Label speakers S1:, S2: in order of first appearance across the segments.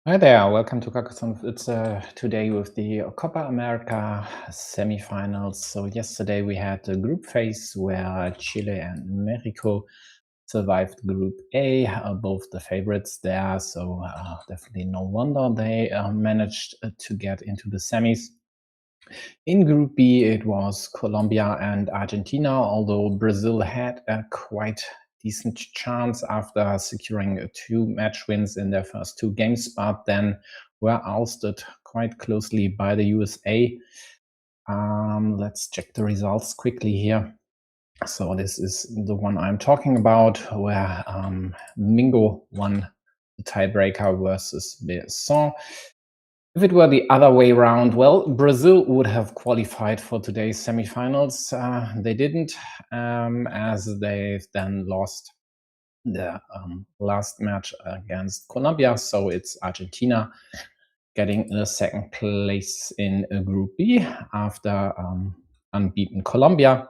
S1: Hi there, welcome to Carcassonne. It's today with the Copa America semifinals. So yesterday we had the group phase where Chile and Mexico survived Group A, both the favorites there. So definitely no wonder they managed to get into the semis. In Group B, it was Colombia and Argentina, although Brazil had a quite decent chance after securing two match wins in their first two games, but then were ousted quite closely by the USA. Let's check the results quickly here. So this is the one I'm talking about, where Mingo won the tiebreaker versus Besson. If it were the other way around, well, Brazil would have qualified for today's semifinals. They didn't, as they then lost the last match against Colombia. So it's Argentina getting a second place in Group B after unbeaten Colombia,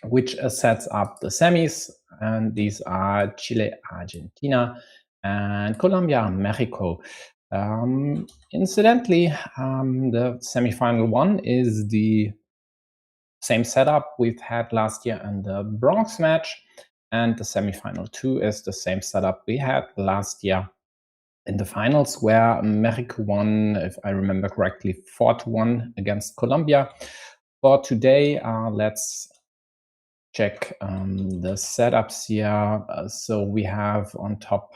S1: which sets up the semis. And these are Chile, Argentina, and Colombia, Mexico. Incidentally, the semifinal one is the same setup we've had last year in the bronze match, and the semifinal two is the same setup we had last year in the finals, where Mexico won, if I remember correctly, 4-1 against Colombia. For today, let's check the setups here. So we have on top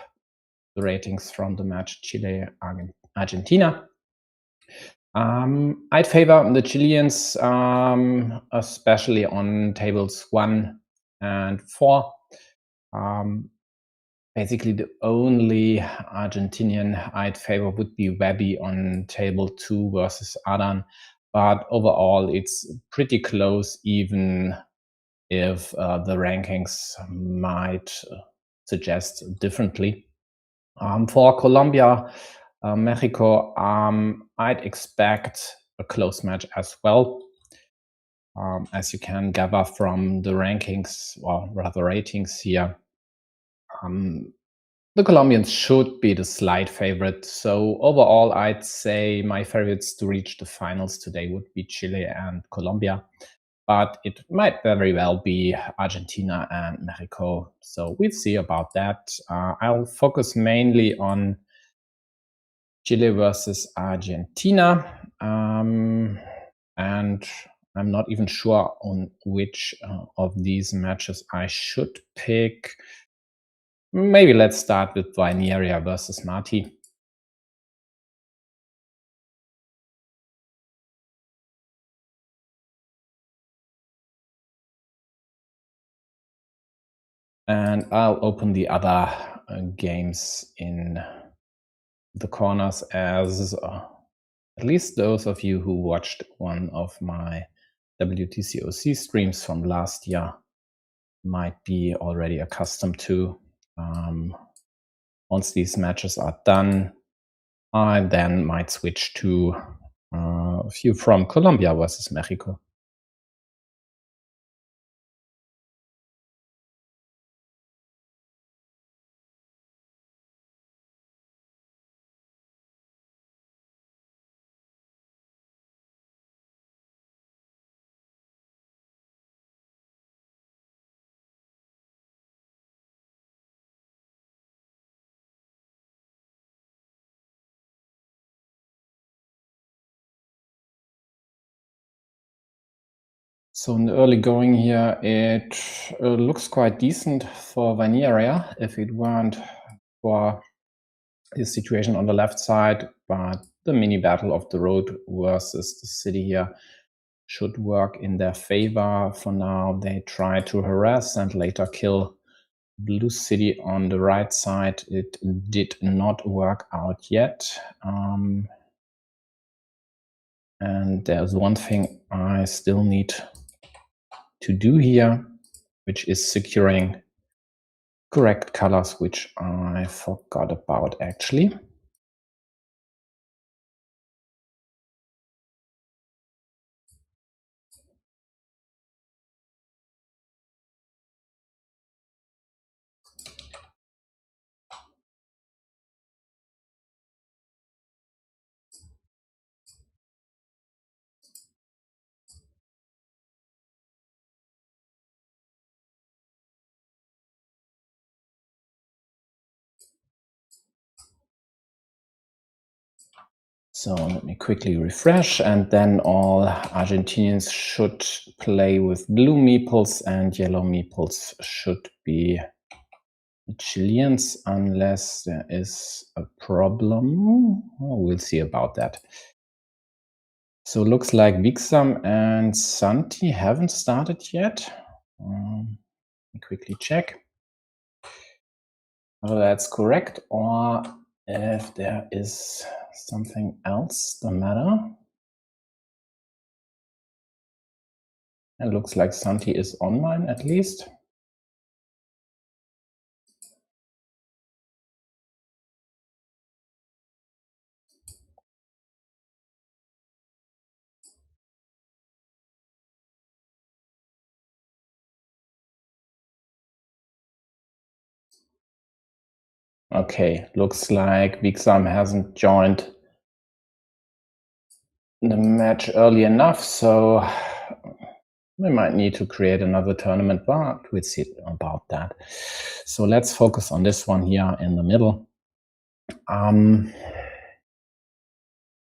S1: the ratings from the match Chile-Argentina. I'd favor the Chileans, especially on tables 1 and 4. Basically, the only Argentinian I'd favor would be Webby on table 2 versus Adan. But overall, it's pretty close, even if the rankings might suggest differently. For Colombia, Mexico, I'd expect a close match as well. As you can gather from the rankings, or rather ratings here, the Colombians should be the slight favorite. So overall, I'd say my favorites to reach the finals today would be Chile and Colombia, but it might very well be Argentina and Mexico. So we'll see about that. I'll focus mainly on Chile versus Argentina. And I'm not even sure on which of these matches I should pick. Maybe let's start with Vineria versus Marti. And I'll open the other games in the corners, as at least those of you who watched one of my WTCOC streams from last year might be already accustomed to. Once these matches are done, I then might switch to a few from Colombia versus Mexico. So in the early going here, it looks quite decent for Vineria if it weren't for his situation on the left side, but the mini battle of the road versus the city here should work in their favor. For now, they try to harass and later kill Blue City on the right side. It did not work out yet. And there's one thing I still need to do here, which is securing correct colors, which I forgot about actually. So let me quickly refresh, and then all Argentinians should play with blue meeples, and yellow meeples should be the Chileans, unless there is a problem. Oh, we'll see about that. So looks like Vixam and Santi haven't started yet. Let me quickly check whether that's correct, or if there is something else the matter. It looks like Santi is online at least. Okay, looks like Vixam hasn't joined the match early enough, so we might need to create another tournament, but we'll see about that. So let's focus on this one here in the middle.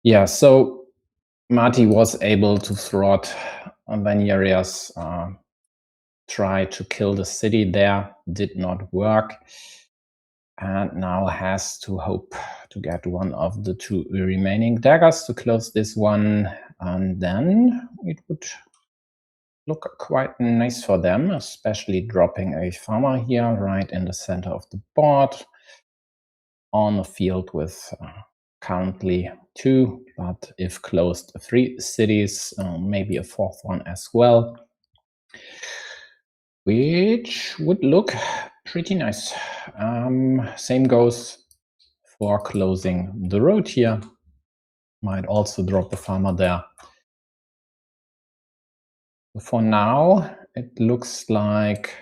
S1: Yeah, so Marty was able to thwart Vaneria's try to kill the city there, did not work, and now has to hope to get one of the two remaining daggers to close this one, and then it would look quite nice for them, especially dropping a farmer here right in the center of the board on a field with currently 2, but if closed, 3 cities, maybe a 4th one as well, which would look pretty nice. Same goes for closing the road here. Might also drop the farmer there. For now, it looks like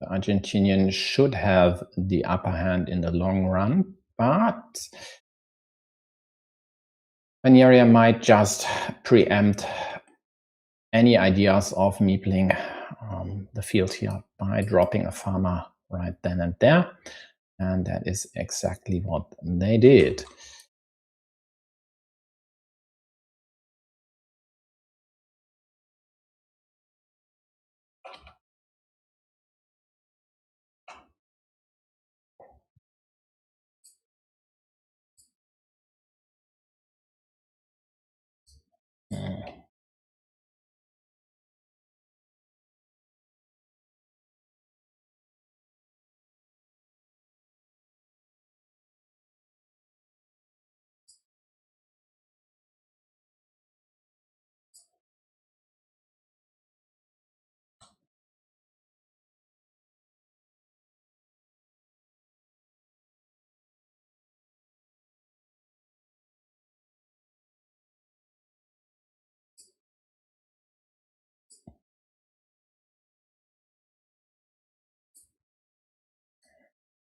S1: the Argentinian should have the upper hand in the long run, but Vaneria might just preempt any ideas of meepling the field here by dropping a farmer right then and there, and that is exactly what they did.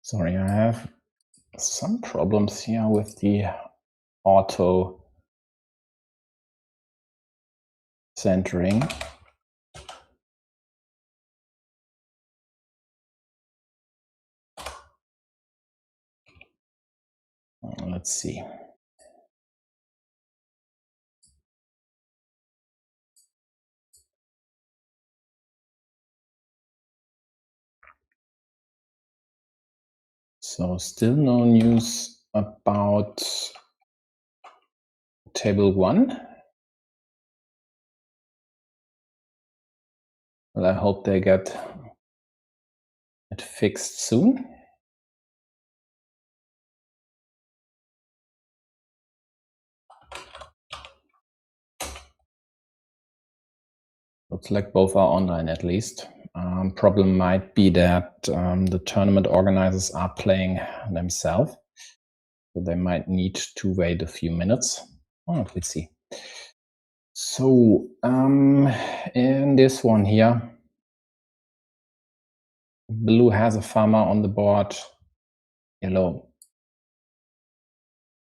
S1: Sorry, I have some problems here with the auto centering. Let's see. So still no news about table 1. Well, I hope they get it fixed soon. Looks like both are online at least. Problem might be that the tournament organizers are playing themselves, so they might need to wait a few minutes. Oh, let's see. So in this one here, blue has a farmer on the board, yellow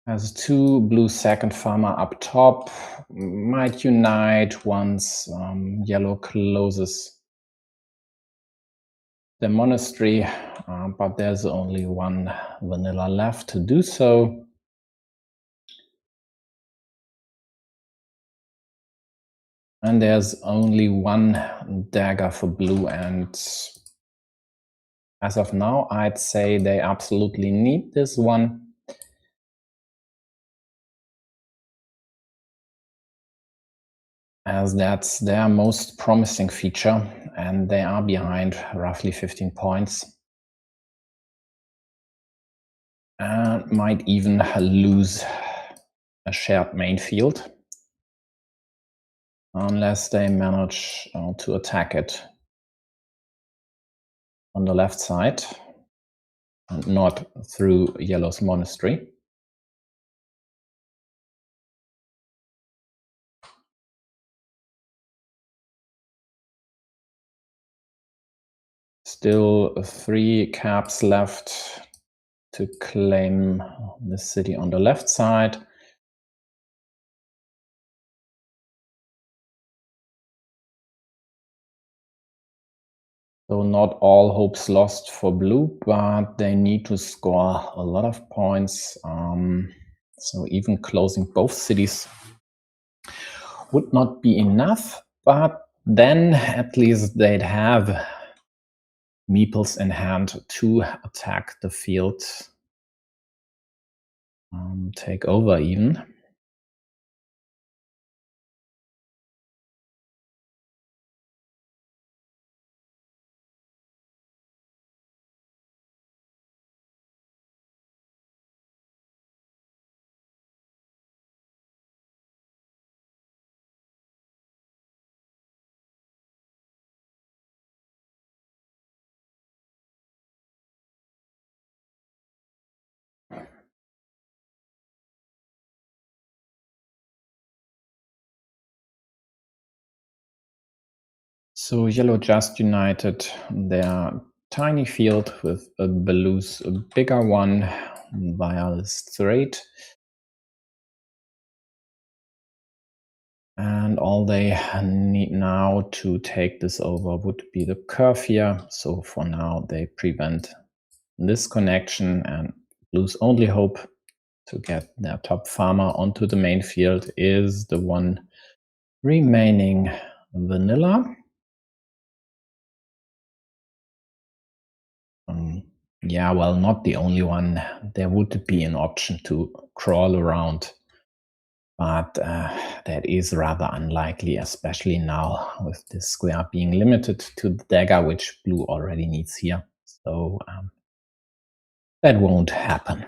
S1: has 2, blue second farmer up top, might unite once yellow closes the monastery, but there's only 1 vanilla left to do so. And there's only one dagger for blue, and as of now, I'd say they absolutely need this one. As that's their most promising feature, and they are behind roughly 15 points. And might even lose a shared main field unless they manage to attack it on the left side and not through yellow's monastery. Still 3 caps left to claim the city on the left side. So not all hopes lost for blue, but they need to score a lot of points. So even closing both cities would not be enough, but then at least they'd have meeples in hand to attack the field, take over even. So yellow just united their tiny field with blue's bigger one via the strait. And all they need now to take this over would be the curve here. So for now, they prevent this connection, and blue's only hope to get their top farmer onto the main field is the one remaining vanilla. Yeah, well, not the only one. There would be an option to crawl around, but that is rather unlikely, especially now with this square being limited to the dagger, which blue already needs here. So that won't happen.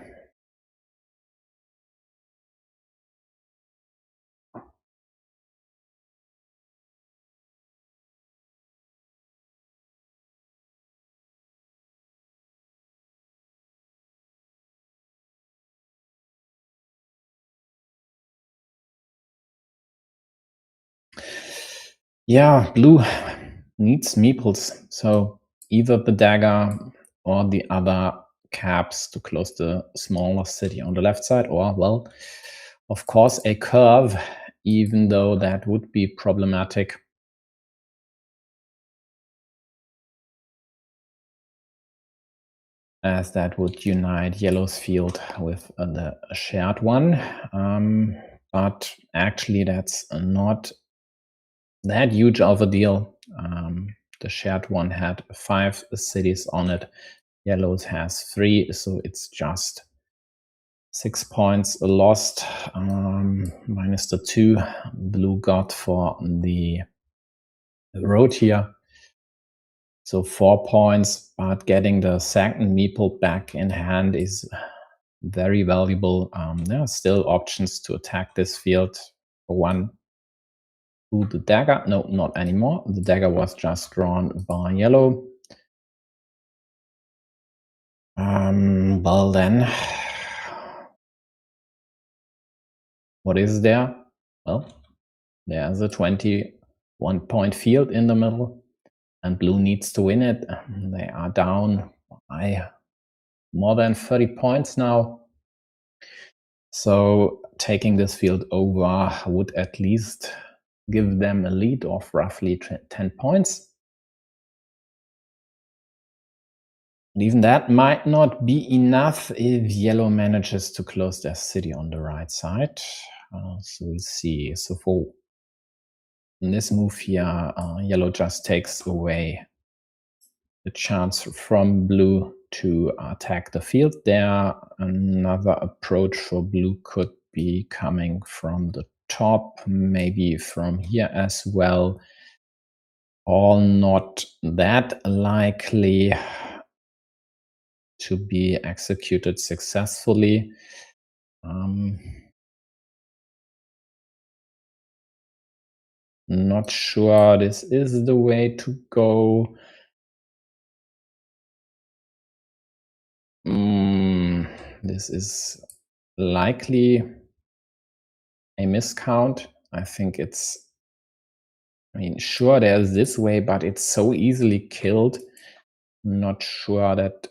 S1: Yeah, blue needs meeples. So either the dagger or the other caps to close the smaller city on the left side, or, well, of course, a curve, even though that would be problematic. As that would unite yellow's field with the shared one. But actually, that's not that huge of a deal. The shared one had 5 cities on it. Yellow's has 3, so it's just 6 points lost, minus the 2 blue got for the road here. So 4 points, but getting the second meeple back in hand is very valuable. There are still options to attack this field. For one, the dagger. No, not anymore. The dagger was just drawn by yellow. Well then, what is there? Well, there's a 21-point field in the middle, and blue needs to win it. They are down by more than 30 points now. So taking this field over would at least give them a lead of roughly 10 points. And even that might not be enough if yellow manages to close their city on the right side. So we see. So for in this move here, yellow just takes away the chance from blue to attack the field there. Another approach for blue could be coming from the top, maybe from here as well. All not that likely to be executed successfully. Not sure this is the way to go. This is likely a miscount. I think it's, I mean, sure, there's this way, but it's so easily killed. Not sure that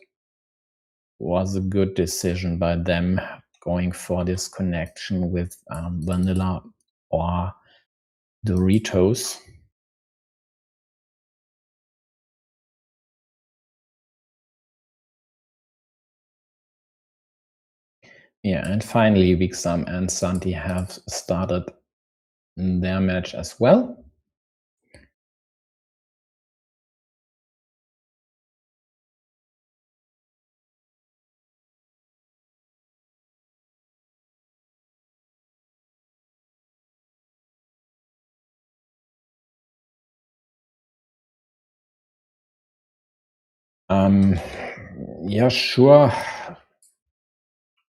S1: was a good decision by them going for this connection with vanilla or Doritos. Yeah, and finally, Vixam and Santi have started their match as well. Yeah, sure.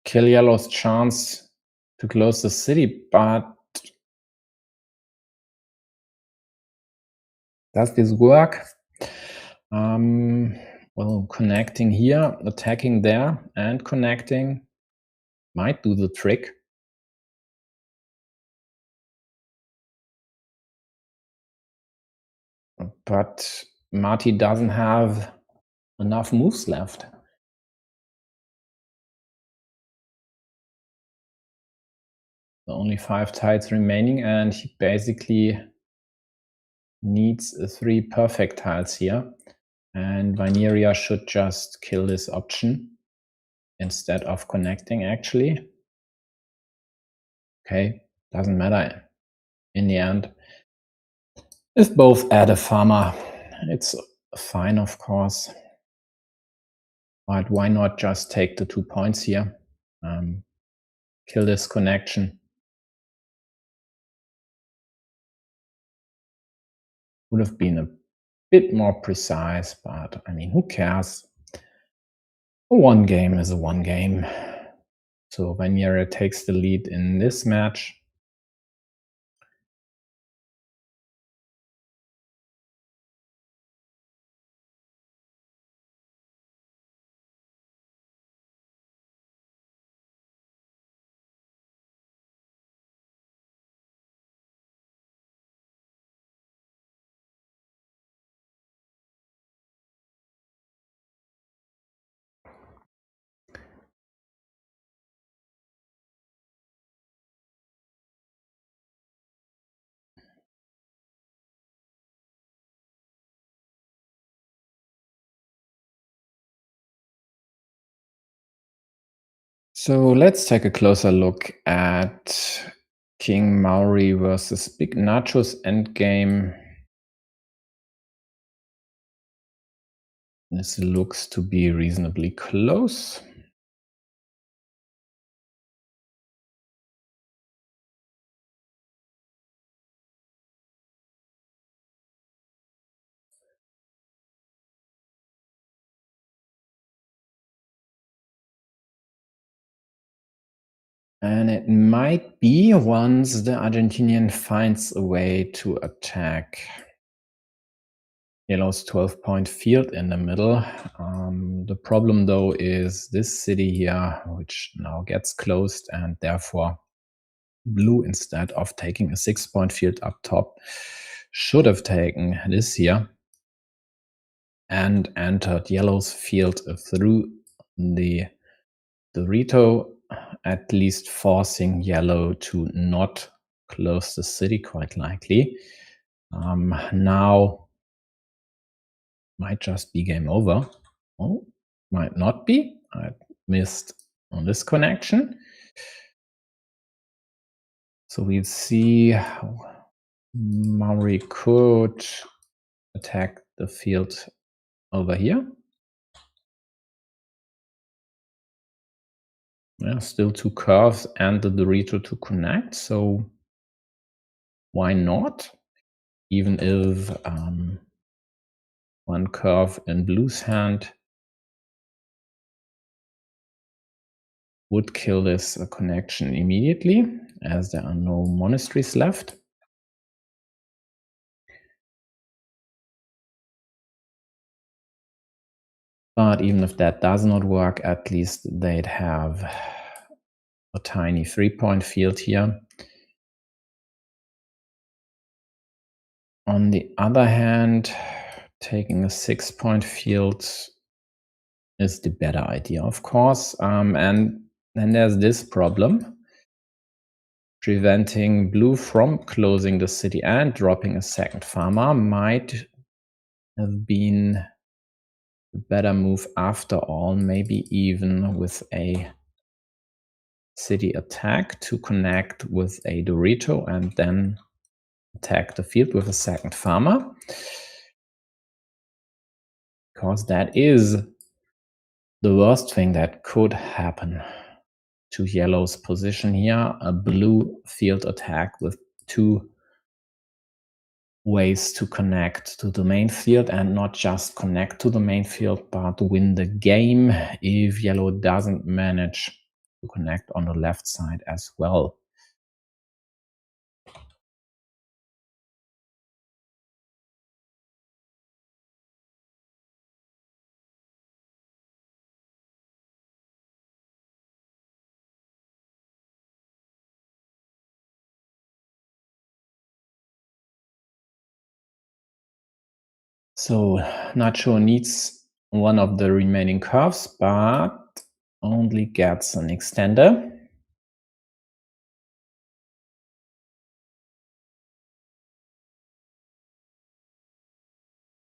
S1: Kill yellow's chance to close the city, but does this work? Well, connecting here, attacking there, and connecting might do the trick. But Marty doesn't have enough moves left. Only 5 tiles remaining, and he basically needs 3 perfect tiles here. And Vineria should just kill this option instead of connecting, actually. Okay, doesn't matter in the end. If both add a farmer, it's fine, of course. But why not just take the 2 points here? Kill this connection. Would have been a bit more precise, but I mean, who cares? A 1 game is a 1 game. So Vineria takes the lead in this match. So let's take a closer look at King Maori versus Big Nacho's endgame. This looks to be reasonably close. And it might be once the Argentinian finds a way to attack yellow's 12-point field in the middle. The problem, though, is this city here, which now gets closed, and therefore blue, instead of taking a 6-point field up top, should have taken this here and entered yellow's field through the Dorito, at least forcing yellow to not close the city, quite likely. Now might just be game over. Oh, might not be. I missed on this connection. So we'll see Maori could attack the field over here. Yeah, still two curves and the Dorito to connect, so why not? Even if one curve in blue's hand would kill this connection immediately, as there are no monasteries left. But even if that does not work, at least they'd have a tiny 3-point field here. On the other hand, taking a 6-point field is the better idea, of course. And then there's this problem. Preventing blue from closing the city and dropping a second farmer might have been a better move after all, maybe even with a city attack to connect with a Dorito and then attack the field with a second farmer. Because that is the worst thing that could happen to yellow's position here, a blue field attack with two ways to connect to the main field, and not just connect to the main field, but win the game if yellow doesn't manage to connect on the left side as well. So Nacho needs one of the remaining curves, but only gets an extender.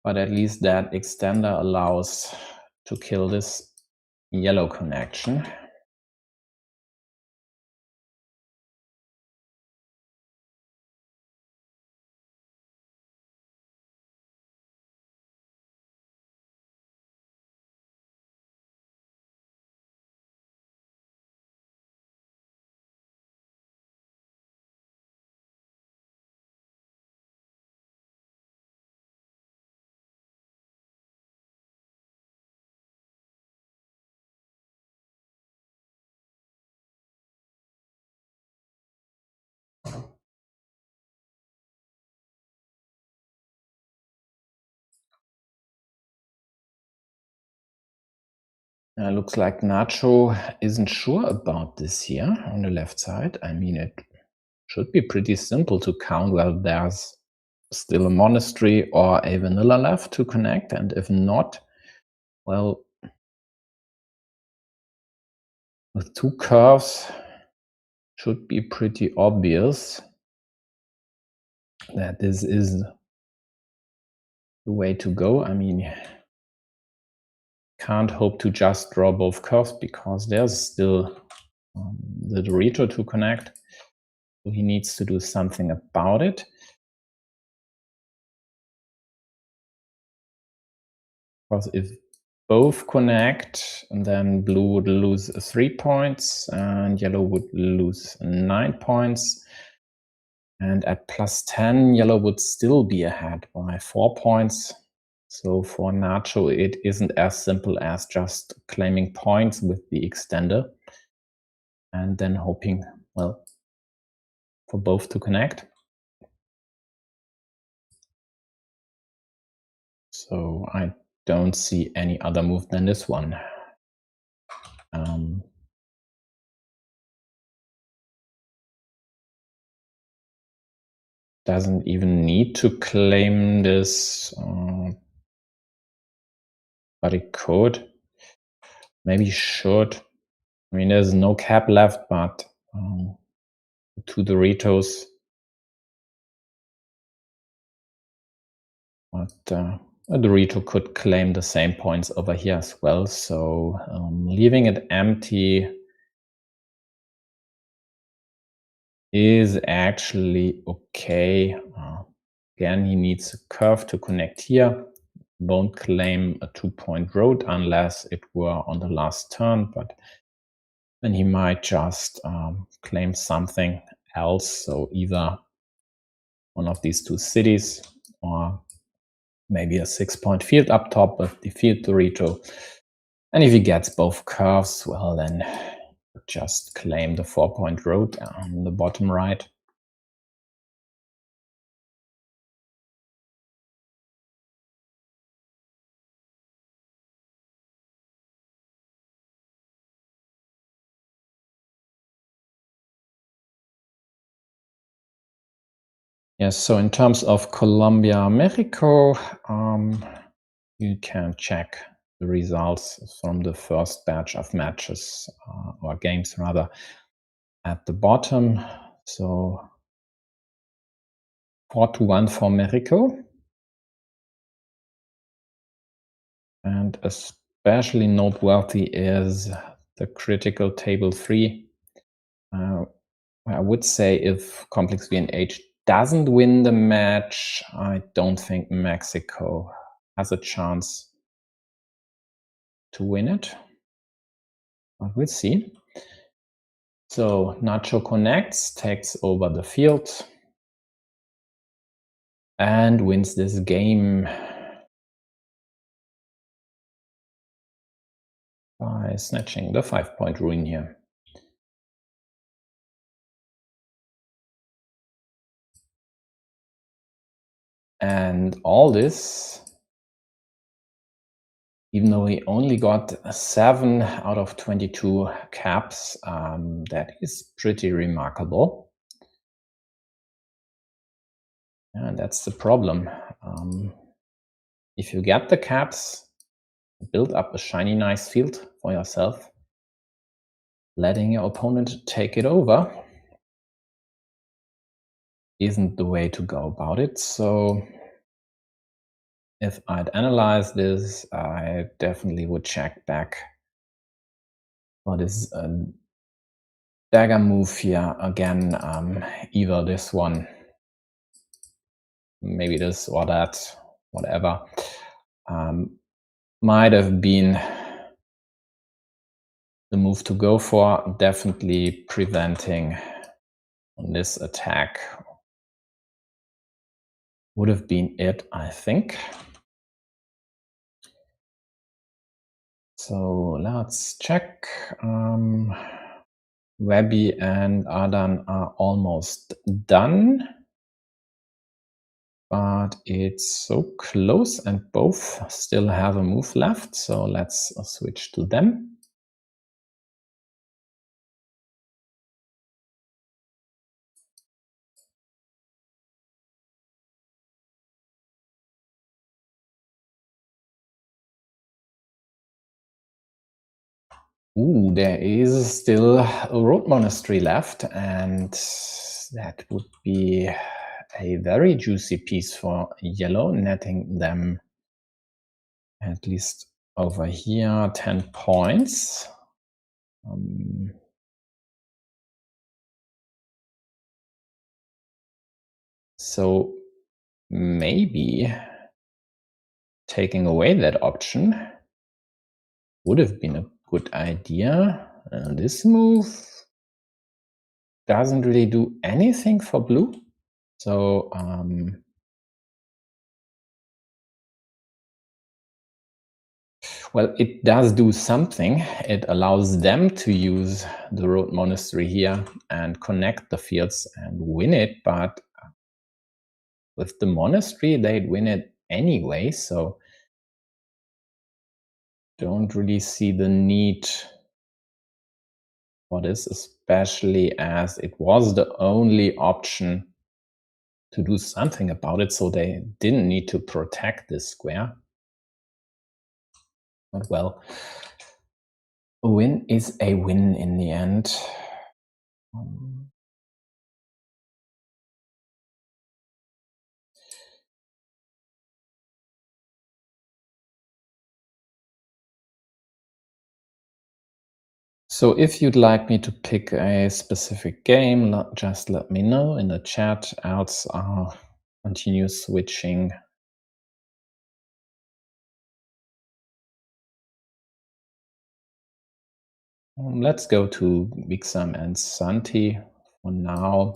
S1: But at least that extender allows to kill this yellow connection. Looks like Nacho isn't sure about this here on the left side. I mean, it should be pretty simple to count whether there's still a monastery or a vanilla left to connect, and if not, well, with two curves, should be pretty obvious that this is the way to go. I mean, can't hope to just draw both curves because there's still the Dorito to connect. So he needs to do something about it. Because if both connect, then blue would lose 3 points and yellow would lose 9 points. And at plus 10, yellow would still be ahead by 4 points. So for Nacho, it isn't as simple as just claiming points with the extender and then hoping, well, for both to connect. So I don't see any other move than this one. Doesn't even need to claim this, but it could. Maybe should. I mean, there's no cap left, but two Doritos. But a Dorito could claim the same points over here as well. So leaving it empty is actually okay. Again, he needs a curve to connect here. Won't claim a 2-point road unless it were on the last turn, but then he might just claim something else. So either one of these two cities or maybe a 6-point field up top with the field Dorito. And if he gets both curves, well, then just claim the 4-point road on the bottom right. Yes, so in terms of Colombia, México, you can check the results from the first batch of matches, or games rather, at the bottom. So 4-1 for México. And especially noteworthy is the critical table 3. I would say if complex VNH doesn't win the match, I don't think Mexico has a chance to win it. But we'll see. So Nacho connects, takes over the field, and wins this game by snatching the 5-point ruin here. And all this, even though he only got 7 out of 22 caps, that is pretty remarkable. And that's the problem. If you get the caps, build up a shiny nice field for yourself, letting your opponent take it over isn't the way to go about it. So if I'd analyze this, I definitely would check back what is a dagger move here again. Either this one, maybe this or that, whatever, might have been the move to go for. Definitely preventing this attack would have been it, I think. So let's check. Webby and Adan are almost done, but it's so close and both still have a move left. So let's switch to them. Ooh, there is still a road monastery left, and that would be a very juicy piece for yellow, netting them at least over here 10 points. So maybe taking away that option would have been a good idea. This move doesn't really do anything for blue. So well, it does do something. It allows them to use the road monastery here and connect the fields and win it. But with the monastery, they'd win it anyway. So don't really see the need for this, especially as it was the only option to do something about it. So they didn't need to protect this square. But well, a win is a win in the end. So if you'd like me to pick a specific game, just let me know in the chat, else I'll continue switching. Let's go to Bixam and Santi for now,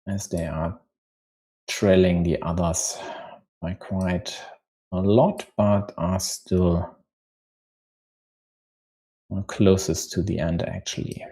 S1: as they are trailing the others by quite a lot, but are still closest to the end actually.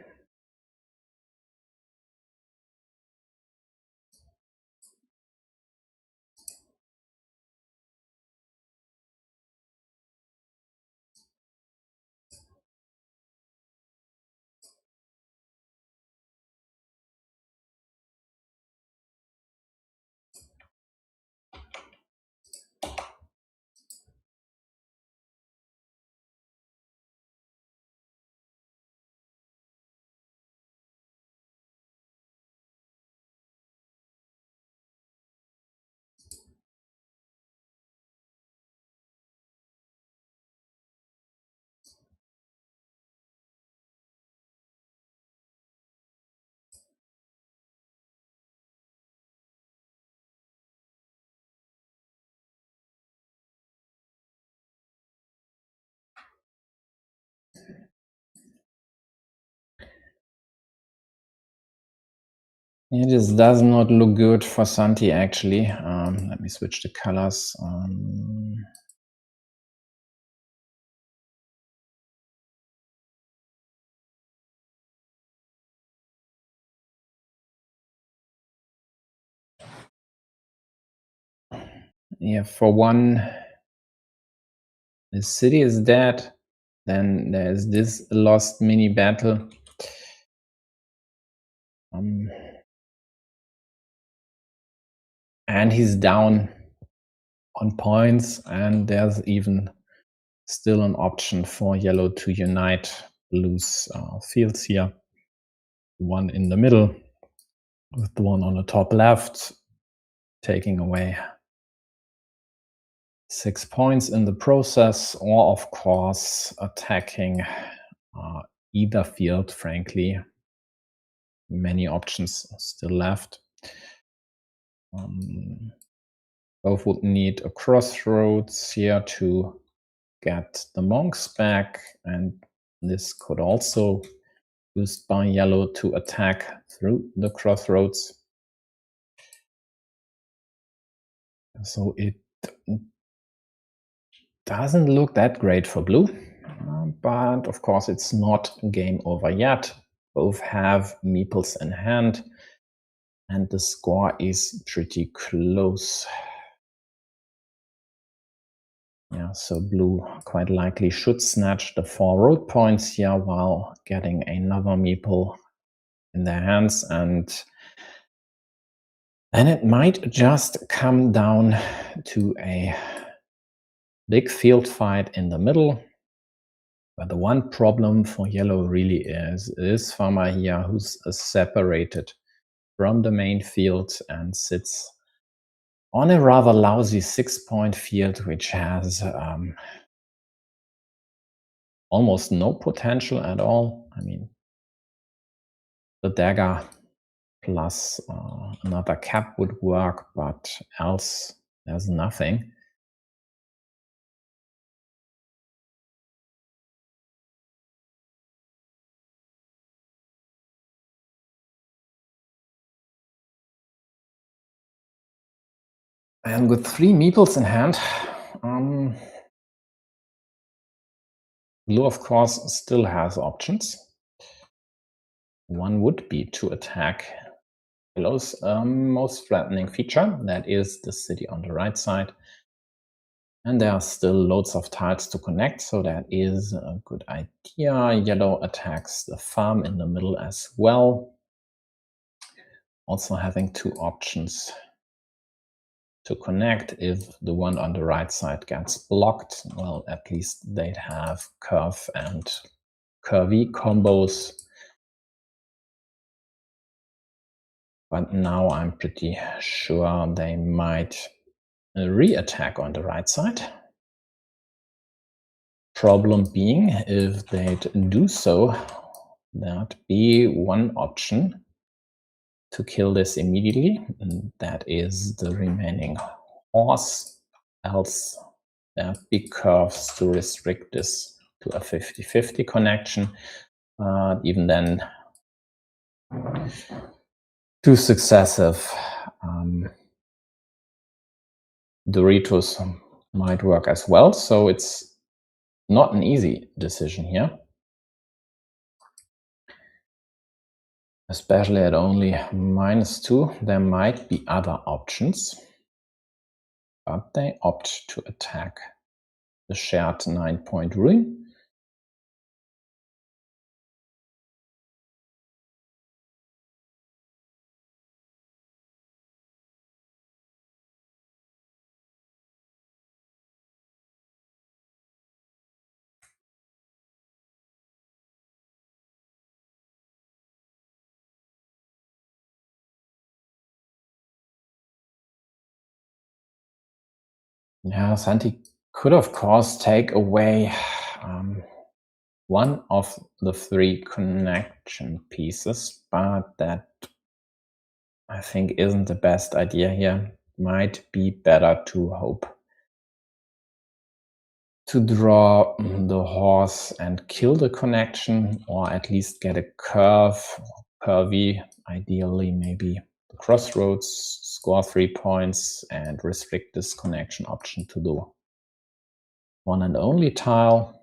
S1: It just does not look good for Santi actually. Let me switch the colors. Yeah, for one, the city is dead. Then there's this lost mini battle. And he's down on points, and there's even still an option for yellow to unite blue's fields here. One in the middle with the one on the top left, taking away 6 points in the process, or of course attacking either field, frankly. Many options still left. Both would need a crossroads here to get the monks back, and this could also be used by yellow to attack through the crossroads. So it doesn't look that great for blue, but of course it's not game over yet. Both have meeples in hand, and the score is pretty close. Yeah, so blue quite likely should snatch the 4 road points here while getting another meeple in their hands, and then it might just come down to a big field fight in the middle. But the one problem for yellow really is farmer here, who's separated from the main field and sits on a rather lousy 6-point field, which has almost no potential at all. I mean, the dagger plus another cap would work, but else there's nothing. And with 3 meeples in hand, blue, of course, still has options. One would be to attack yellow's most threatening feature, that is the city on the right side. And there are still loads of tiles to connect, so that is a good idea. Yellow attacks the farm in the middle as well. Also having 2 options to connect. If the one on the right side gets blocked, well, at least they'd have curve and curvy combos. But now I'm pretty sure they might re-attack on the right side. Problem being, if they'd do so, that'd be one option to kill this immediately, and that is the remaining horse, else there be curves to restrict this to a 50-50 connection. Even then, two successive Doritos might work as well, so it's not an easy decision here, especially at only -2. There might be other options, but they opt to attack the shared 9-point ruin. Yeah, Santi could of course take away one of the 3 connection pieces, but that I think isn't the best idea here. Might be better to hope to draw the horse and kill the connection, or at least get a curvy, ideally maybe the crossroads, score 3 points and restrict this connection option to the one and only tile.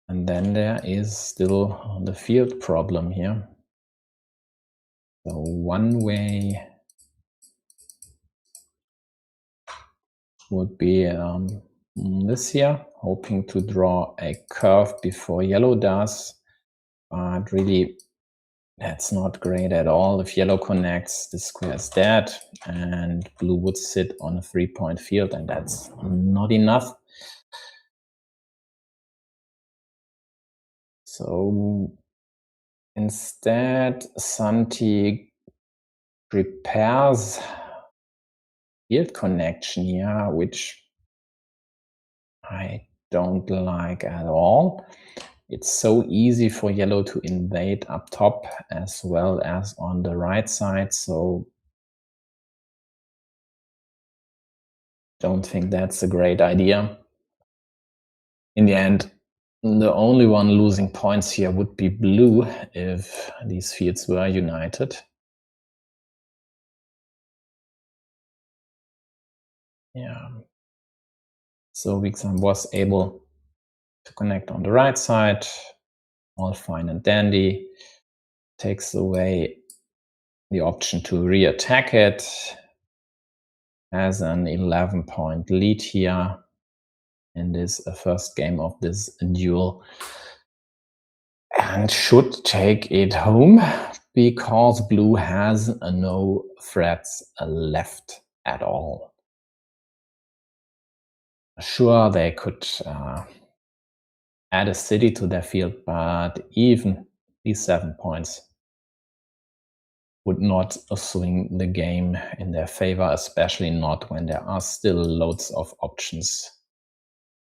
S1: And then there is still the field problem here. So one way would be this here, hoping to draw a curve before yellow does, but really that's not great at all. If yellow connects, the square is dead, and blue would sit on a 3-point field, and that's not enough. So instead, Santi prepares field connection here, which I don't like at all. It's so easy for yellow to invade up top as well as on the right side, so don't think that's a great idea. In the end, the only one losing points here would be blue if these fields were united. Yeah. So Wixam was able to connect on the right side, all fine and dandy. Takes away the option to re-attack it. Has an 11-point lead here in this first game of this duel, and should take it home because blue has no threats left at all. Sure, they could add a city to their field, but even these 7 points would not swing the game in their favor, especially not when there are still loads of options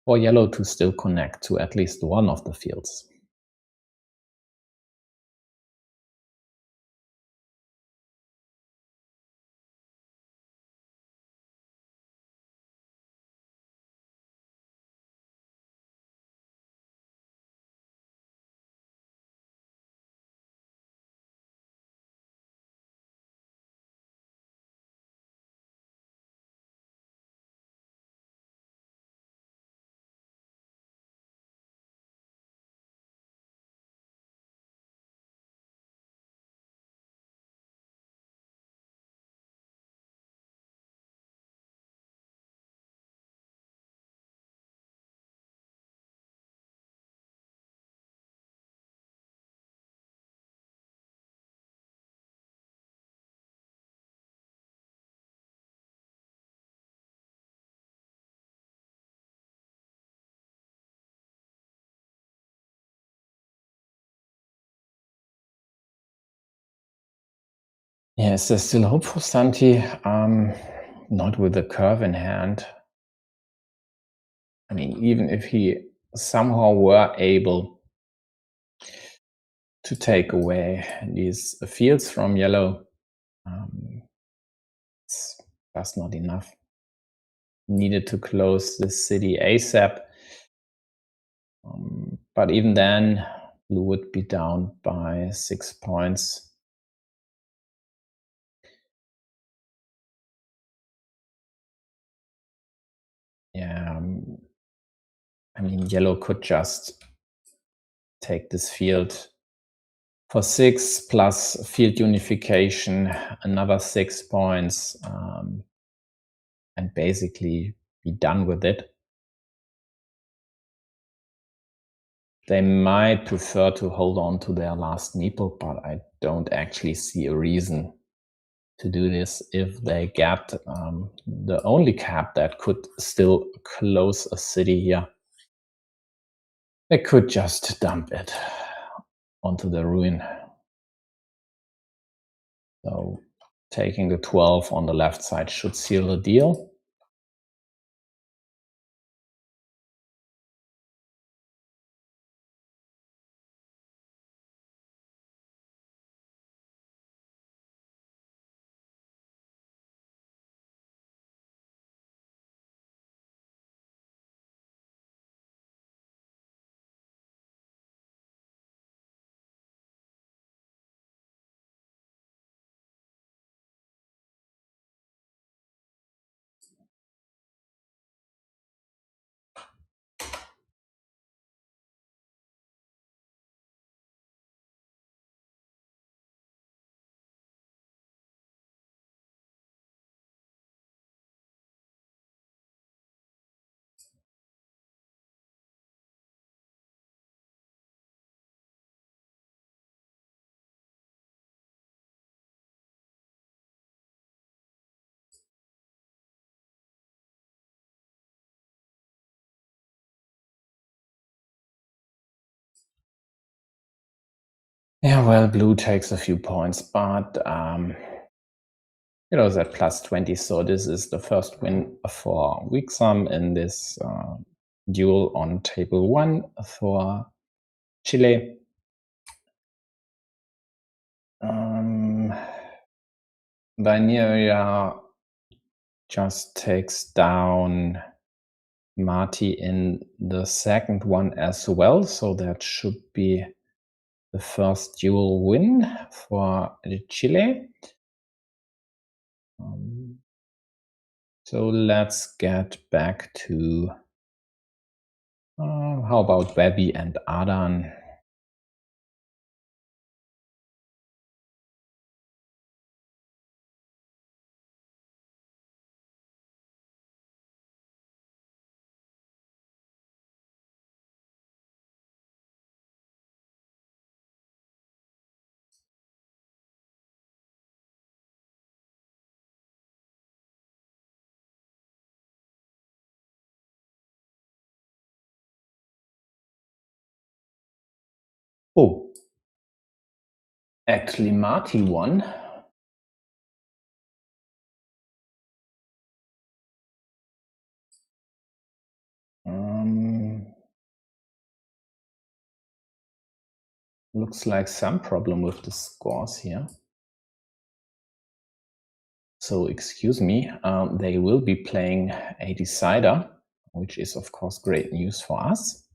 S1: for yellow to still connect to at least one of the fields. Yes, there's still hope for Santi. not with the curve in hand. I mean, even if he somehow were able to take away these fields from yellow, that's not enough. Needed to close this city ASAP. But even then, blue would be down by 6 points. Yeah, I mean, yellow could just take this field for 6 plus field unification, another 6 points, and basically be done with it. They might prefer to hold on to their last meeple, but I don't actually see a reason to do this if they get the only cap that could still close a city here. They could just dump it onto the ruin. So taking the 12 on the left side should seal the deal. Yeah, well, blue takes a few points, but it's at plus 20, so this is the first win for Wixom in this duel on table 1 for Chile. Vineria just takes down Marty in the second one as well, so that should be the first duel win for Chile. So let's get back to how about Webby and Adan? Oh, actually Marty won. Looks like some problem with the scores here. So excuse me, they will be playing a decider, which is of course great news for us.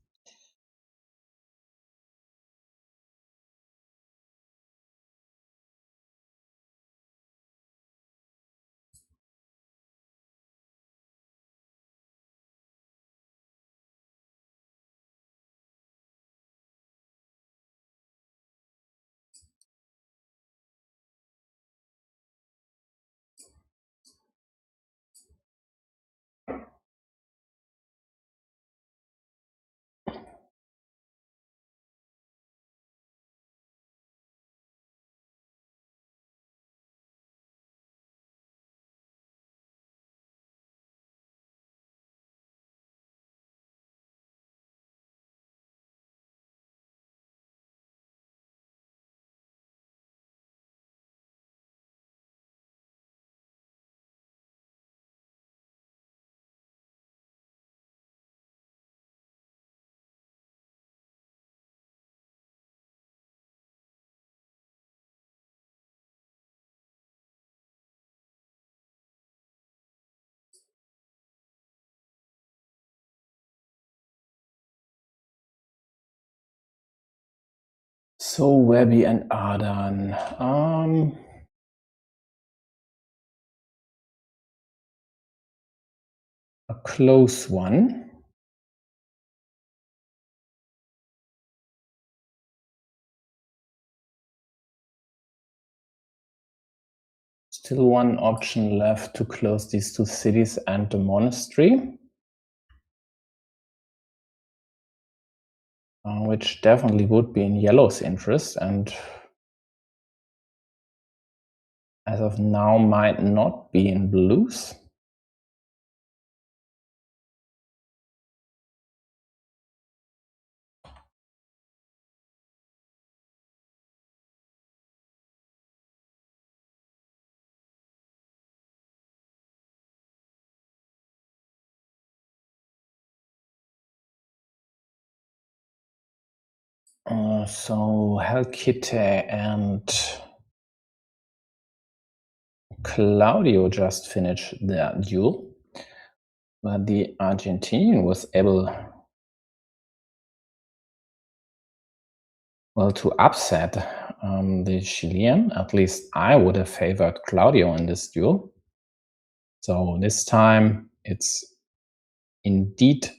S1: So Webby and Adan. A close one. Still one option left to close these two cities and the monastery, which definitely would be in yellow's interest, and as of now might not be in blue's. So Helkite and Claudio just finished their duel, but the Argentinian was able, well, to upset the Chilean. At least I would have favored Claudio in this duel. So this time it's indeed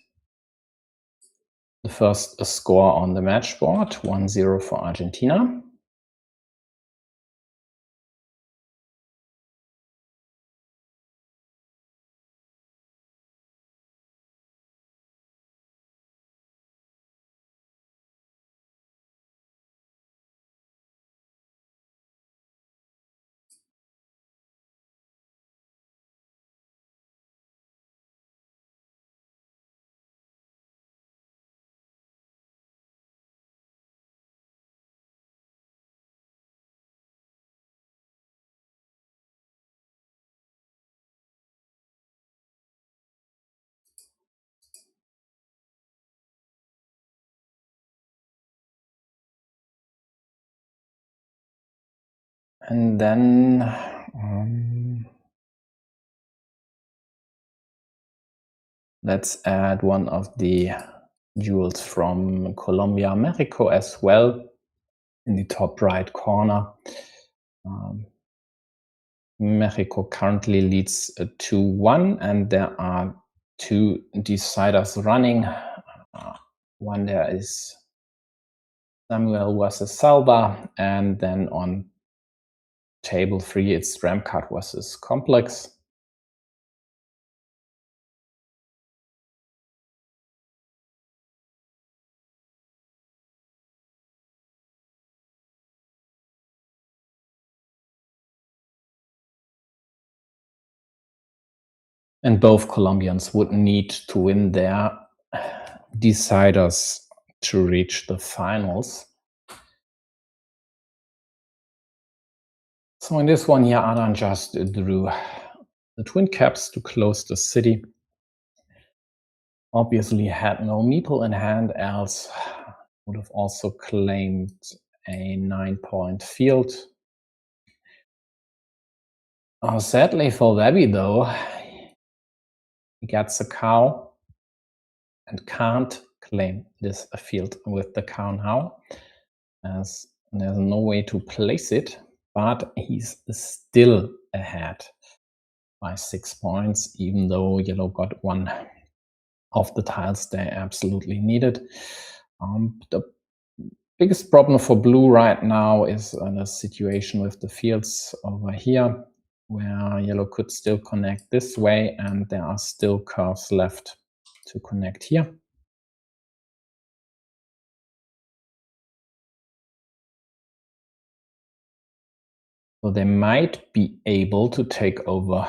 S1: the first score on the match board, 1-0 for Argentina. And then let's add one of the duels from Colombia, Mexico as well in the top right corner. Mexico currently leads 2-1, and there are two deciders running. One there is Samuel versus Salva, and then on table 3 it's Ramcard versus Complex. And both Colombians would need to win their deciders to reach the finals. So in this one here, Adan just drew the twin caps to close the city. Obviously had no meeple in hand, else would have also claimed a 9-point field. Sadly for Webby though, he gets a cow and can't claim this field with the cow now, as there's no way to place it, but he's still ahead by 6 points, even though yellow got one of the tiles they absolutely needed. The biggest problem for blue right now is the situation with the fields over here, where yellow could still connect this way, and there are still curves left to connect here. So they might be able to take over,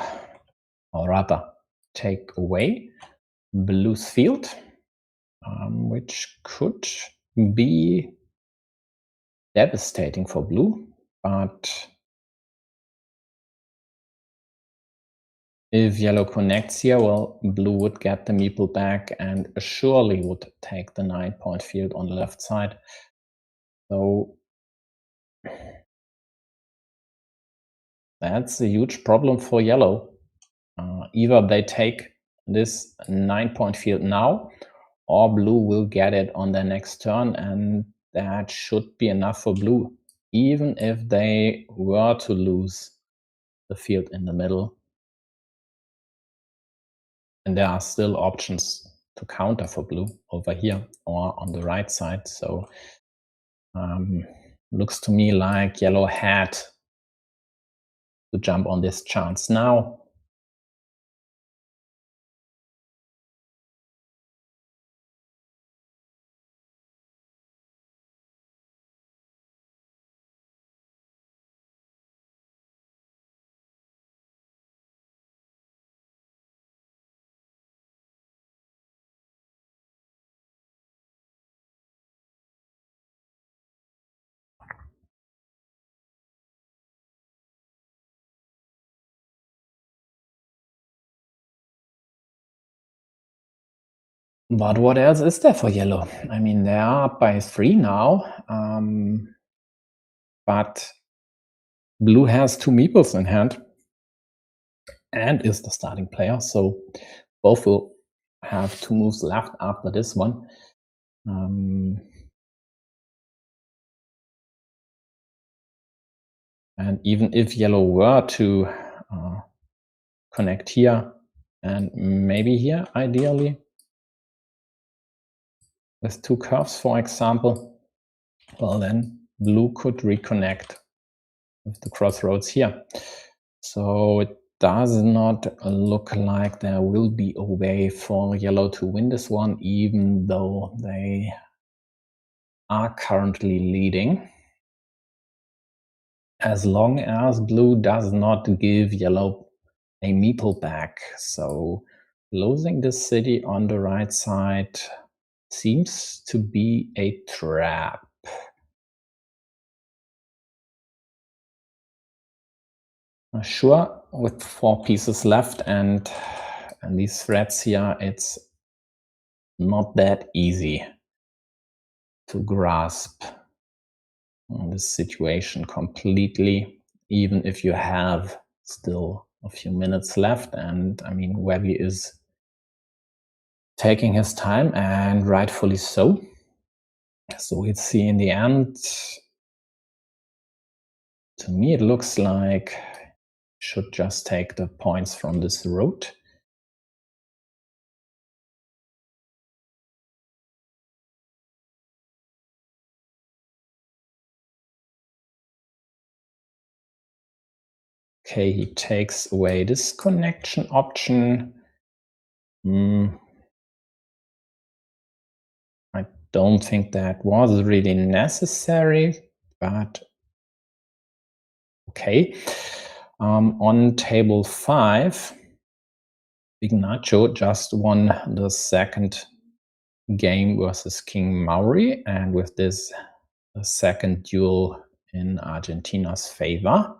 S1: or rather take away, blue's field, which could be devastating for blue, but if yellow connects here, well, blue would get the meeple back and surely would take the 9-point field on the left side. So that's a huge problem for yellow. Either they take this 9-point field now, or blue will get it on their next turn, and that should be enough for blue, even if they were to lose the field in the middle. And there are still options to counter for blue over here or on the right side. So looks to me like yellow had to jump on this chance now. But what else is there for yellow? I mean, they are up by 3 now, but blue has 2 meeples in hand and is the starting player, so both will have 2 moves left after this one. And even if yellow were to connect here and maybe here, ideally, with 2 curves, for example, well, then blue could reconnect with the crossroads here. So it does not look like there will be a way for yellow to win this one, even though they are currently leading. As long as blue does not give yellow a meeple back. So closing the city on the right side seems to be a trap. Sure, with 4 pieces left and these threads here, it's not that easy to grasp this situation completely, even if you have still a few minutes left. And I mean, Webby is taking his time, and rightfully so. So we'll see in the end. To me, it looks like should just take the points from this road. Okay, he takes away this connection option. I don't think that was really necessary, but okay. On table 5, Ignacio just won the second game versus King Mauri, and with this, the second duel in Argentina's favor.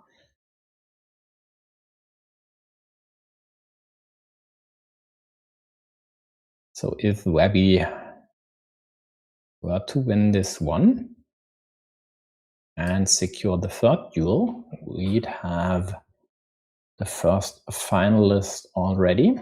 S1: So if Webby were to win this one and secure the third duel, we'd have the first finalist already.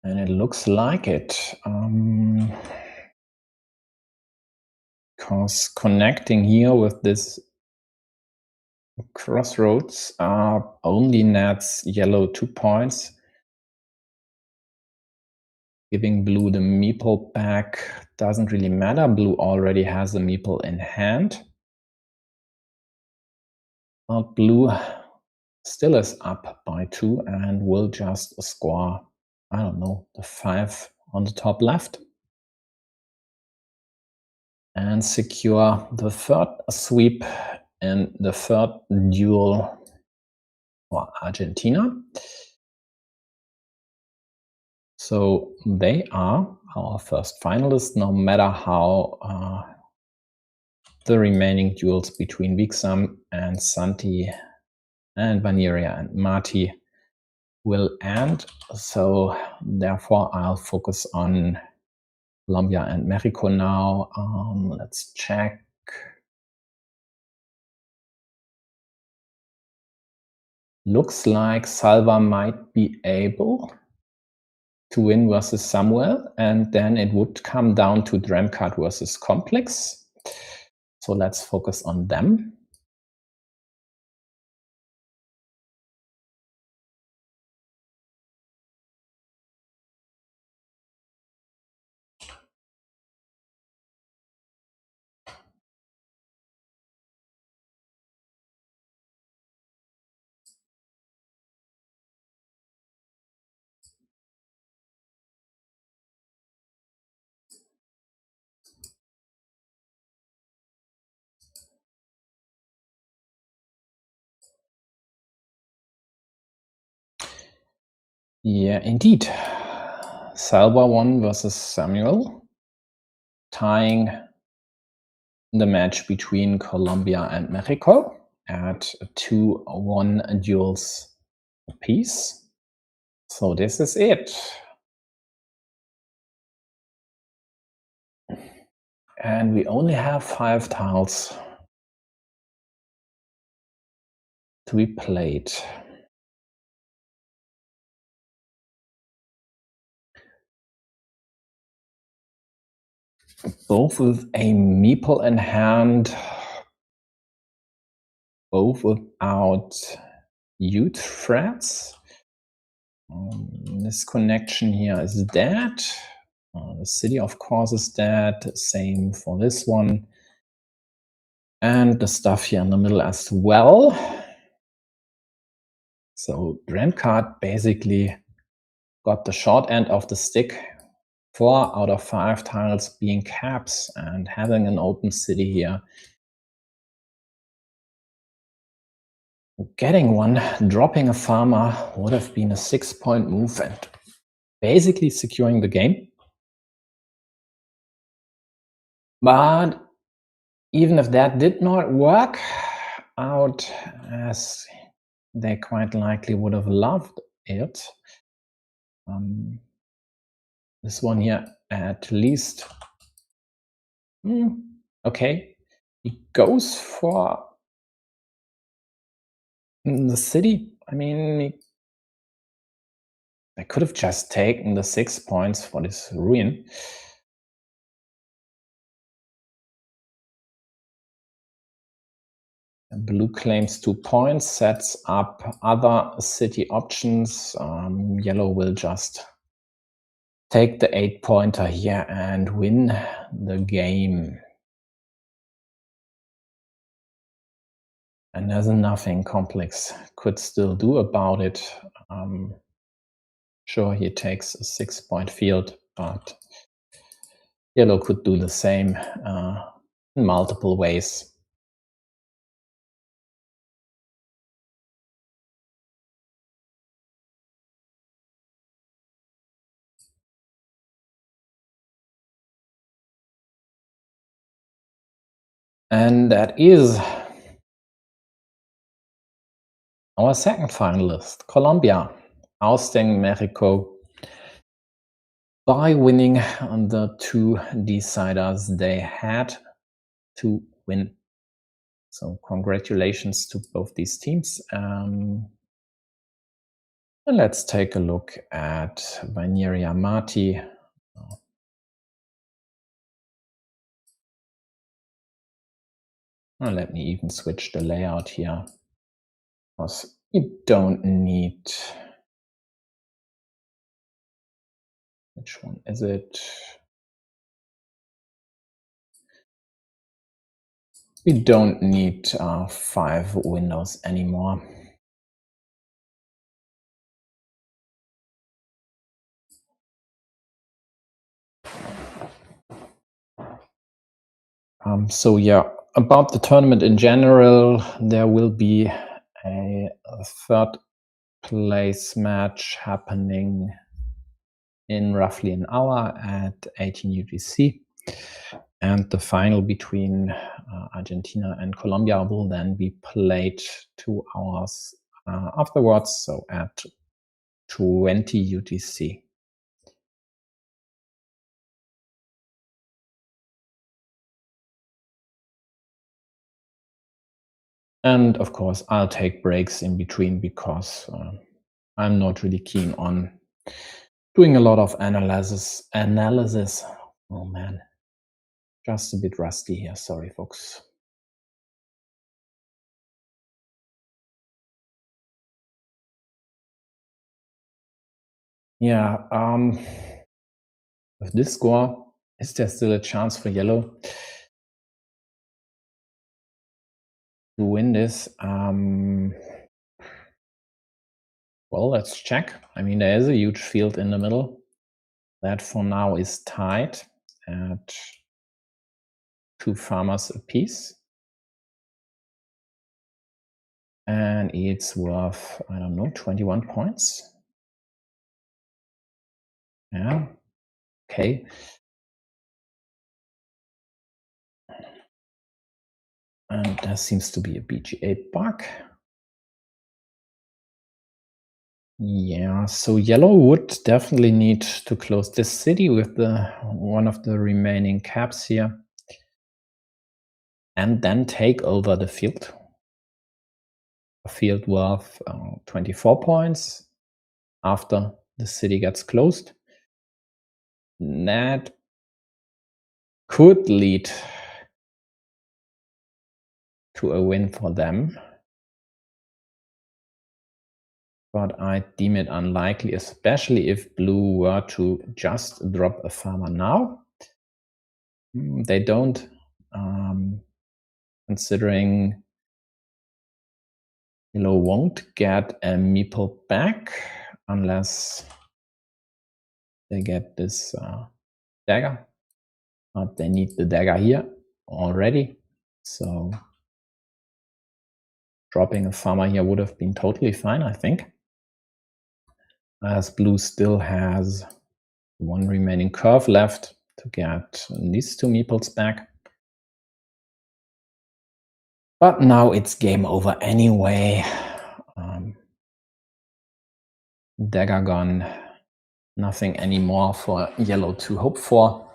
S1: And it looks like it. Because connecting here with this crossroads only nets yellow 2 points, giving blue the meeple back doesn't really matter. Blue already has a meeple in hand. But blue still is up by 2 and will just score, I don't know, the 5 on the top left. And secure the third sweep in the third duel for Argentina. So they are our first finalists, no matter how the remaining duels between Wixam and Santi and Vaniria and Marti will end. So therefore I'll focus on Colombia and Mexico now. Let's check. Looks like Salva might be able to win versus Samuel, and then it would come down to Dremcard versus Complex. So let's focus on them. Yeah, indeed. Salva won versus Samuel, tying the match between Colombia and Mexico at 2-1 duels apiece. So this is it. And we only have 5 tiles to be played. Both with a meeple in hand, both without huge threats. This connection here is dead. The city, of course, is dead. Same for this one. And the stuff here in the middle as well. So Brandcard basically got the short end of the stick. 4 out of 5 tiles being caps and having an open city here. Getting one, dropping a farmer would have been a 6-point move and basically securing the game. But even if that did not work out as they quite likely would have loved it, this one here at least, okay, he goes for the city. I mean, I could have just taken the 6 points for this ruin. Blue claims 2 points, sets up other city options. Yellow will just take the 8-pointer here and win the game. And there's nothing Complex could still do about it. Sure, he takes a 6-point field, but Yellow could do the same in multiple ways. And that is our second finalist, Colombia, ousting Mexico by winning the 2 deciders they had to win. So congratulations to both these teams. And let's take a look at Binary Amati. Let me even switch the layout here, because you don't need, which one is it? We don't need 5 windows anymore. So yeah, about the tournament in general, there will be a 3rd place match happening in roughly an hour at 18 UTC. And the final between Argentina and Colombia will then be played 2 hours afterwards, so at 20 UTC. And of course, I'll take breaks in between because I'm not really keen on doing a lot of analysis. Oh man, just a bit rusty here. Sorry, folks. Yeah, with this score, is there still a chance for yellow to win this? Well, let's check. I mean, there is a huge field in the middle. That for now is tied at 2 farmers apiece. And it's worth, I don't know, 21 points. Yeah, okay. And there seems to be a BGA bug. Yeah, so yellow would definitely need to close this city with one of the remaining caps here. And then take over the field. A field worth 24 points after the city gets closed. That could lead to a win for them. But I deem it unlikely, especially if blue were to just drop a farmer now. They don't, considering yellow won't get a meeple back unless they get this dagger. But they need the dagger here already. So dropping a farmer here would have been totally fine, I think. As blue still has one remaining curve left to get these 2 meeples back. But now it's game over anyway. Dagger gone. Nothing anymore for yellow to hope for.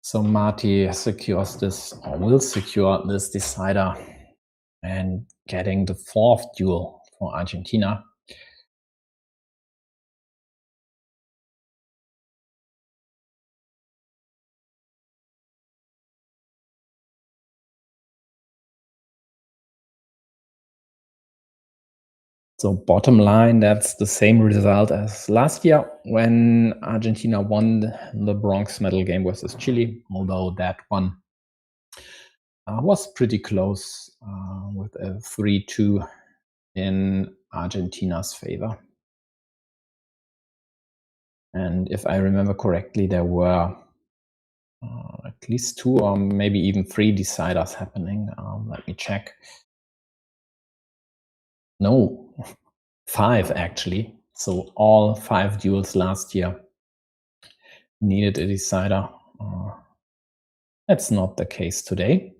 S1: So Marty secures this, or will secure this decider, and getting the 4th duel for Argentina. So bottom line, that's the same result as last year when Argentina won the bronze medal game versus Chile, although that one was pretty close with a 3-2 in Argentina's favor. And if I remember correctly, there were at least 2 or maybe even 3 deciders happening. Let me check. No, 5 actually. So all 5 duels last year needed a decider. That's not the case today.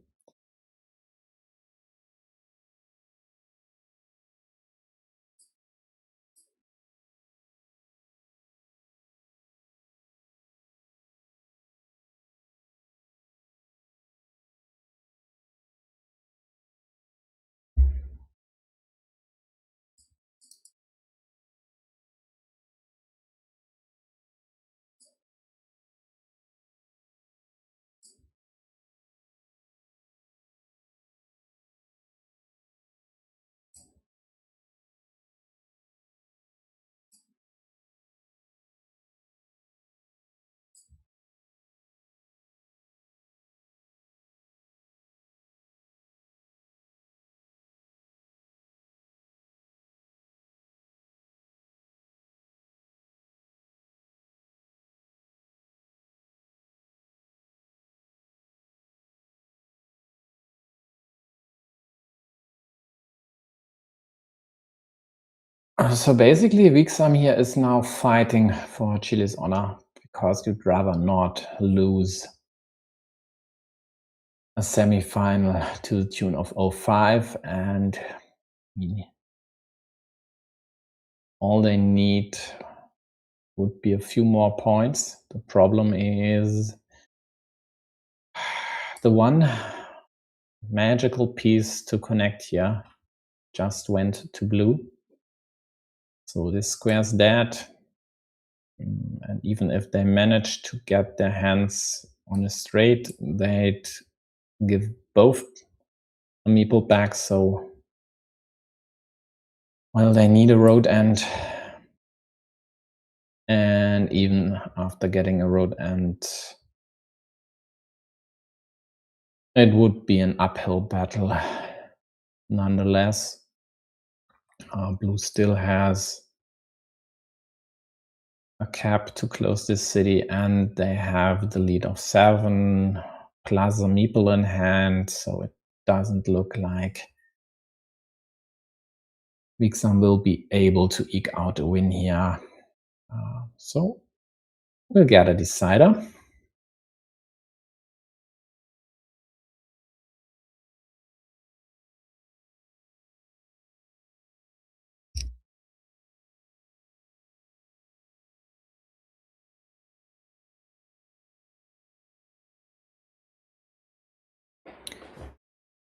S1: So basically, Wixam here is now fighting for Chile's honor because you'd rather not lose a semi-final to the tune of 0-5, and all they need would be a few more points. The problem is the one magical piece to connect here just went to blue. So this square's dead. And even if they manage to get their hands on a straight, they'd give both a meeple back. So, well, they need a road end. And even after getting a road end, it would be an uphill battle nonetheless. Blue still has a cap to close this city, and they have the lead of 7 plus a meeple in hand, so it doesn't look like Wixom will be able to eke out a win here. So we'll get a decider.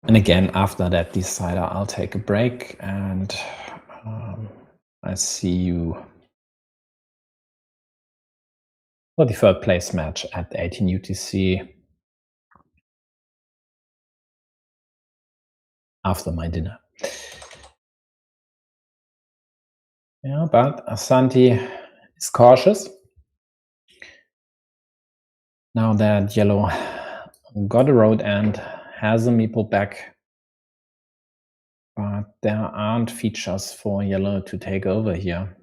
S1: And again, after that decider, I'll take a break, and I see you for the third place match at 18 UTC after my dinner. Yeah, but Asante is cautious. Now that yellow got a road and has a meeple back, but there aren't features for yellow to take over here.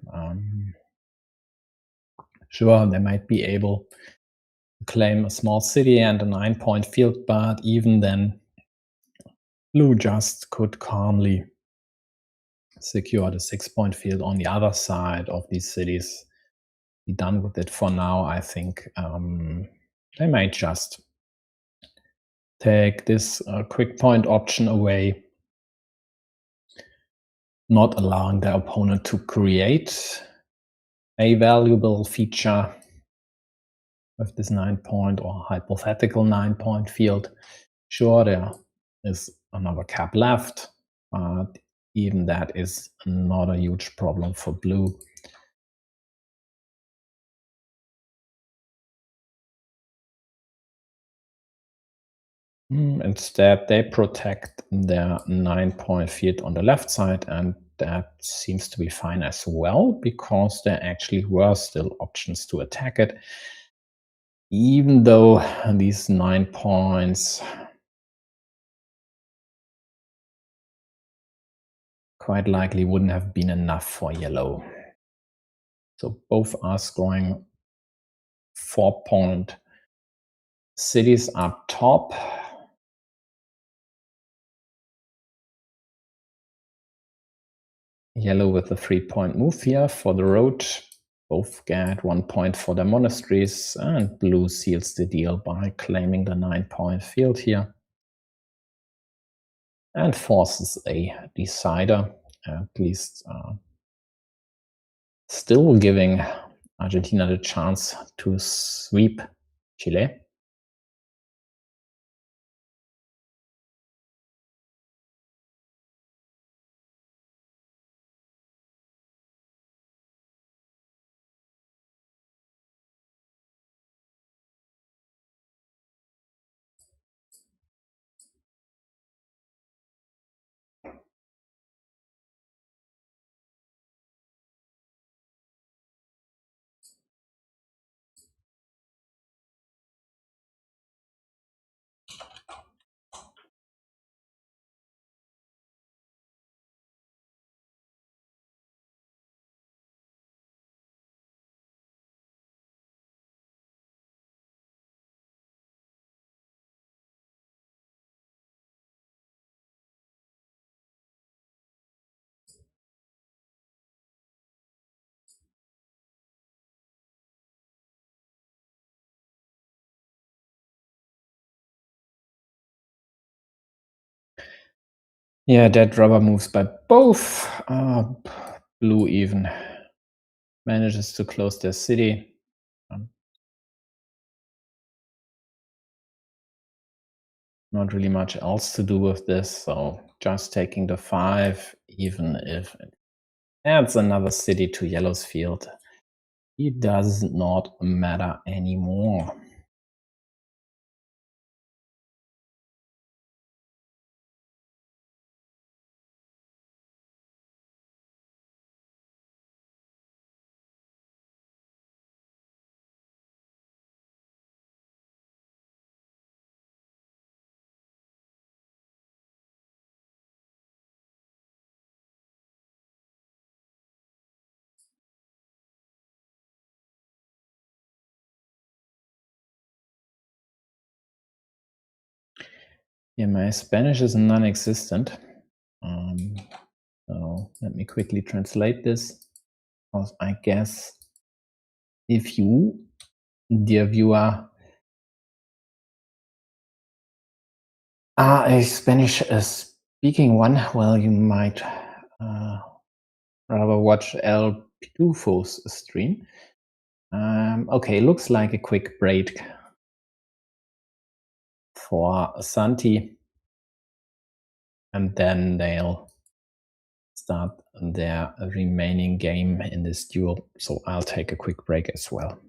S1: Sure, they might be able to claim a small city and a 9-point field, but even then, blue just could calmly secure the 6-point field on the other side of these cities. Be done with it for now. I think they might just take this quick point option away, not allowing their opponent to create a valuable feature with this 9-point or hypothetical 9-point field. Sure, there is another cap left, but even that is not a huge problem for blue. Instead, they protect their 9-point field on the left side, and that seems to be fine as well, because there actually were still options to attack it, even though these 9 points quite likely wouldn't have been enough for yellow. So both are scoring 4-point cities up top. Yellow with a 3-point move here for the road. Both get 1 point for their monasteries, and blue seals the deal by claiming the 9-point field here and forces a decider, at least still giving Argentina the chance to sweep Chile. Yeah, dead rubber moves by both. Blue even manages to close their city. not really much else to do with this, so just taking the 5, even if it adds another city to yellow's field, it does not matter anymore. Yeah, my Spanish is non-existent. So let me quickly translate this, because I guess if you, dear viewer, are a Spanish speaking one, well, you might rather watch El Pitufo's stream. Okay, looks like a quick break for Santi, and then they'll start their remaining game in this duel. So I'll take a quick break as well.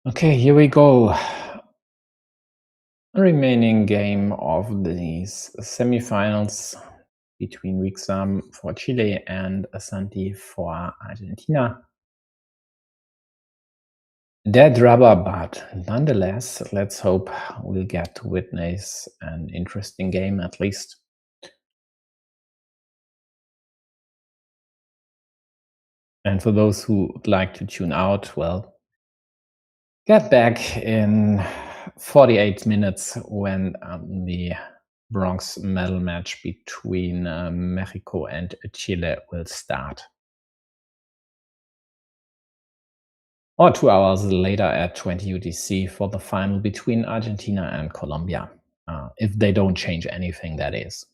S1: Okay, here we go. Remaining game of these semifinals between Wixam for Chile and Santi for Argentina. Dead rubber, but nonetheless, let's hope we'll get to witness an interesting game at least. And for those who would like to tune out, well, get back in 48 minutes when the bronze medal match between Mexico and Chile will start. Or 2 hours later at 20 UTC for the final between Argentina and Colombia. If they don't change anything, that is.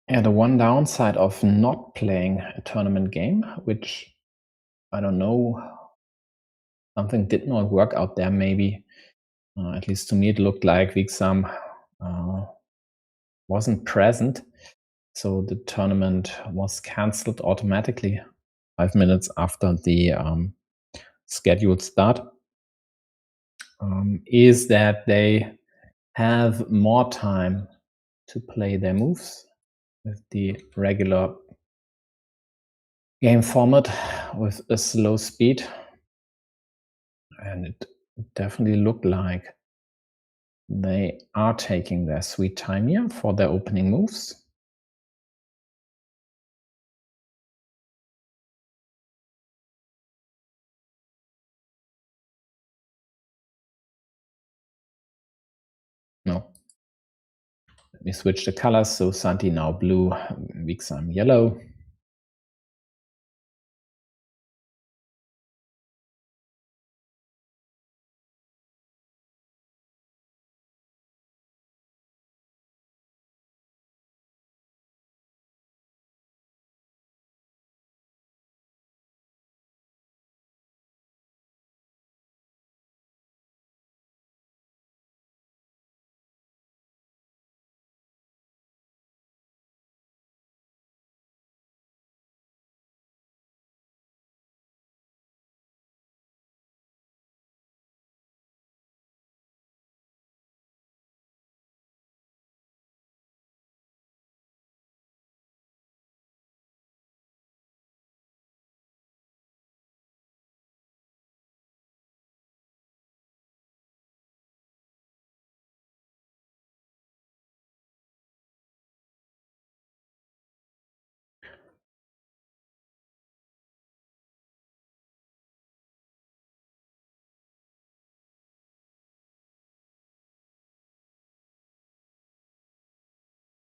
S1: Yeah, the one downside of not playing a tournament game, which I don't know, something did not work out there maybe. At least to me, it looked like Wixam wasn't present. So the tournament was cancelled automatically 5 minutes after the scheduled start, is that they have more time to play their moves with the regular game format with a slow speed. And it definitely looked like they are taking their sweet time here for their opening moves. No. Let me switch the colors. So Santi now blue, Vixam yellow.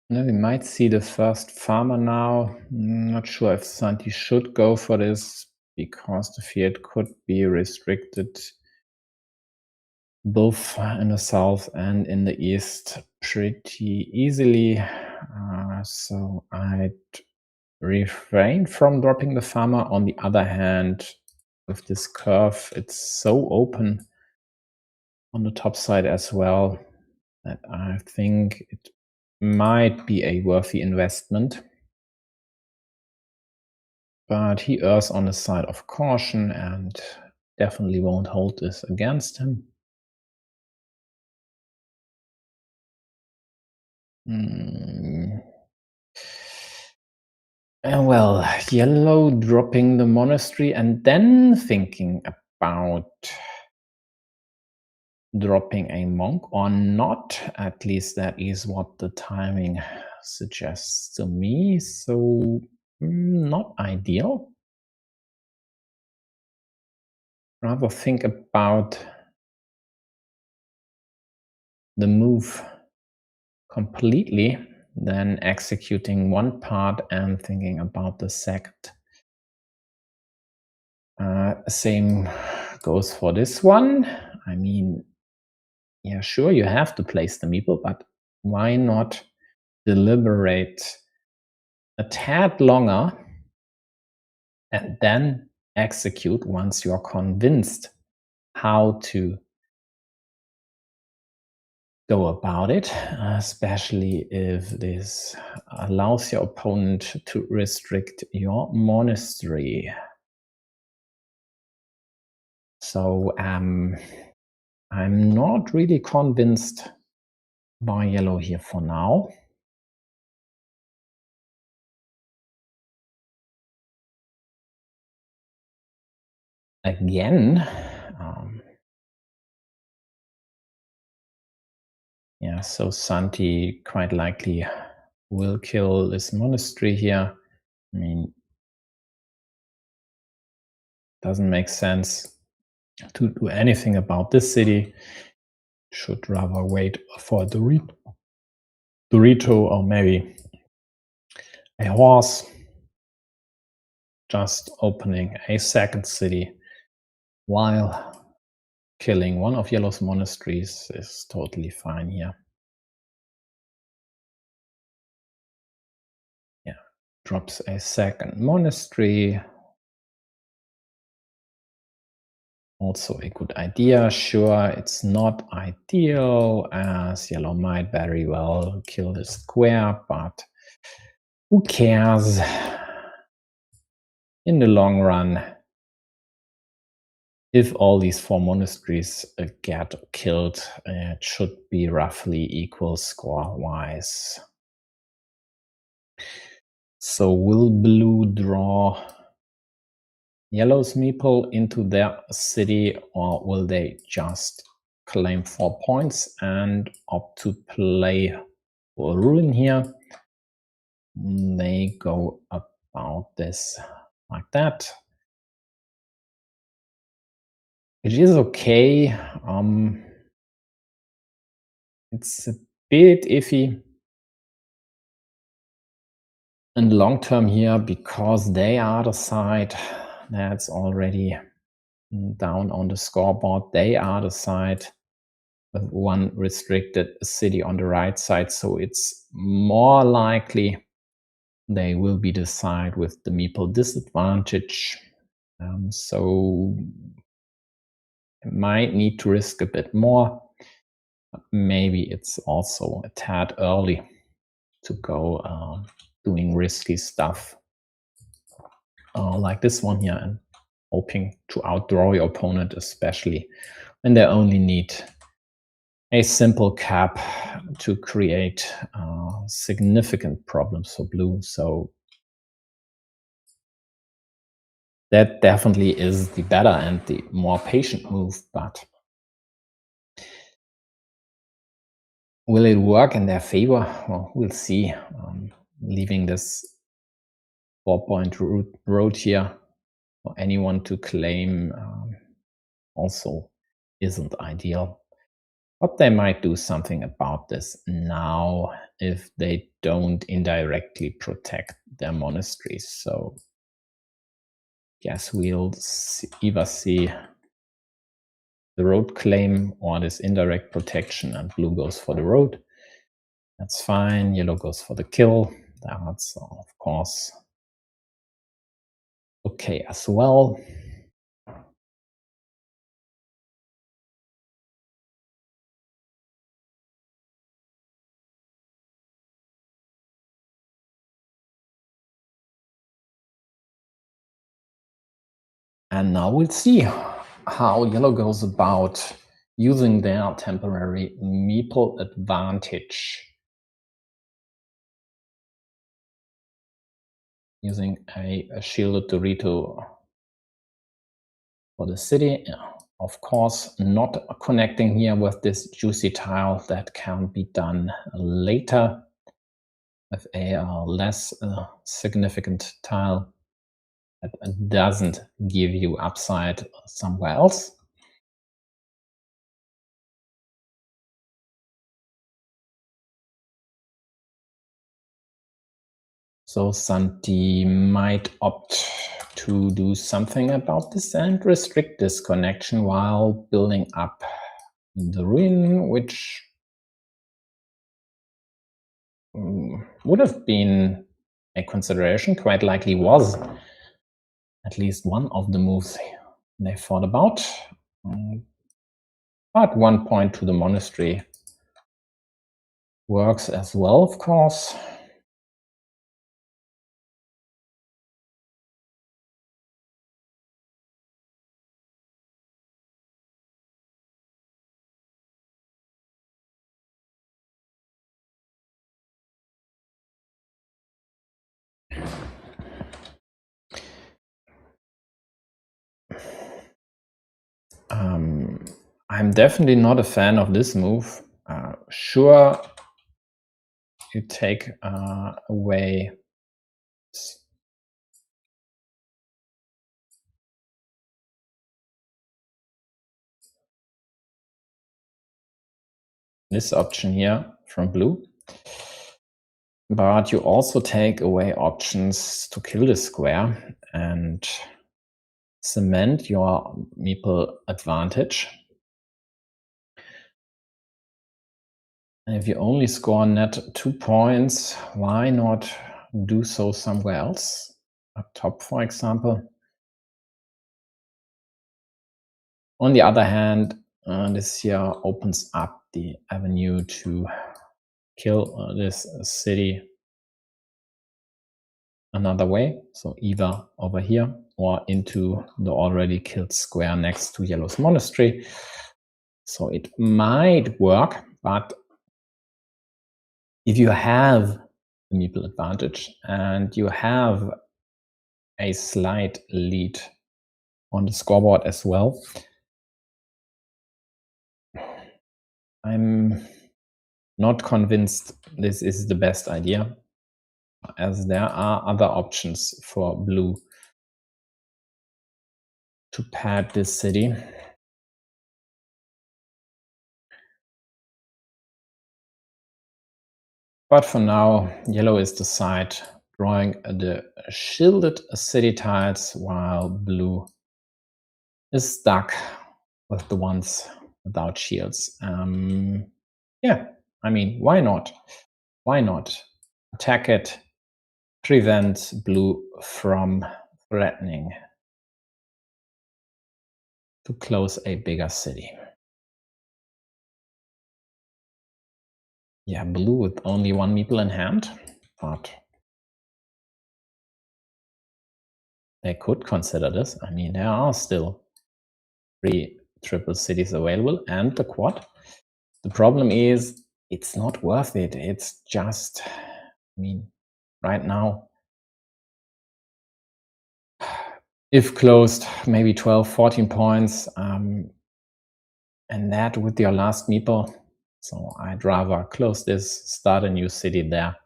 S1: Now we might see the first farmer now. Not sure if Santi should go for this because the field could be restricted both in the south and in the east pretty easily. So I'd refrain from dropping the farmer. On the other hand, with this curve, it's so open on the top side as well that I think it might be a worthy investment. But he errs on the side of caution and definitely won't hold this against him. Well, yellow dropping the monastery and then thinking about dropping a monk or not. At least that is what the timing suggests to me. So not ideal. Rather think about the move completely than executing one part and thinking about the second. Same goes for this one. I mean, yeah, sure, you have to place the meeple, but why not deliberate a tad longer and then execute once you're convinced how to go about it, especially if this allows your opponent to restrict your monastery. So I'm not really convinced by yellow here for now. Again, yeah, so Santi quite likely will kill this monastery here. I mean, doesn't make sense to do anything about this city. Should rather wait for a Dorito or maybe a horse. Just opening a second city while killing one of yellow's monasteries is totally fine here. Yeah, drops a second monastery. Also a good idea. Sure, it's not ideal as yellow might very well kill the square, but who cares? in the long run, if all these 4 monasteries get killed, it should be roughly equal score-wise. So will blue draw yellow's meeple into their city, or will they just claim 4 points and opt to play for a ruin here? They go about this like that. It is okay. It's a bit iffy in the long term here because they are the side that's already down on the scoreboard. They are the side with one restricted city on the right side, so it's more likely they will be the side with the meeple disadvantage. So I might need to risk a bit more. Maybe it's also a tad early to go doing risky stuff like this one here and hoping to outdraw your opponent, especially when they only need a simple cap to create significant problems for blue. So that definitely is the better and the more patient move, but will it work in their favor? Well, we'll see. Leaving this 4-point road here for anyone to claim also isn't ideal. But they might do something about this now if they don't indirectly protect their monasteries. So guess we'll either see the road claim or this indirect protection, and blue goes for the road. That's fine. Yellow goes for the kill. That's of course okay as well. And now we'll see how yellow goes about using their temporary meeple advantage. Using a shielded Dorito for the city. Of course, not connecting here with this juicy tile. That can be done later with a less significant tile that doesn't give you upside somewhere else. So Santi might opt to do something about this and restrict this connection while building up the ruin, which would have been a consideration, quite likely was at least one of the moves they thought about. But 1 point to the monastery works as well, of course. I'm definitely not a fan of this move. Sure, you take away this option here from blue, but you also take away options to kill the square and cement your meeple advantage. And if you only score net 2 points, why not do so somewhere else? Up top, for example. On the other hand, this here opens up the avenue to kill this city another way, so either over here or into the already killed square next to yellow's monastery. So it might work, but if you have the meeple advantage and you have a slight lead on the scoreboard as well, I'm not convinced this is the best idea, as there are other options for blue to pad this city. But for now, yellow is the side drawing the shielded city tiles, while blue is stuck with the ones without shields. Yeah, I mean, why not? Why not? Attack it, prevent blue from threatening to close a bigger city. Yeah, blue with only one meeple in hand, but they could consider this. I mean, there are still 3 triple cities available and the quad. The problem is it's not worth it. It's just, I mean, right now, if closed, maybe 12, 14 points, and that with your last meeple. So I'd rather close this, start a new city there.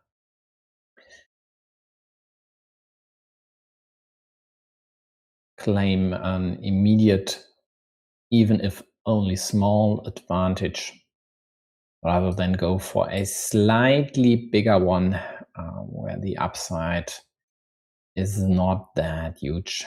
S1: Claim an immediate, even if only small, advantage, rather than go for a slightly bigger one where the upside is not that huge.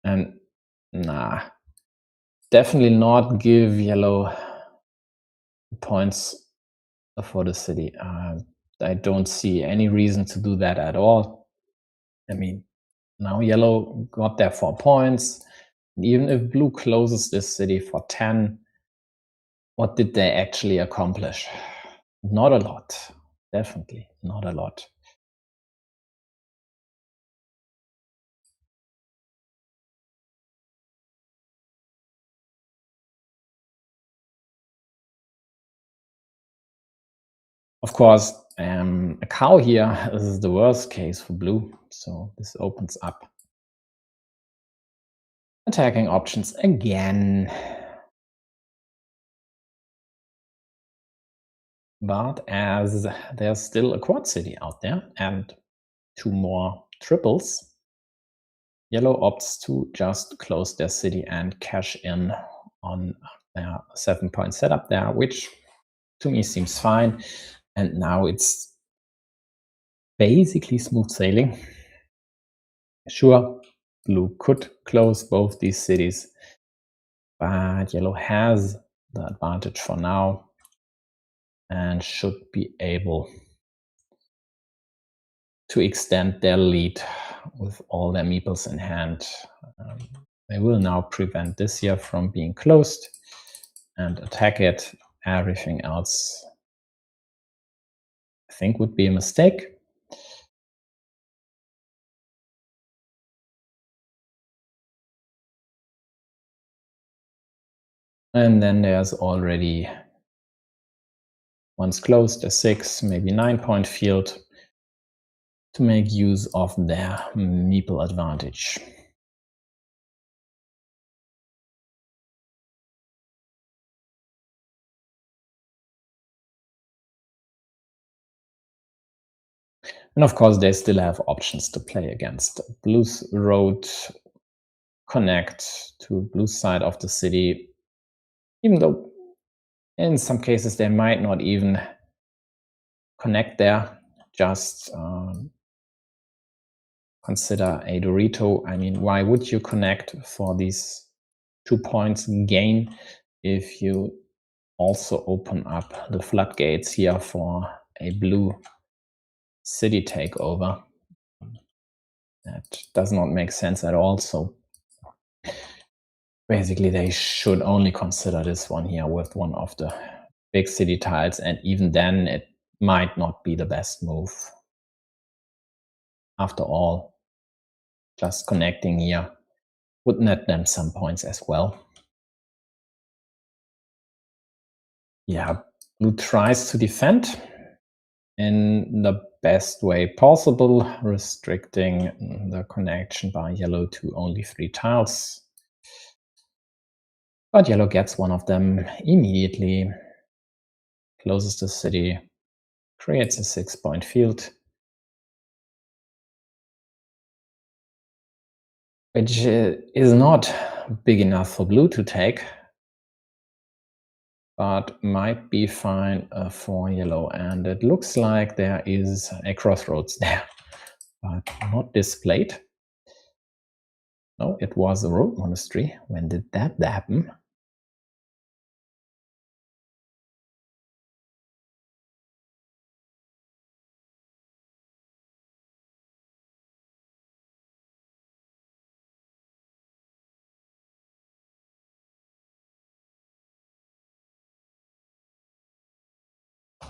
S1: And nah, definitely not give yellow points for the city. I don't see any reason to do that at all. I mean, now yellow got their 4 points. And even if blue closes this city for 10, what did they actually accomplish? Not a lot. Definitely not a lot. Of course, a cow here is the worst case for blue, so this opens up attacking options again. But as there's still a quad city out there and 2 more triples, yellow opts to just close their city and cash in on their 7-point setup there, which to me seems fine. And now it's basically smooth sailing. Sure, blue could close both these cities, but yellow has the advantage for now and should be able to extend their lead with all their meeples in hand. They will now prevent this here from being closed and attack it. Everything else, I think, would be a mistake. And then there's already, once closed, a 6, maybe 9-point field to make use of their meeple advantage. And of course, they still have options to play against. Blue's road connect to blue's side of the city, even though in some cases they might not even connect there, just consider a Dorito. I mean, why would you connect for these 2 points gain if you also open up the floodgates here for a blue city takeover? That does not make sense at all. So Basically, they should only consider this one here with one of the big city tiles, and even then it might not be the best move. After all, just connecting here would net them some points as well. Yeah, blue tries to defend in the best way possible, restricting the connection by yellow to only 3 tiles. But yellow gets one of them immediately, closes the city, creates a 6-point field, which is not big enough for blue to take, but might be fine for yellow. And it looks like there is a crossroads there, but not displayed. No, it was a road monastery. When did that happen?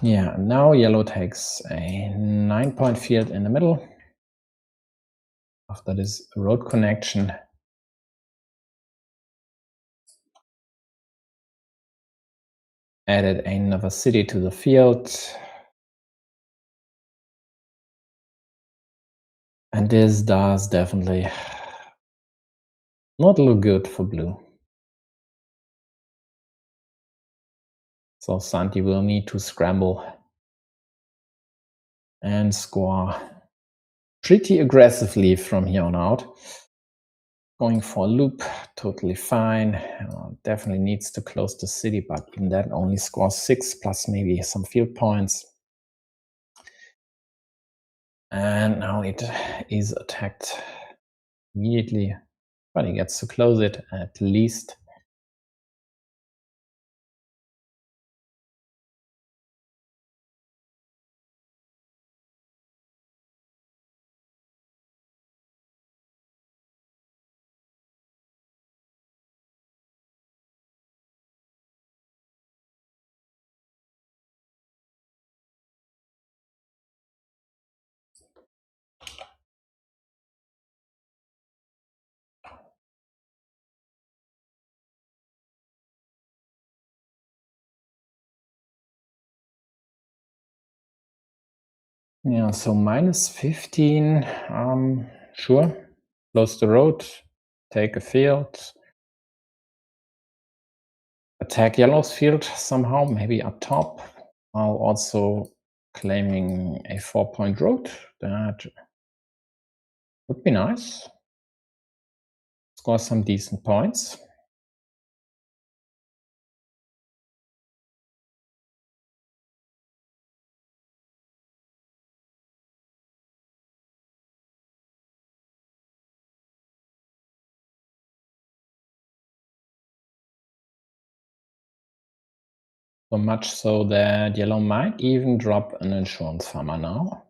S1: Yeah, now yellow takes a 9-point field in the middle after this road connection. Added another city to the field. And this does definitely not look good for blue. So Santi will need to scramble and score pretty aggressively from here on out. Going for a loop, totally fine. Definitely needs to close the city, but even that only scores 6 plus maybe some field points. And now it is attacked immediately, but he gets to close it at least. Yeah, so minus 15, sure. Close the road, take a field, attack yellow's field somehow, maybe up top, while also claiming a 4-point road. That would be nice. Score some decent points. So much so that yellow might even drop an insurance farmer now.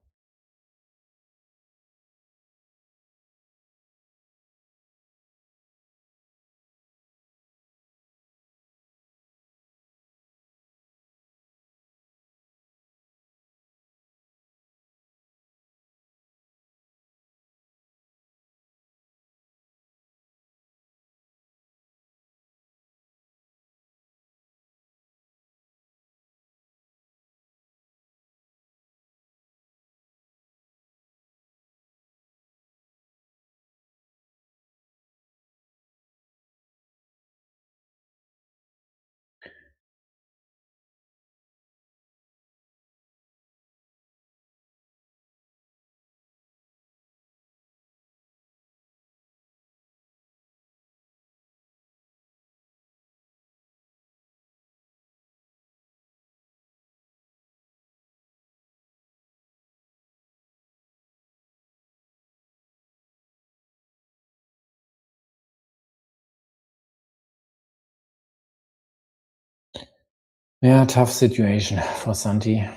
S1: Yeah, tough situation for Santi.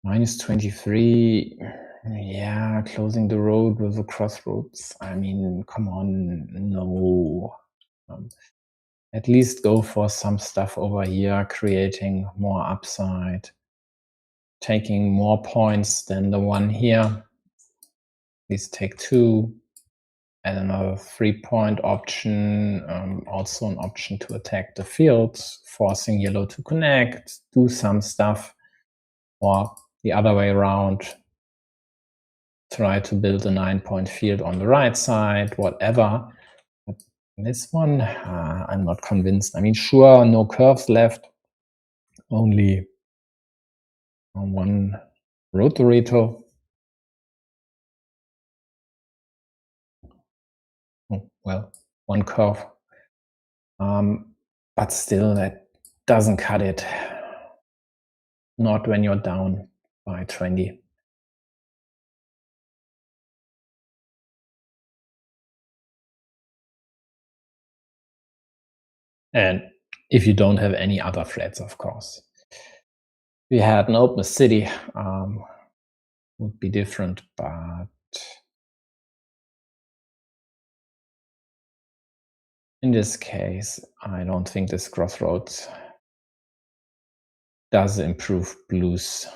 S1: Minus 23. Yeah, closing the road with the crossroads. I mean, come on, no. At least go for some stuff over here, creating more upside, taking more points than the one here. Please take 2. And another 3-point option, also an option to attack the field, forcing yellow to connect, do some stuff, or the other way around, try to build a 9-point field on the right side, whatever. But this one, I'm not convinced. I mean, sure, no curves left, only one rotator. Oh, well, one curve. But still, that doesn't cut it. Not when you're down by 20. And if you don't have any other threats, of course. If we had an open city, would be different, but in this case, I don't think this crossroads does improve blue's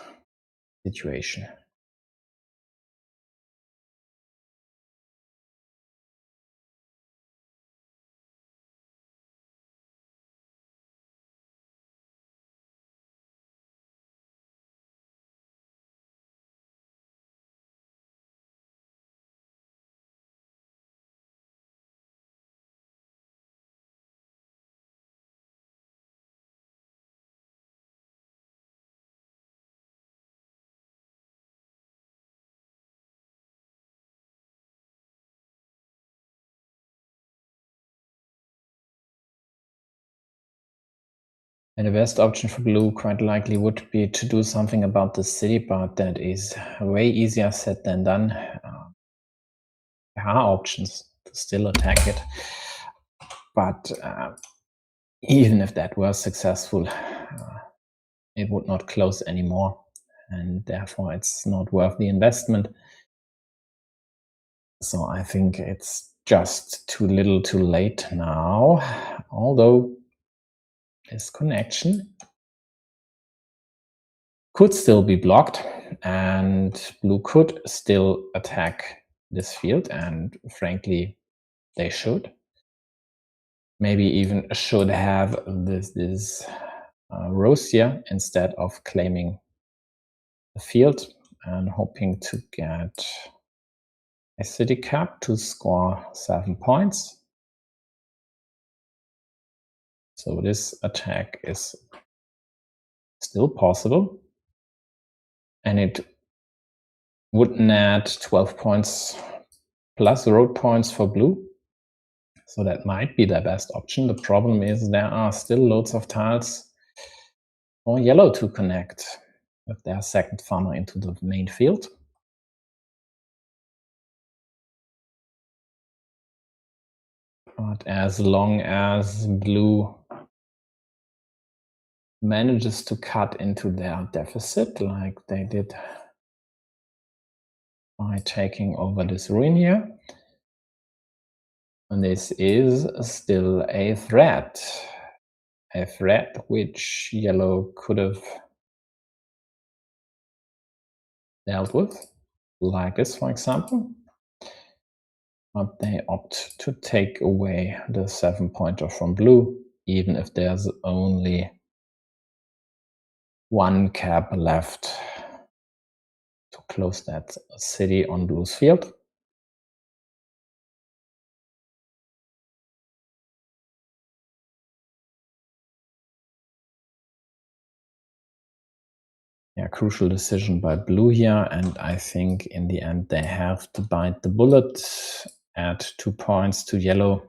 S1: situation. And the best option for blue quite likely would be to do something about the city, but that is way easier said than done. There are options to still attack it, but even if that was successful, it would not close anymore, and therefore it's not worth the investment. So I think it's just too little too late now, although this connection could still be blocked and blue could still attack this field, and frankly they should. Maybe even should have this rose here instead of claiming the field and hoping to get a city cap to score 7 points. So this attack is still possible, and it would net 12 points plus road points for blue. So that might be their best option. The problem is there are still loads of tiles for yellow to connect with their second farmer into the main field. But as long as blue manages to cut into their deficit like they did by taking over this ruin here, and this is still a threat which yellow could have dealt with, like this, for example. But they opt to take away the 7-pointer from blue, even if there's only one cap left to close that city on blue's field. Yeah, crucial decision by blue here, and I think in the end they have to bite the bullet, add 2 points to yellow,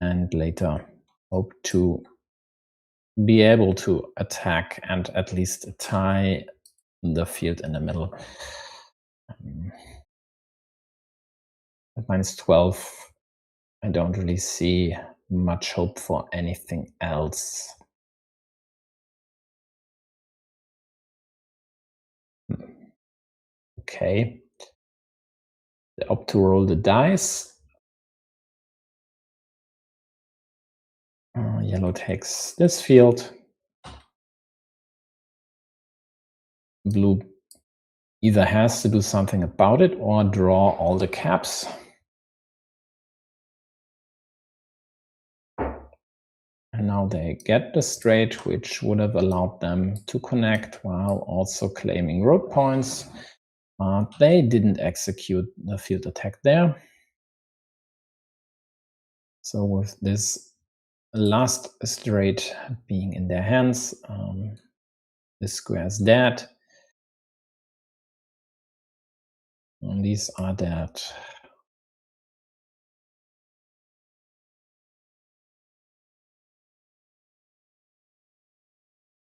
S1: and later hope to be able to attack and at least tie the field in the middle. At -12, I don't really see much hope for anything else. Okay. They opt to roll the dice. Yellow takes this field. Blue either has to do something about it or draw all the caps. And now they get the straight, which would have allowed them to connect while also claiming road points. They didn't execute the field attack there. So with this last straight being in their hands, this square is dead. And these are dead.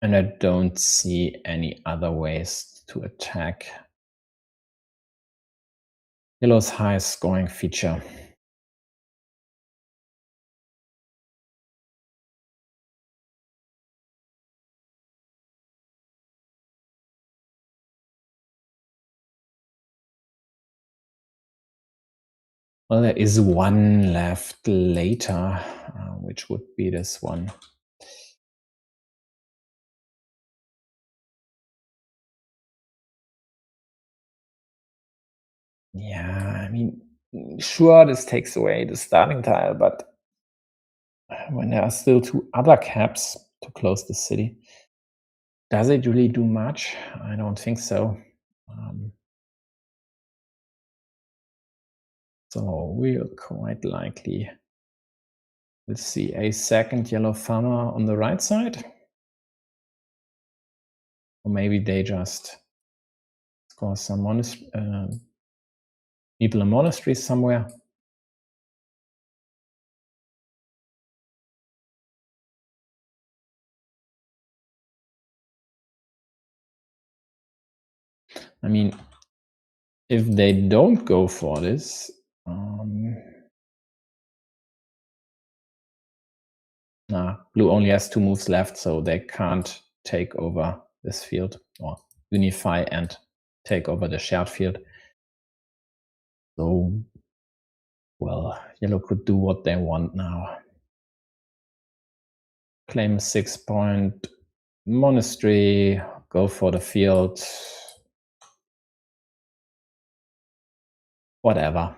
S1: And I don't see any other ways to attack Yellow's highest scoring feature. Well, there is one left later, which would be this one. Yeah, I mean, sure, this takes away the starting tile, but when there are still two other caps to close the city, does it really do much? I don't think so. So we'll quite likely will see a second yellow farmer on the right side. Or maybe they just score some people in monasteries somewhere. I mean, if they don't go for this, blue only has 2 moves left, so they can't take over this field or unify and take over the shared field. So, well, yellow could do what they want now. Claim a 6-point monastery, go for the field, whatever.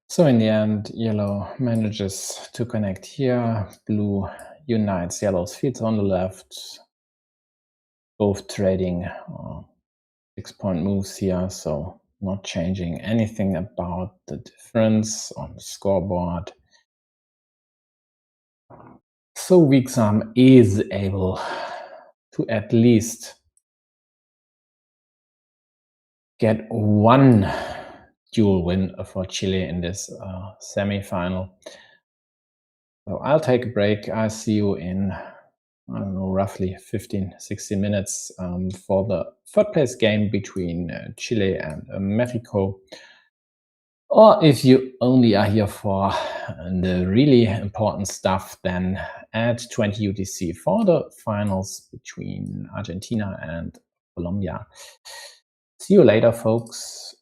S1: So in the end, yellow manages to connect here. Blue unites yellow's fields on the left, both trading 6-point moves here, so not changing anything about the difference on the scoreboard. so weak sum is able to at least get one dual win for Chile in this semi-final. So I'll take a break. I'll see you in, I don't know, roughly 15-16 minutes for the third place game between Chile and Mexico. Or if you only are here for the really important stuff, then add 20 UTC for the finals between Argentina and Colombia. See you later, folks.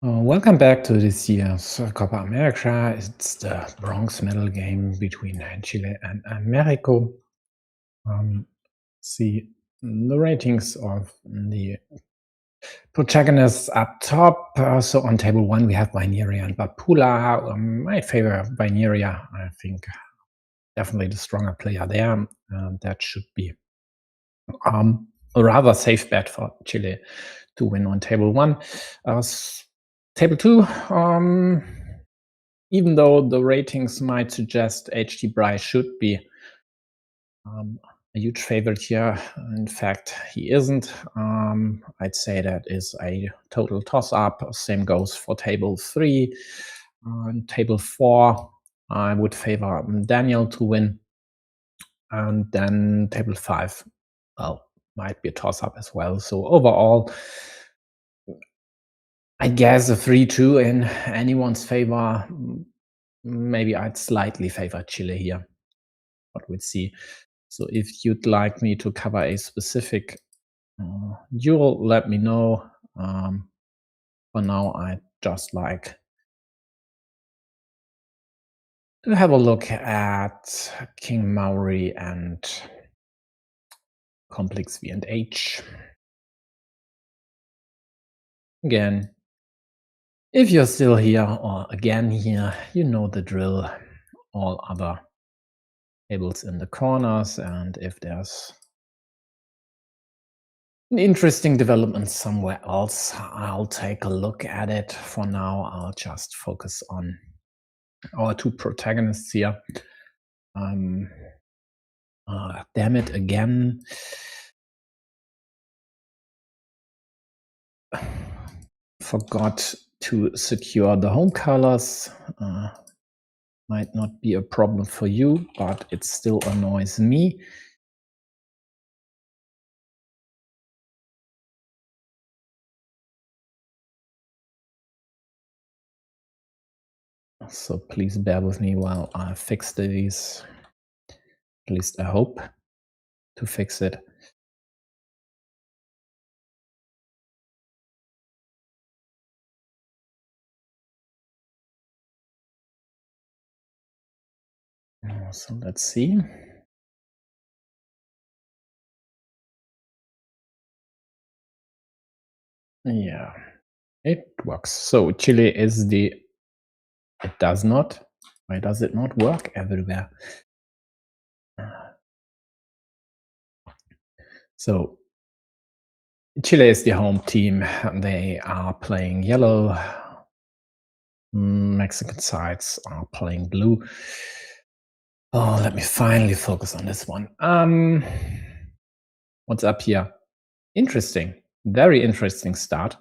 S1: Welcome back to this year's Copa America. It's the bronze medal game between Chile and Mexico. See the ratings of the protagonists up top. So on table 1 we have Vineria and Bapula. I favor Vineria. I think definitely the stronger player there. That should be a rather safe bet for Chile to win on table 1. Table 2, even though the ratings might suggest HT Bry should be a huge favorite here, in fact, he isn't. I'd say that is a total toss-up. Same goes for table 3. Table 4, I would favor Daniel to win. And then table 5, well, might be a toss-up as well. So overall, I guess a 3-2 in anyone's favor. Maybe I'd slightly favor Chile here, but we'll see. So if you'd like me to cover a specific duel, let me know. For now, I'd just like to have a look at King Maori and Complex V and H. Again, if you're still here or again here, you know the drill. All other tables in the corners, and if there's an interesting development somewhere else, I'll take a look at it. For now, I'll just focus on our two protagonists here. Damn it again. Forgot to secure the home colors. Might not be a problem for you, but it still annoys me. So please bear with me while I fix these. At least I hope to fix it. So let's see. Yeah, it works. So Chile is the... It does not. Why does it not work everywhere? So Chile is the home team. They are playing yellow. Mexican sides are playing blue. Oh, let me finally focus on this one. What's up here? Interesting. Very interesting start,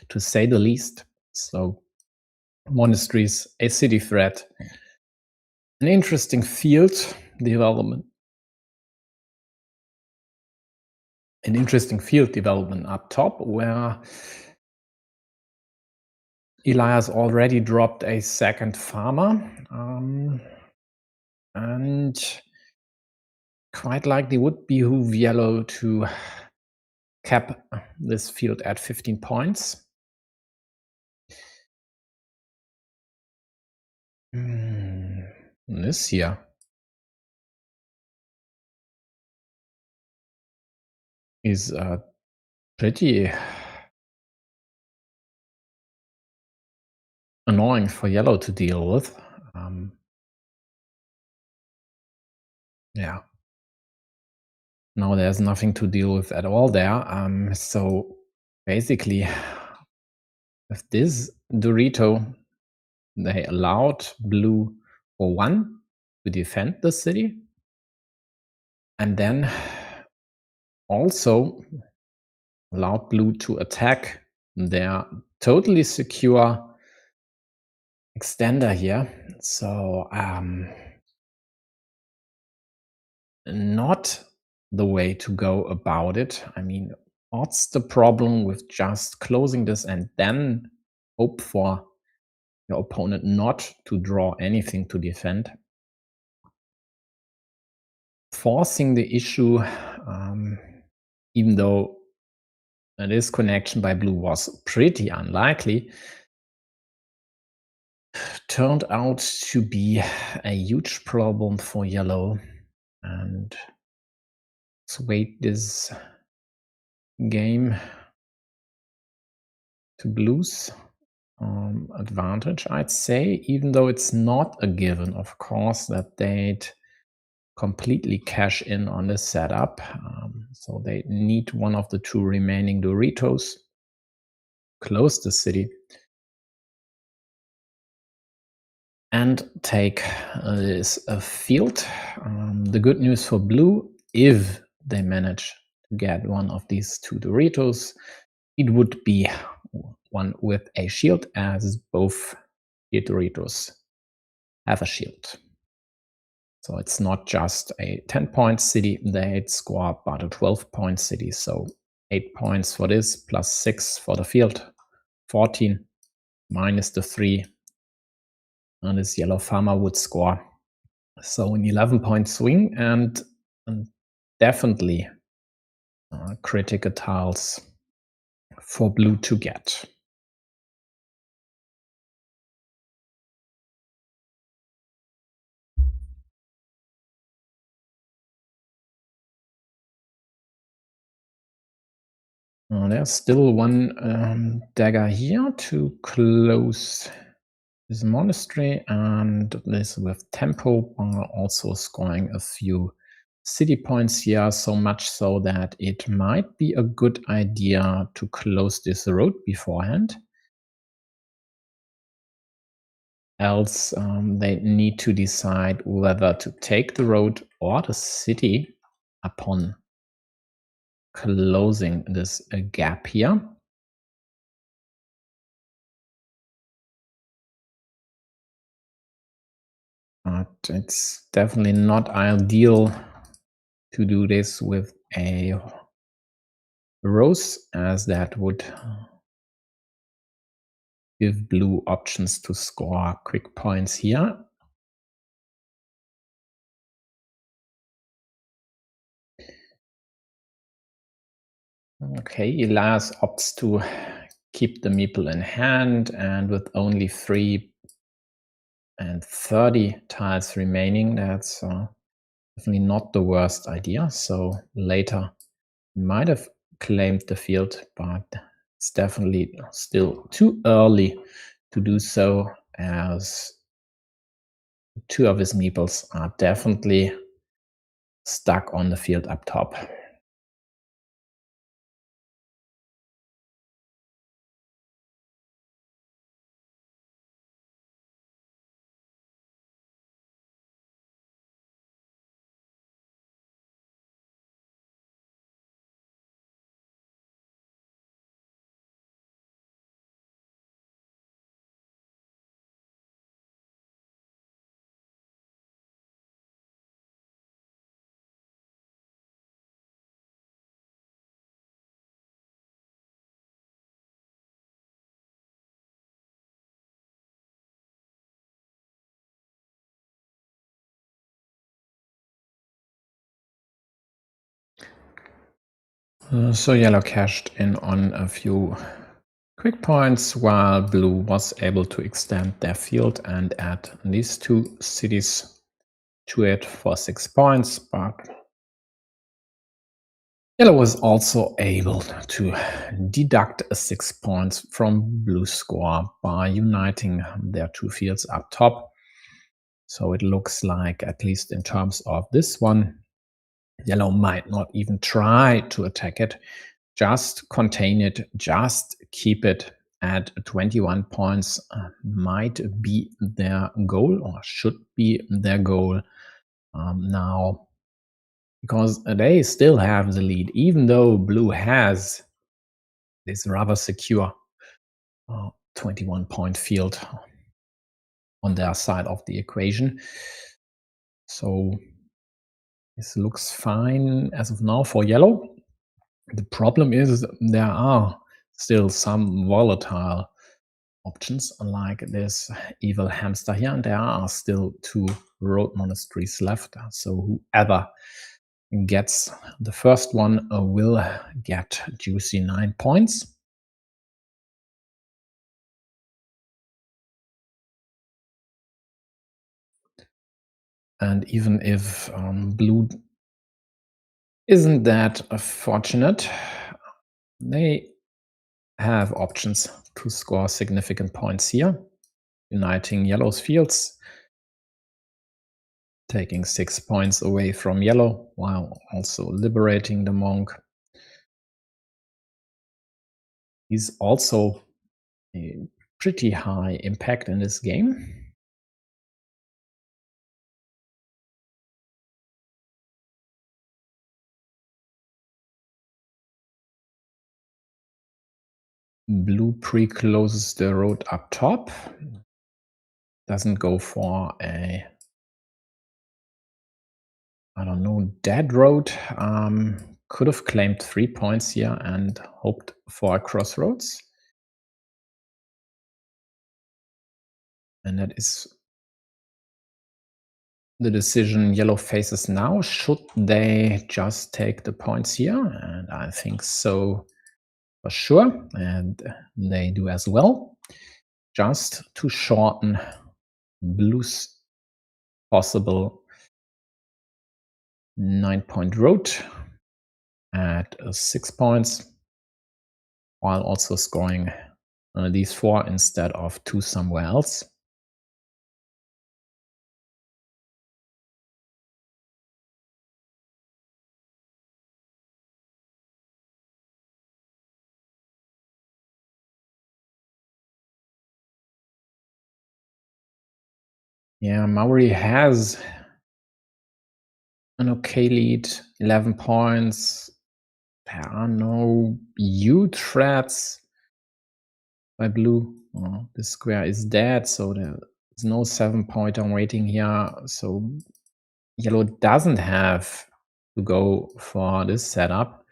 S1: to say the least. So monasteries, a city threat, an interesting field development. An interesting field development up top, where Elias already dropped a second farmer, and quite likely would behoove yellow to cap this field at 15 points. This here. Is pretty annoying for yellow to deal with. Yeah. Now there's nothing to deal with at all there. So basically, with this Dorito, they allowed blue for 1 to defend the city, and then also allowed blue to attack their totally secure extender here. So not the way to go about it. I mean, what's the problem with just closing this and then hope for your opponent not to draw anything to defend? Forcing the issue, even though this connection by blue was pretty unlikely, turned out to be a huge problem for yellow, and swayed this game to blue's advantage, I'd say, even though it's not a given, of course, that they'd completely cash in on the setup. So they need one of the two remaining Doritos, close the city, and take this field. The good news for blue, if they manage to get one of these two Doritos, it would be one with a shield, as both the Doritos have a shield. So it's not just a 10-point city they'd score, but a 12-point city. So 8 points for this, plus 6 for the field, 14 minus the 3. And this yellow farmer would score. So an 11-point swing, and definitely critical tiles for blue to get. There's still one dagger here to close this monastery, and this with tempo, also scoring a few city points here, so much so that it might be a good idea to close this road beforehand. Else they need to decide whether to take the road or the city upon closing this gap here. But it's definitely not ideal to do this with a rose, as that would give blue options to score quick points here. Okay, Elias opts to keep the meeple in hand, and with only 3 and 30 tiles remaining, that's definitely not the worst idea. So later might have claimed the field, but it's definitely still too early to do so, as 2 of his meeples are definitely stuck on the field up top. So yellow cashed in on a few quick points, while blue was able to extend their field and add these 2 cities to it for 6 points. But yellow was also able to deduct 6 points from blue's score by uniting their 2 fields up top. So it looks like, at least in terms of this one, yellow might not even try to attack it. Just contain it, just keep it at 21 points might be their goal, or should be their goal now, because they still have the lead, even though blue has this rather secure 21-point field on their side of the equation. So this looks fine as of now for yellow. The problem is there are still some volatile options, like this evil hamster here, and there are still 2 road monasteries left. So whoever gets the first one will get juicy 9 points. And even if blue isn't that fortunate, they have options to score significant points here, uniting yellow's fields, taking 6 points away from yellow while also liberating the monk. He's also a pretty high impact in this game. Blue pre-closes the road up top, doesn't go for a, I don't know, dead road. Could have claimed 3 points here and hoped for a crossroads. And that is the decision yellow faces now. Should they just take the points here? And I think so for sure. And they do as well. Just to shorten blue's possible 9-point road at 6 points, while also scoring these 4 instead of 2 somewhere else. Yeah, Maori has an okay lead, 11 points. There are no huge threats by blue. This square is dead, so there's no 7-pointer waiting here. So yellow doesn't have to go for this setup.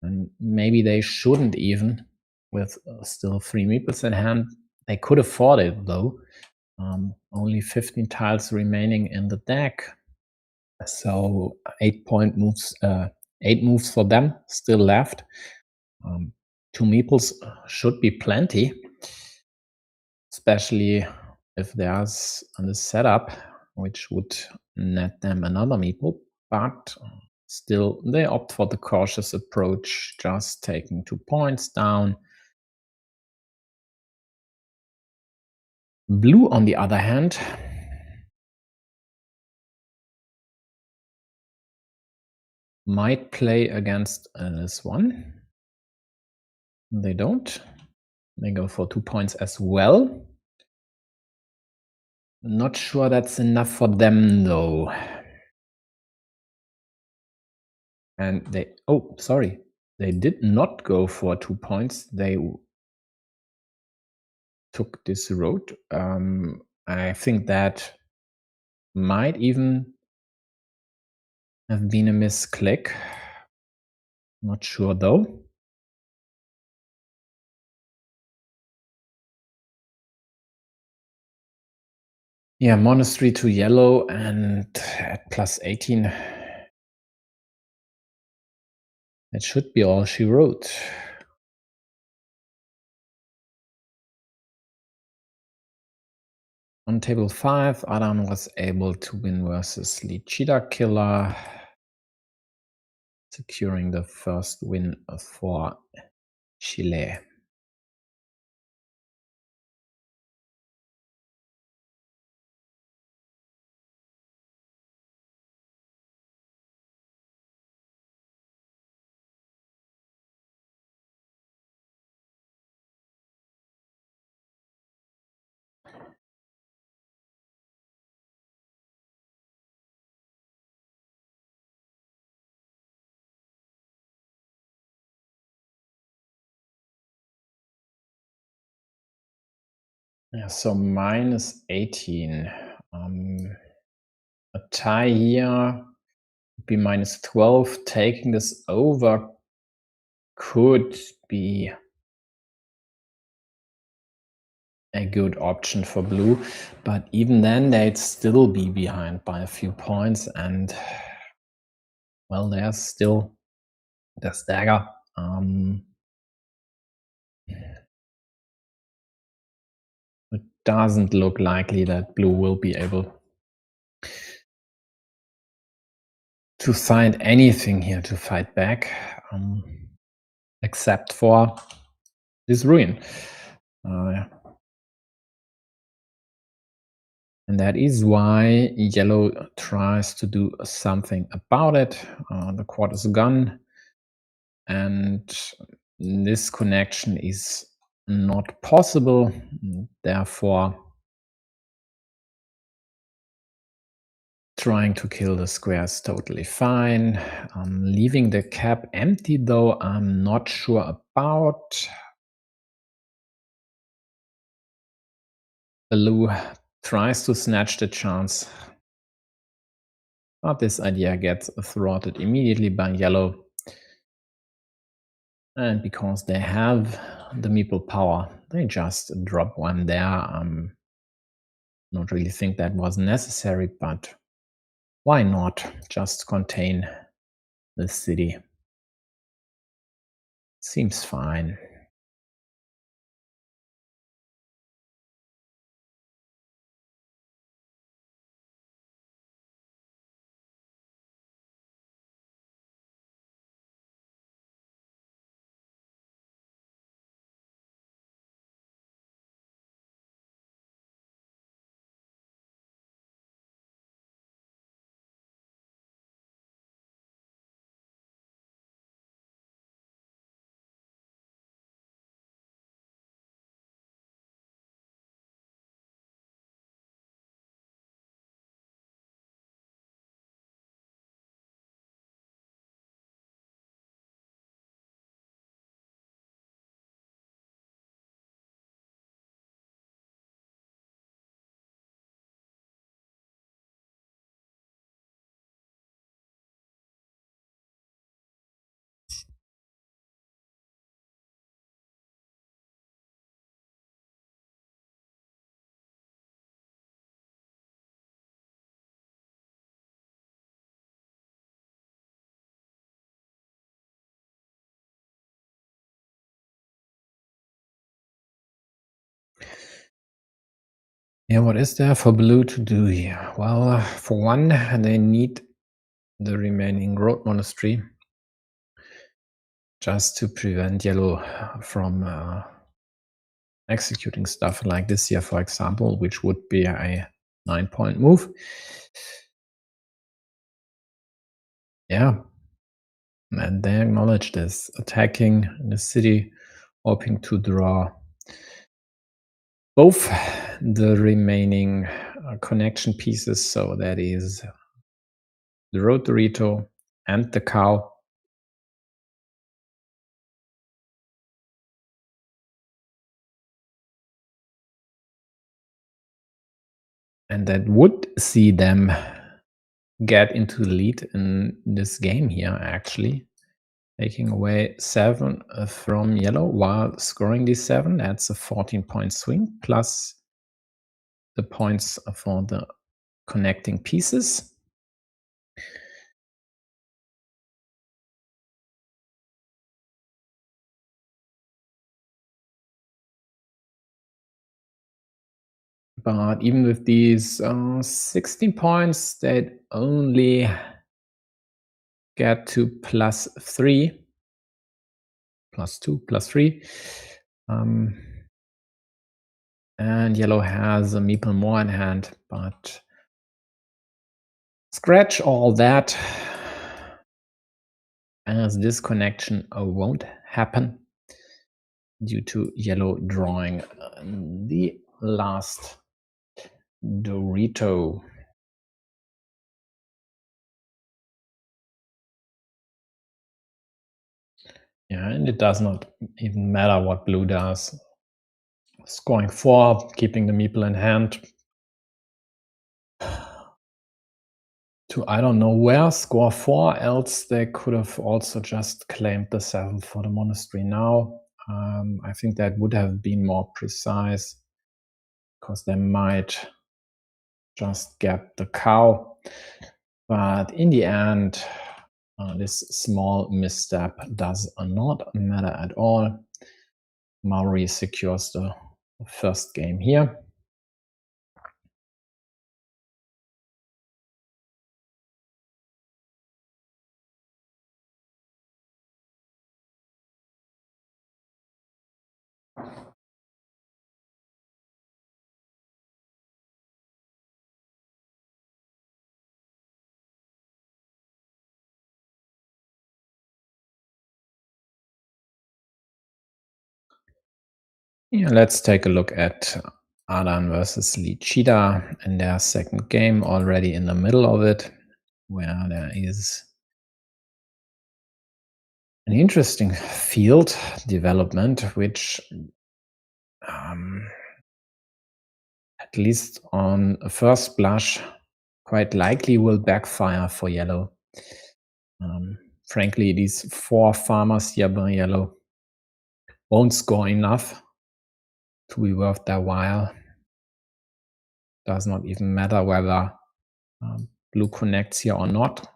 S1: And maybe they shouldn't even, with still 3 meeples in hand. They could afford it, though. Only 15 tiles remaining in the deck. So 8 moves, 8 moves for them still left. 2 meeples should be plenty, especially if there's a setup which would net them another meeple. But still, they opt for the cautious approach, just taking 2 points down. Blue, on the other hand, might play against this one. They don't. They go for 2 points as well. Not sure that's enough for them, though. And they, oh, sorry. They did not go for 2 points. They took this road. I think that might even have been a misclick. Not sure, though. Yeah, monastery to yellow and at plus 18. That should be all she wrote. On table 5, Adam was able to win versus Lee Cheetah Killer, securing the first win for Chile. Yeah, so minus 18. A tie here would be minus 12. Taking this over could be a good option for blue, but even then they'd still be behind by a few points, and well, there's still the stagger. It doesn't look likely that blue will be able to find anything here to fight back, except for this ruin. And that is why yellow tries to do something about it. The quad is gone, and this connection is not possible. Therefore, trying to kill the square is totally fine. Leaving the cap empty, though, I'm not sure about. Blue tries to snatch the chance, but this idea gets thwarted immediately by yellow. And because they have the meeple power, they just drop one there. Not really think that was necessary, but why not just contain the city? Seems fine. Yeah, what is there for blue to do here? Well, for one, they need the remaining road monastery just to prevent yellow from executing stuff like this here, for example, which would be a 9-point move. Yeah, and they acknowledge this, attacking the city, hoping to draw both the remaining connection pieces, so that is the road Dorito and the cow. And that would see them get into the lead in this game here, actually. Taking away 7 from yellow while scoring these 7. That's a 14-point swing, plus the points for the connecting pieces. But even with these 16 points, they'd only get to +3, +2, +3. And yellow has a meeple more in hand, but scratch all that, as this connection won't happen due to yellow drawing the last Dorito. Yeah, and it does not even matter what blue does. Scoring 4, keeping the meeple in hand. To I don't know where, score 4, else they could have also just claimed the 7 for the monastery now. I think that would have been more precise, because they might just get the cow. But in the end, this small misstep does not matter at all. Maori secures the first game here. Yeah, let's take a look at Adan versus Lichida in their second game, already in the middle of it, where there is an interesting field development, which at least on a first blush, quite likely will backfire for yellow. Frankly, these 4 farmers here by yellow won't score enough to be worth their while. Does not even matter whether blue connects here or not,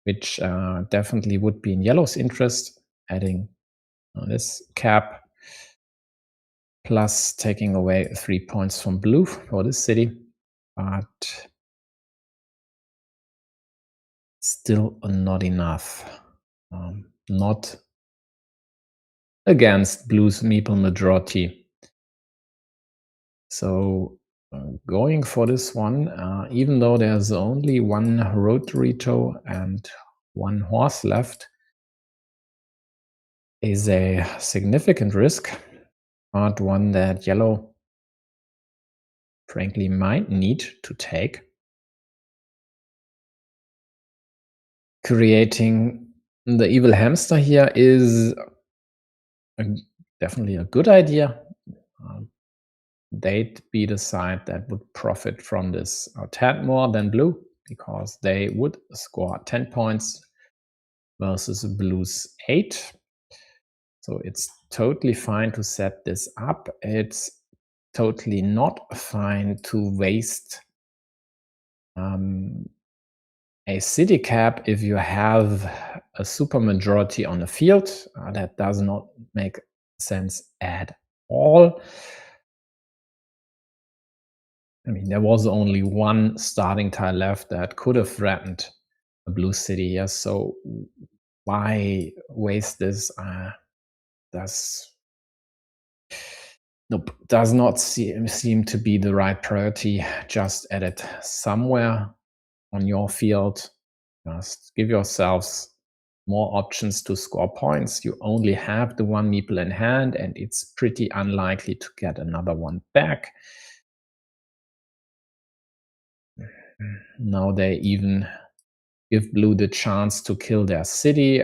S1: which definitely would be in yellow's interest, adding this cap plus taking away 3 points from blue for this city, but still not enough. Not against blue's meeple majority. So going for this one, even though there's only 1 rotary toe and 1 horse left, is a significant risk, but one that yellow frankly might need to take. Creating the evil hamster here is definitely a good idea. They'd be the side that would profit from this a tad more than blue, because they would score 10 points versus blue's 8. So it's totally fine to set this up. It's totally not fine to waste a city cap if you have a super majority on the field. That does not make sense at all. I mean, there was only 1 starting tile left that could have threatened a blue city here, so why waste this? Does not seem to be the right priority. Just add it somewhere on your field. Just give yourselves more options to score points. You only have the 1 meeple in hand, and it's pretty unlikely to get another one back. Now they even give blue the chance to kill their city.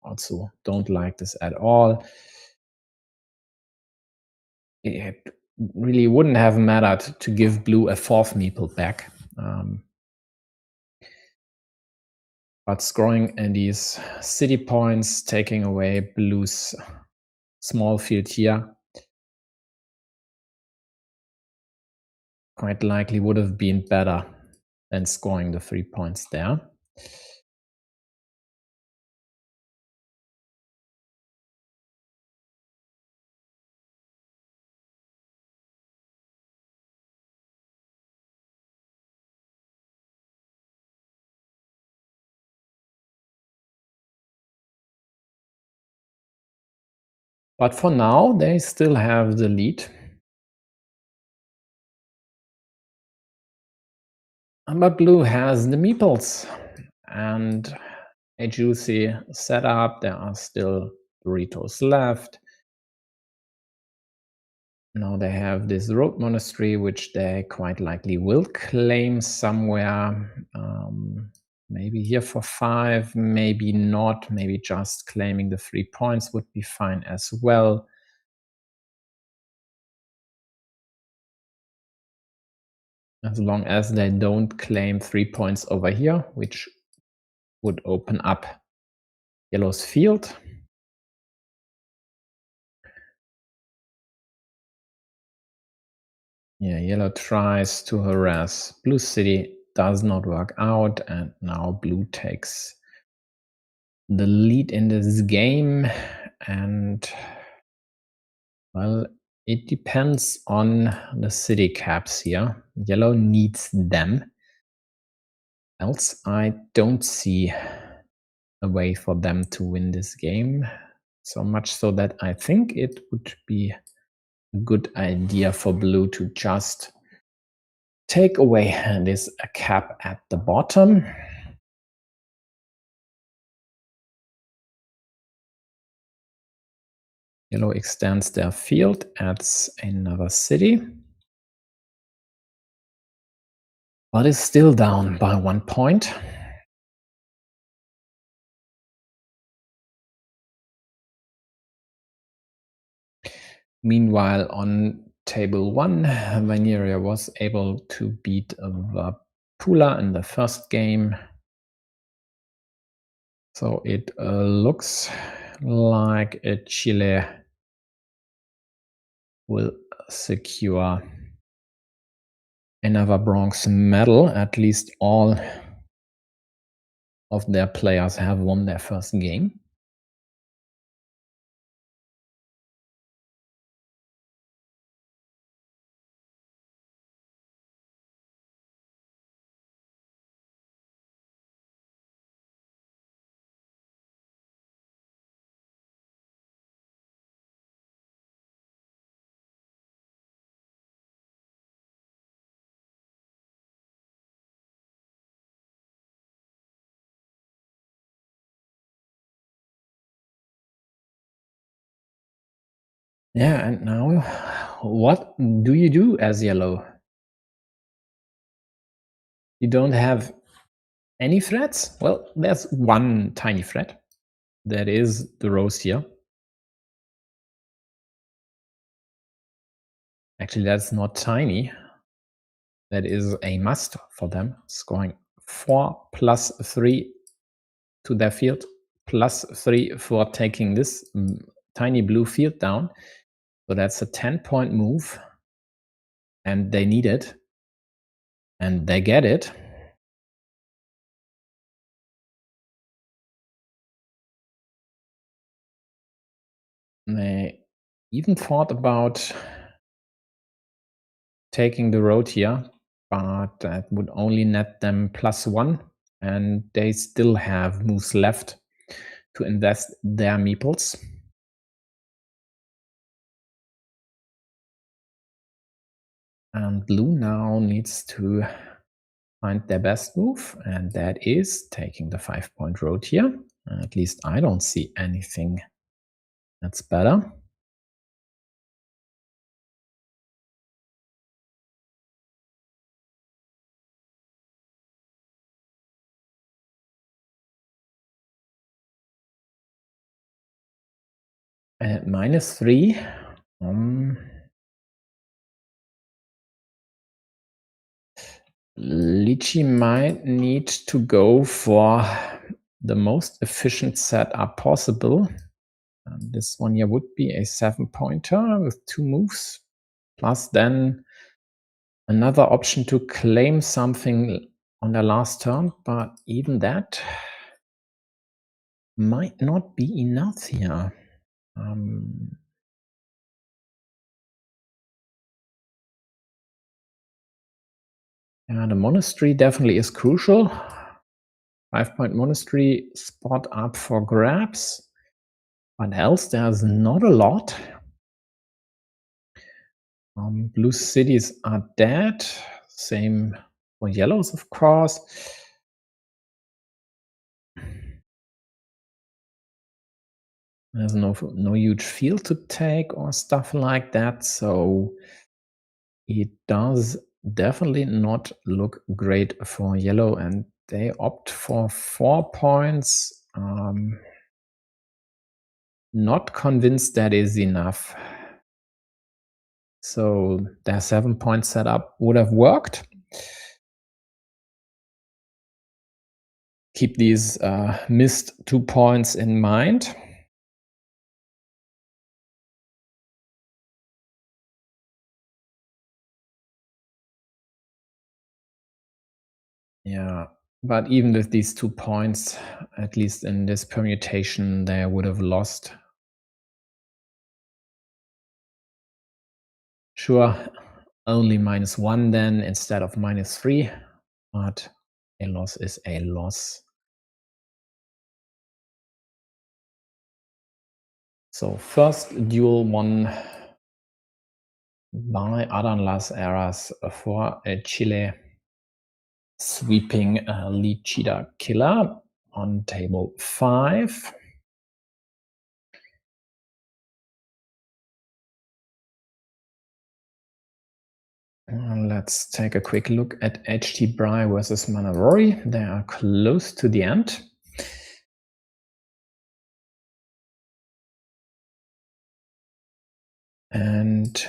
S1: Also don't like this at all. It really wouldn't have mattered to give blue a 4th meeple back. But scoring in these city points, taking away blue's small field here, quite likely would have been better than scoring the 3 points there. But for now, they still have the lead. But blue has the meeples and a juicy setup. There are still Doritos left. Now they have this road monastery, which they quite likely will claim somewhere. Maybe here for 5, maybe not. Maybe just claiming the 3 points would be fine as well. As long as they don't claim 3 points over here, which would open up yellow's field. Yeah, yellow tries to harass blue city, does not work out, and now blue takes the lead in this game. And well, it depends on the city caps here. Yellow needs them, else I don't see a way for them to win this game. So much so that I think it would be a good idea for blue to just take away this cap at the bottom. Yellow extends their field, adds another city, but is still down by 1 point. Meanwhile, on table 1, Veneria was able to beat Vapula in the first game. So it looks like Chile will secure another bronze medal. At least all of their players have won their first game. Yeah, and now what do you do as yellow? You don't have any threats? Well, there's one tiny threat. That is the rose here. Actually, that's not tiny. That is a must for them, scoring 4 plus 3 to their field, plus 3 for taking this tiny blue field down. So that's a 10-point move, and they need it, and they get it. And they even thought about taking the road here, but that would only net them +1, and they still have moves left to invest their meeples. And blue now needs to find their best move, and that is taking the 5-point road here. At least I don't see anything that's better. And at -3, Lychee might need to go for the most efficient setup possible. And this one here would be a 7-pointer with 2 moves, plus then another option to claim something on the last turn, but even that might not be enough here. Yeah, the monastery definitely is crucial. 5-point monastery spot up for grabs, but else there's not a lot. Blue cities are dead. Same for yellows, of course. There's no huge field to take or stuff like that, so it does definitely not look great for yellow, and they opt for 4 points. Not convinced that is enough. So their 7-point setup would have worked. Keep these missed 2 points in mind. Yeah, but even with these 2 points, at least in this permutation, they would have lost. Sure, only -1 then instead of -3, but a loss is a loss. So first duel won by Adan Las Eras for Chile, sweeping lead cheetah killer on table 5. Let's take a quick look at HT Bry versus Manavori. They are close to the end. And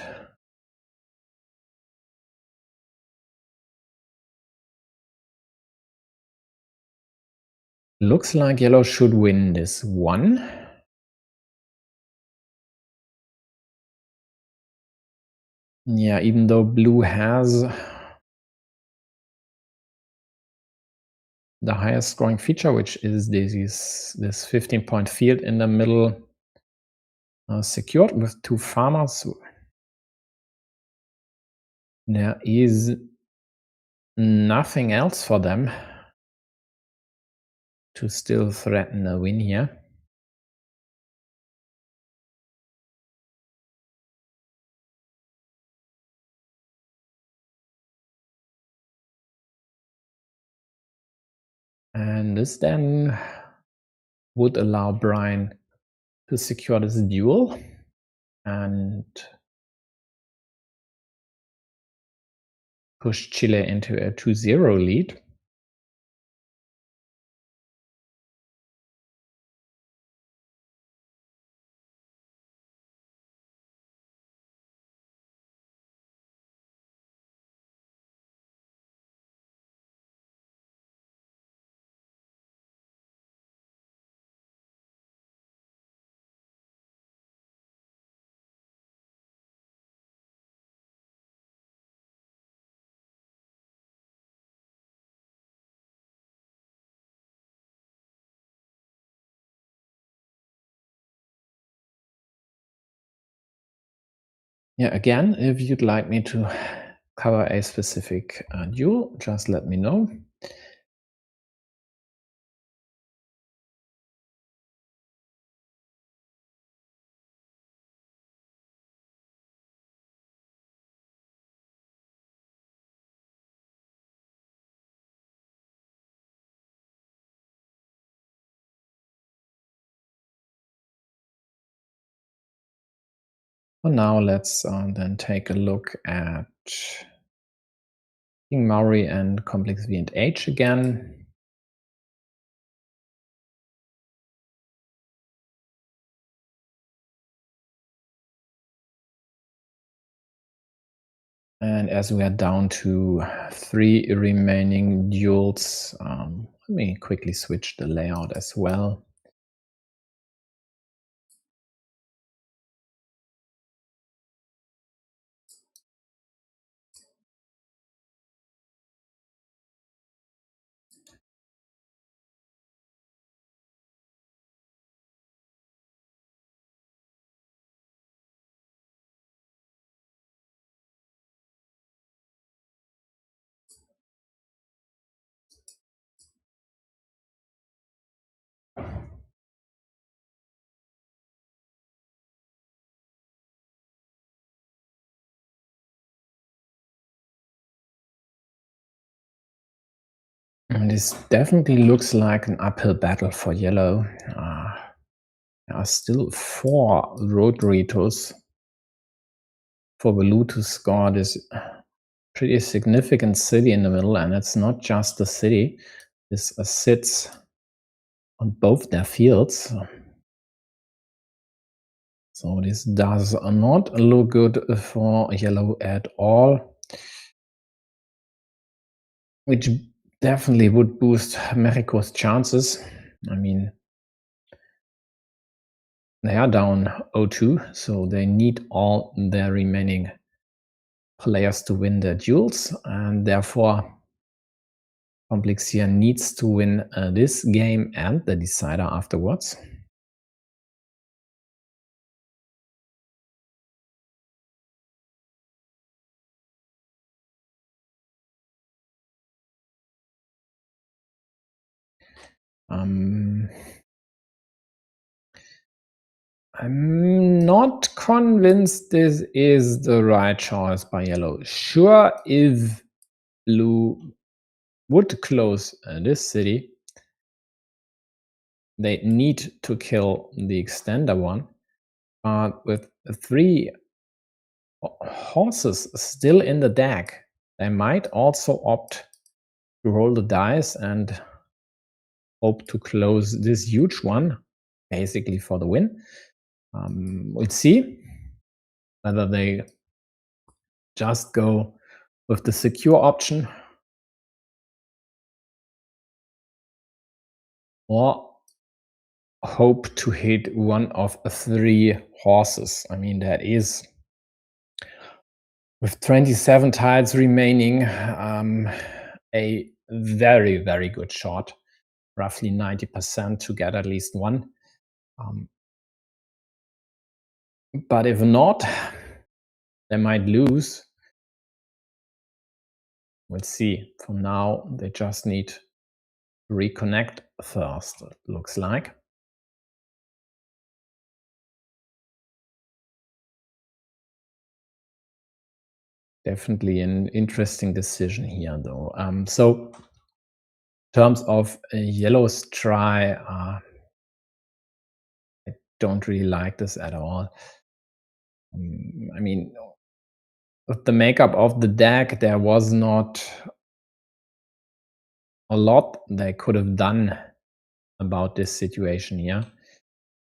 S1: looks like yellow should win this one. Yeah, even though blue has the highest scoring feature, which is this 15-point field in the middle, secured with 2 farmers. There is nothing else for them to still threaten a win here. And this then would allow Brian to secure this duel and push Chile into a 2-0 lead. Yeah, again, if you'd like me to cover a specific duel, just let me know. For now, let's then take a look at King Maori and complex V and H again. And as we are down to 3 remaining duels, let me quickly switch the layout as well. And this definitely looks like an uphill battle for yellow. There are still 4 road ritos for blue to score this pretty significant city in the middle, and it's not just the city. This sits on both their fields. So this does not look good for yellow at all, which definitely would boost Mexico's chances. I mean, they are down 0-2, so they need all their remaining players to win their duels, and therefore Complexia needs to win this game and the decider afterwards. I'm not convinced this is the right choice by yellow. Sure, if blue would close this city, they need to kill the extender one. But with 3 horses still in the deck, they might also opt to roll the dice and hope to close this huge one, basically for the win. We'll see whether they just go with the secure option or hope to hit one of 3 horses. I mean, that is, with 27 tiles remaining, a very, very good shot, roughly 90% to get at least one. But if not, they might lose. We'll see. For now, they just need to reconnect first, it looks like. Definitely an interesting decision here, though. So, in terms of yellow's try, I don't really like this at all. I mean, with the makeup of the deck, there was not a lot they could have done about this situation here.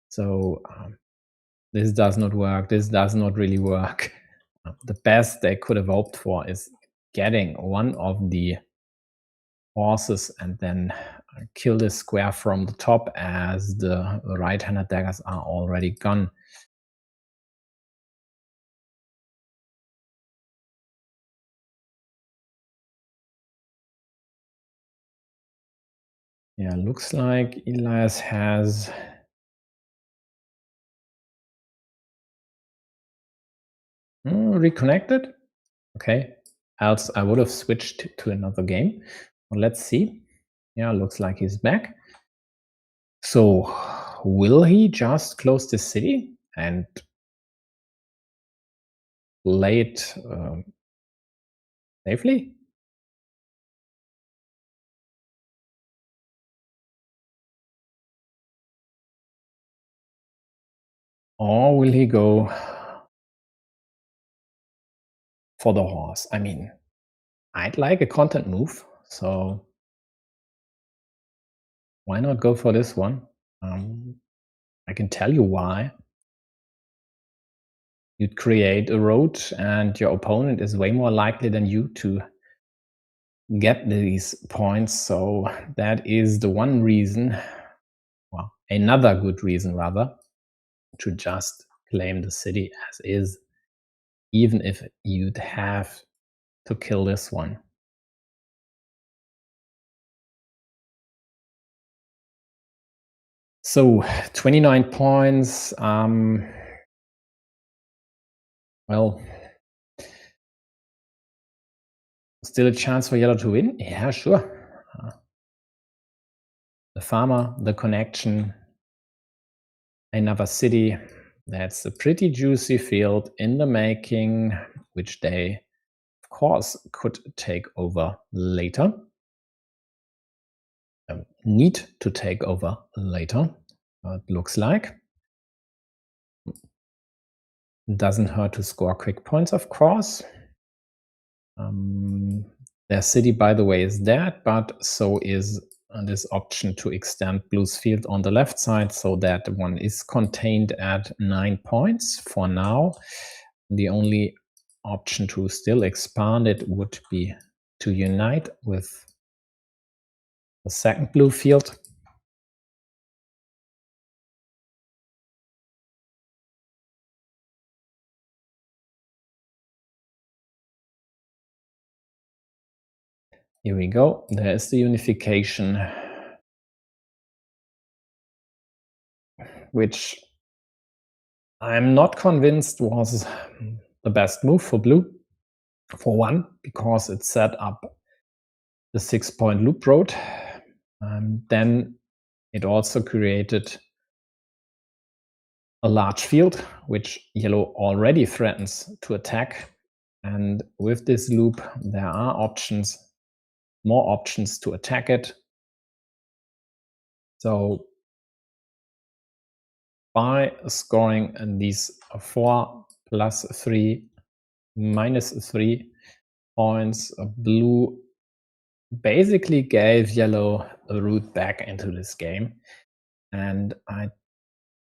S1: So this does not work. This does not really work. The best they could have hoped for is getting one of the horses and then kill this square from the top, as the right-handed daggers are already gone. Yeah, looks like Elias has reconnected. Okay, else I would have switched to another game. Well, let's see. Yeah, looks like he's back. So will he just close the city and play it safely? Or will he go for the horse? I mean, I'd like a content move, so why not go for this one? I can tell you why. You'd create a road, and your opponent is way more likely than you to get these points. So that is the one reason, well, another good reason rather, to just claim the city as is, even if you'd have to kill this one. So 29 points. Well, still a chance for yellow to win? Yeah, sure. The farmer, the connection, another city. That's a pretty juicy field in the making, which they, of course, could take over later. Need to take over later, it looks like. Doesn't hurt to score quick points, of course. Their city, by the way, is dead, but so is this option to extend blue's field on the left side, so that one is contained at 9 points for now. The only option to still expand it would be to unite with the second blue field. Here we go. There is the unification, which I'm not convinced was the best move for blue. For one, because it set up the 6-point loop road. Then it also created a large field, which yellow already threatens to attack. And with this loop, there are more options to attack it. So by scoring these 4 plus 3 minus 3 points, blue basically gave yellow a route back into this game. And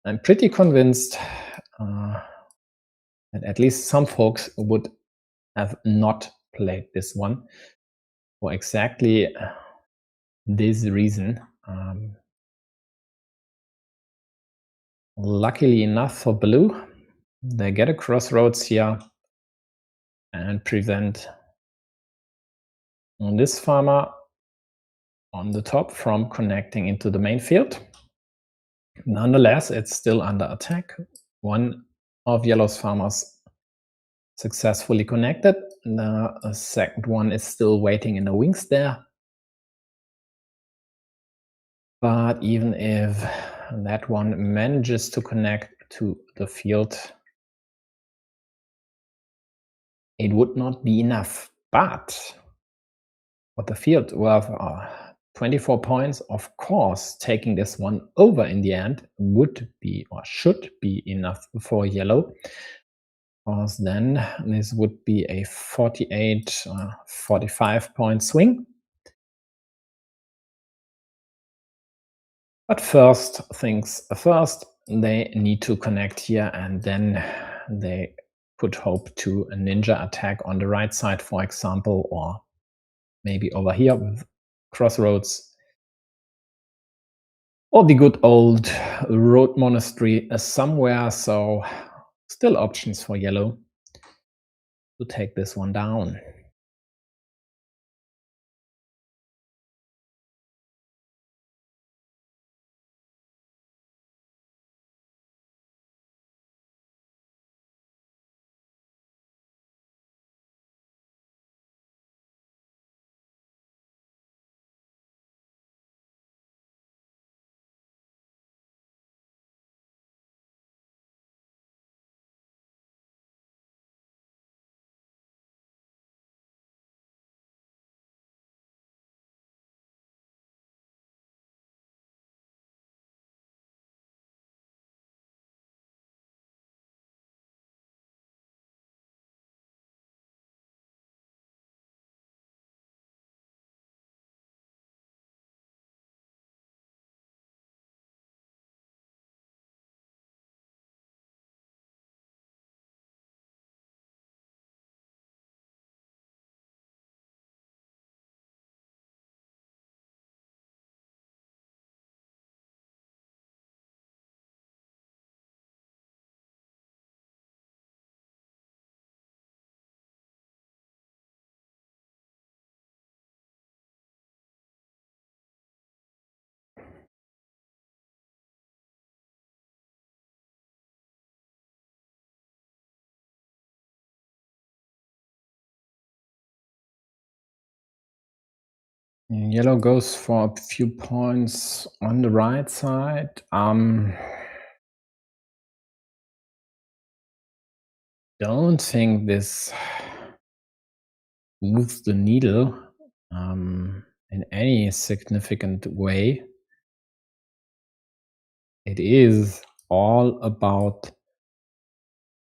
S1: I'm pretty convinced that at least some folks would have not played this one for exactly this reason. Luckily enough for blue, they get a crossroads here and prevent this farmer on the top from connecting into the main field. Nonetheless, it's still under attack. One of yellow's farmers successfully connected. The second one is still waiting in the wings there. But even if that one manages to connect to the field, it would not be enough. But for the field worth 24 points, of course, taking this one over in the end would be or should be enough for yellow. Because then this would be a 48, 45 point swing. But first things first, they need to connect here, and then they could hope to a ninja attack on the right side, for example, or maybe over here with crossroads, or the good old road monastery somewhere. So still options for yellow to take this one down. Yellow goes for a few points on the right side. Don't think this moves the needle in any significant way. It is all about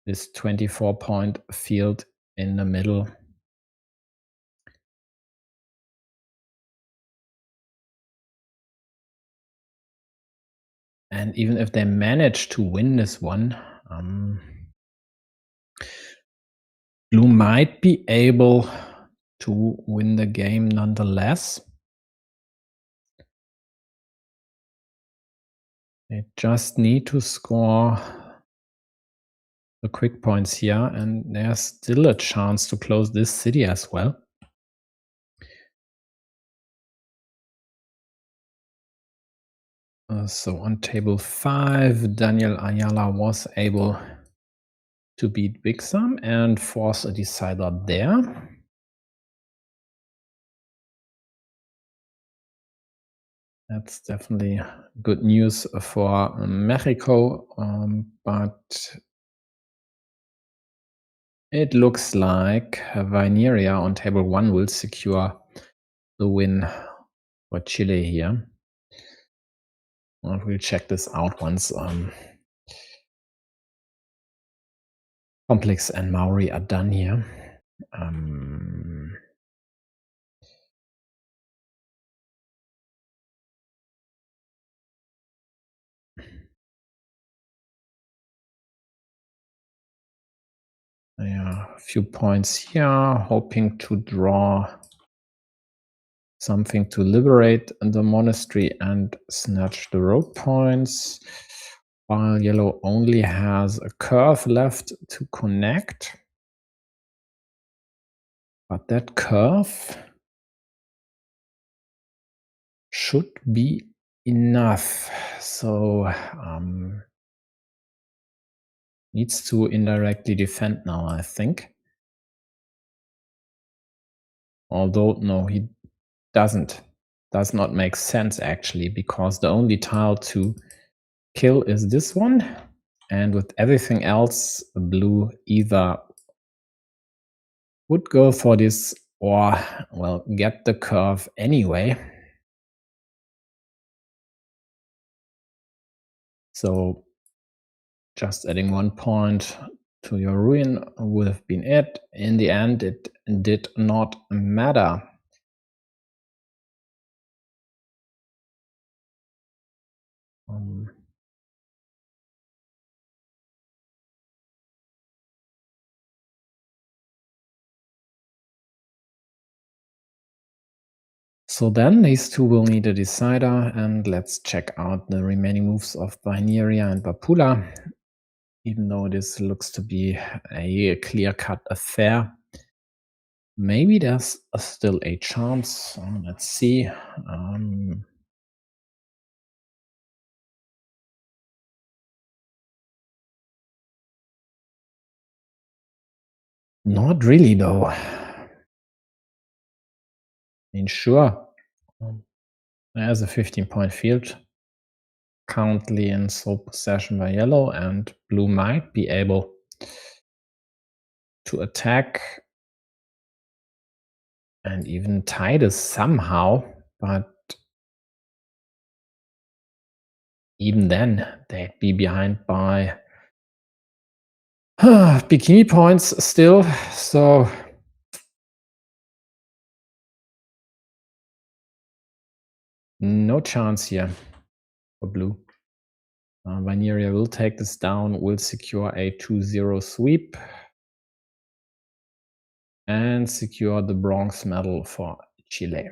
S1: this 24-point field in the middle. And even if they manage to win this one, blue might be able to win the game nonetheless. They just need to score the quick points here, and there's still a chance to close this city as well. So on table 5, Daniel Ayala was able to beat Big Sam and force a decider there. That's definitely good news for Mexico, but it looks like Vineria on table 1 will secure the win for Chile here. And we'll check this out once Complex and Maori are done here. Yeah, a few points here, hoping to draw something to liberate the monastery and snatch the road points, while yellow only has a curve left to connect. But that curve should be enough. So needs to indirectly defend now, I think. Although, no, he doesn't. Does not make sense, actually, because the only tile to kill is this one. And with everything else, blue either would go for this or, well, get the curve anyway. So just adding 1 point to your ruin would have been it. In the end, it did not matter. So then these two will need a decider, and let's check out the remaining moves of Bineria and Bapula. Even though this looks to be a clear-cut affair, maybe there's still a chance. Let's see. Not really, though. I mean, sure. There's a 15-point field currently in sole possession by yellow, and blue might be able to attack and even tie this somehow, but even then, they'd be behind by bikini points still, so no chance here for blue. Vineria will take this down, will secure a 2-0 sweep, and secure the bronze medal for Chile.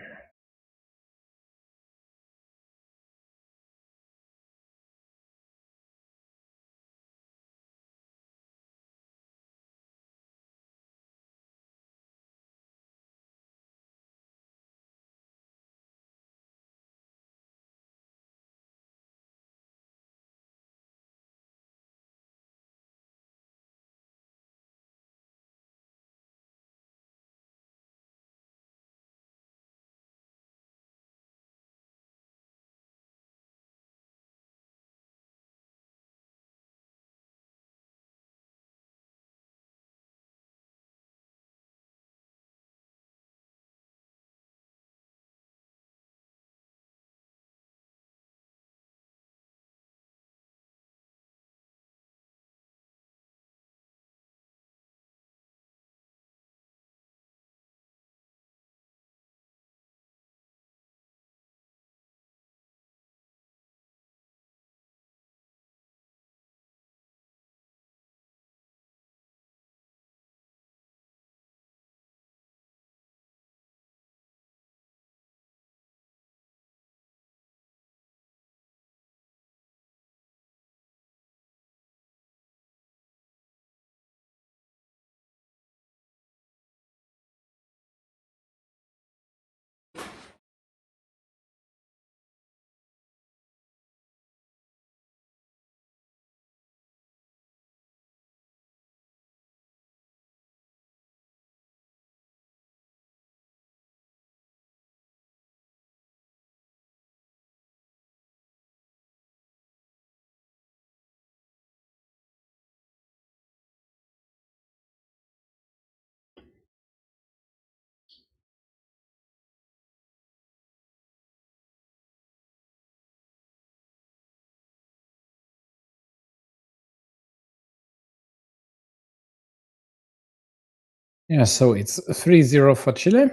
S1: Yeah, so it's 3-0 for Chile.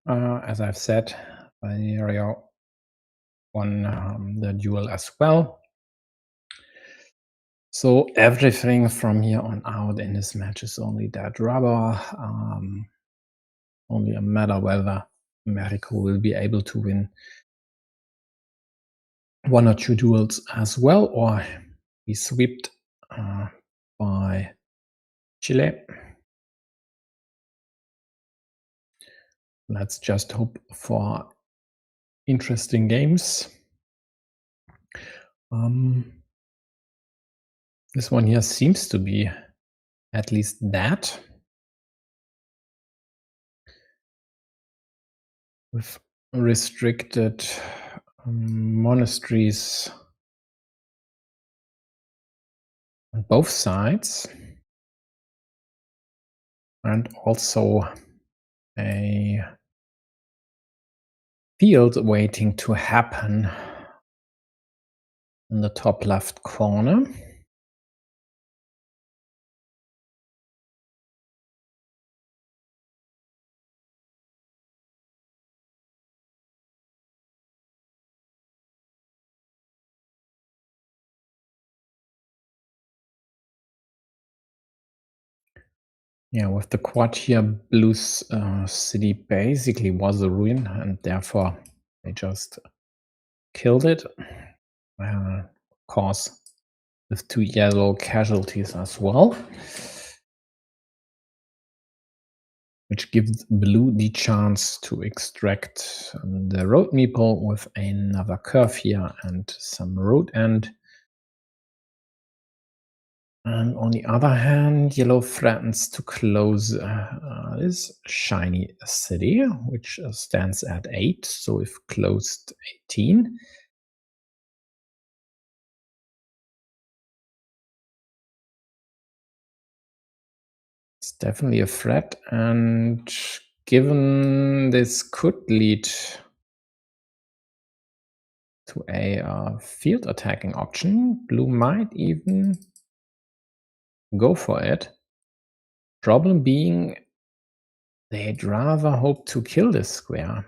S1: As I've said, Valerio won the duel as well. So everything from here on out in this match is only dead rubber. Only a matter whether Mexico will be able to win one or two duels as well, or be swept by Chile. Let's just hope for interesting games. This one here seems to be at least that, with restricted monasteries on both sides, and also a field waiting to happen in the top left corner. Yeah, with the quad here, Blue's city basically was a ruin, and therefore they just killed it. Of course, with 2 yellow casualties as well, which gives Blue the chance to extract the road meeple with another curve here and some road end. And on the other hand, Yellow threatens to close this shiny city, which stands at 8. So if closed 18. It's definitely a threat. And given this could lead to a field attacking option, Blue might even go for it. Problem being, they'd rather hope to kill this square,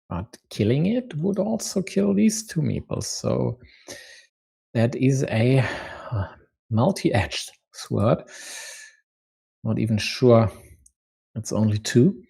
S1: but killing it would also kill these 2 meeples. So that is a multi-edged sword. Not even sure it's only 2.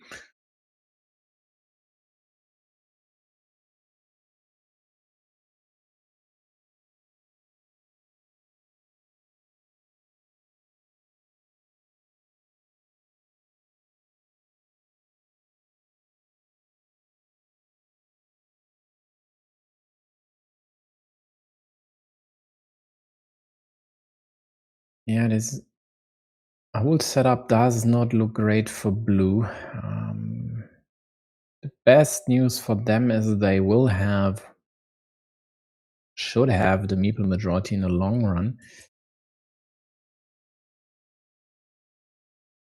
S1: Yeah, this whole setup does not look great for Blue. The best news for them is they should have the meeple majority in the long run.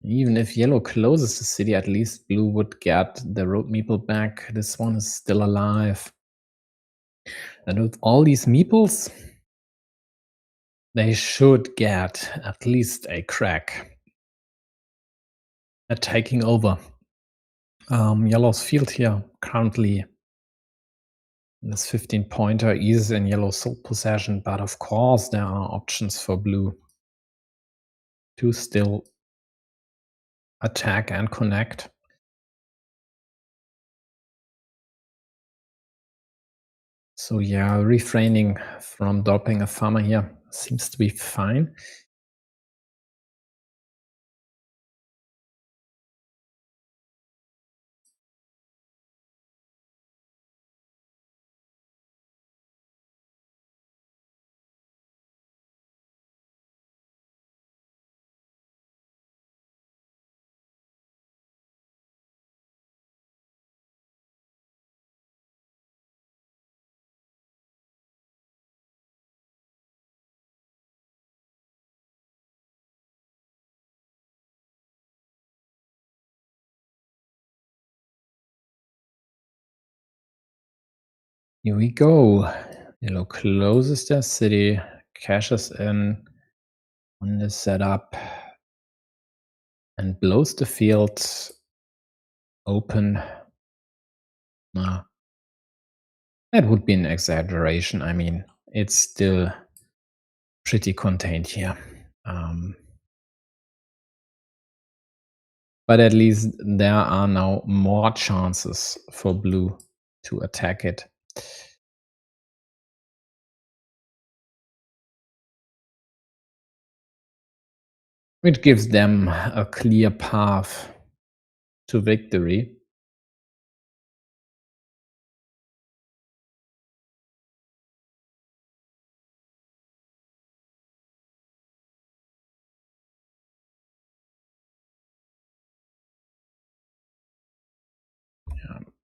S1: Even if Yellow closes the city, at least Blue would get the road meeple back. This one is still alive. And with all these meeples, they should get at least a crack at taking over. Yellow's field here currently, this 15-pointer is in Yellow's sole possession, but of course there are options for Blue to still attack and connect. So yeah, refraining from dropping a farmer here seems to be fine. Here we go. Yellow closes their city, cashes in on the setup, and blows the field open. That would be an exaggeration. I mean, it's still pretty contained here. But at least there are now more chances for blue to attack it. It gives them a clear path to victory.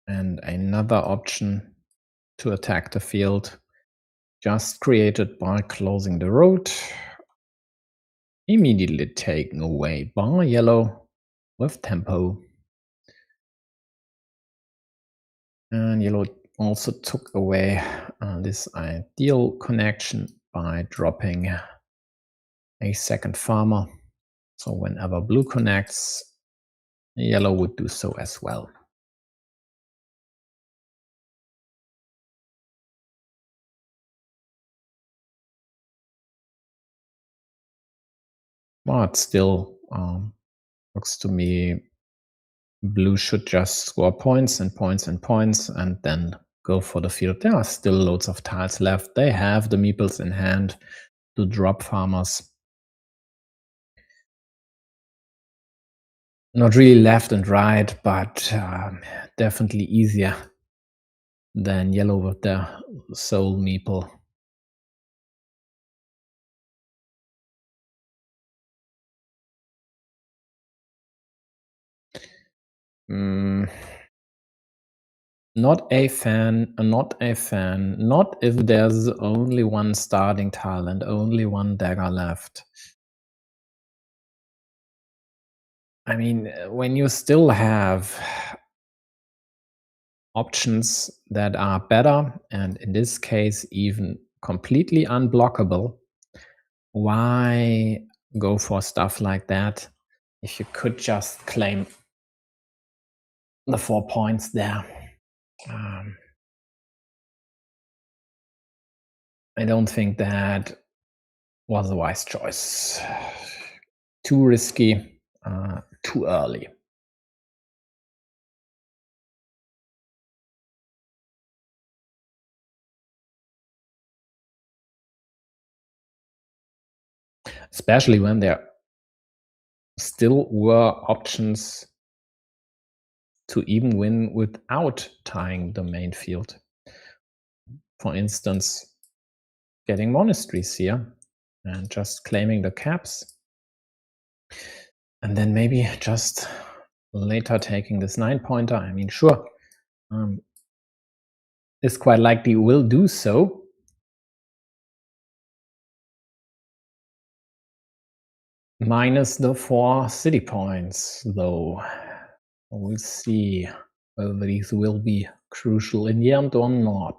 S1: And another option to attack the field, just created by closing the road, immediately taken away by yellow with tempo. And yellow also took away this ideal connection by dropping a second farmer. So whenever blue connects, yellow would do so as well. But still, looks to me blue should just score points and points and points and then go for the field. There are still loads of tiles left. They have the meeples in hand to drop farmers. Not really left and right, but definitely easier than yellow with their sole meeple. Not a fan, not a fan. Not if there's only one starting tile and only one dagger left. I mean, when you still have options that are better, and in this case, even completely unblockable, why go for stuff like that if you could just claim the 4 points there? I don't think that was a wise choice. Too risky, too early. Especially when there still were options to even win without tying the main field. For instance, getting monasteries here and just claiming the caps. And then maybe just later taking this 9-pointer. I mean, sure, is quite likely will do so. Minus the 4 city points, though. We'll see whether these will be crucial in the end or not.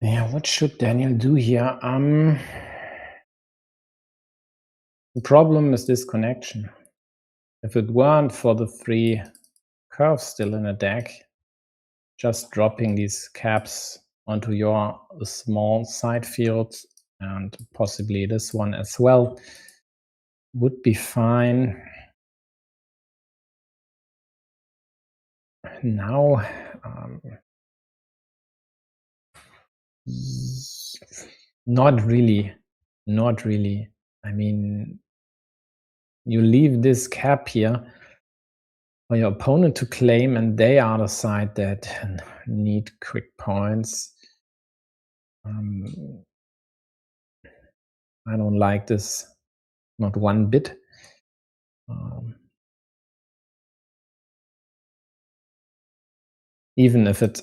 S1: Yeah, what should Daniel do here? The problem is this connection. If it weren't for the 3 curves still in a deck, just dropping these caps onto your small side fields and possibly this one as well would be fine. Now, not really. I mean, you leave this cap here for your opponent to claim, and they are the side that need quick points. I don't like this, not one bit. Even if it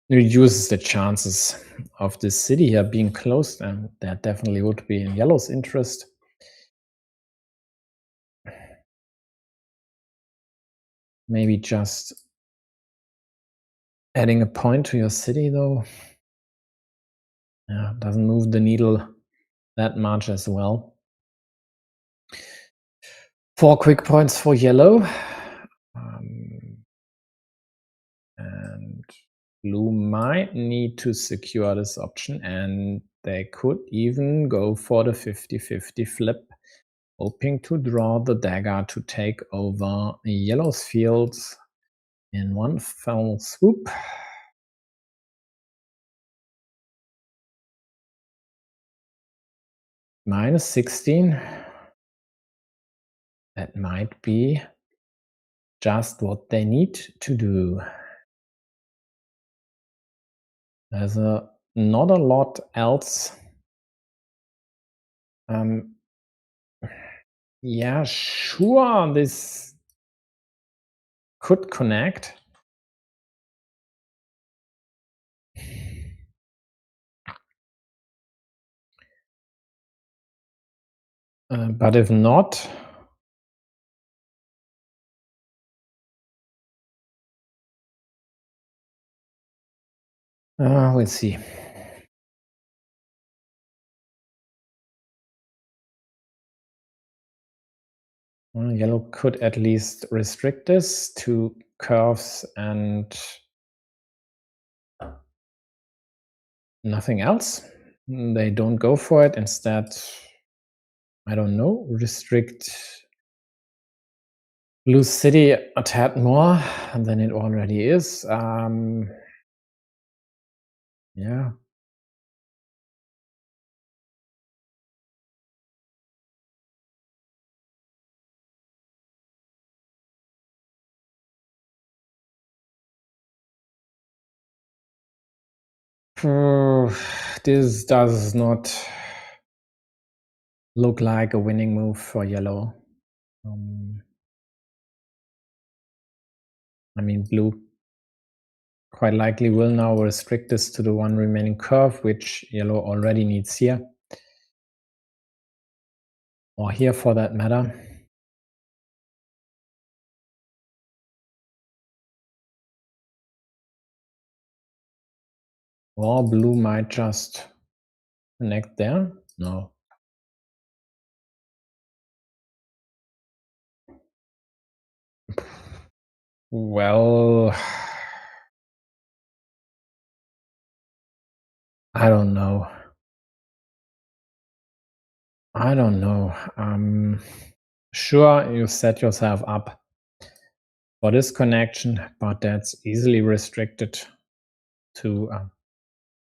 S1: reduces the chances of this city here being closed, and that definitely would be in yellow's interest. Maybe just adding a point to your city, though. Yeah, doesn't move the needle that much as well. 4 quick points for yellow. And blue might need to secure this option, and they could even go for the 50-50 flip, hoping to draw the dagger to take over yellow's fields in one fell swoop. Minus 16. That might be just what they need to do. There's not a lot else. Yeah, sure, this could connect. But if not, we'll see. Yellow could at least restrict this to curves and nothing else. They don't go for it. Instead, I don't know, restrict blue city a tad more than it already is. Yeah. This does not look like a winning move for yellow. I mean, blue quite likely will now restrict this to the one remaining curve, which yellow already needs here. Or here for that matter. Or blue might just connect there. No. Well, I don't know. I don't know. Sure, you set yourself up for this connection, but that's easily restricted to,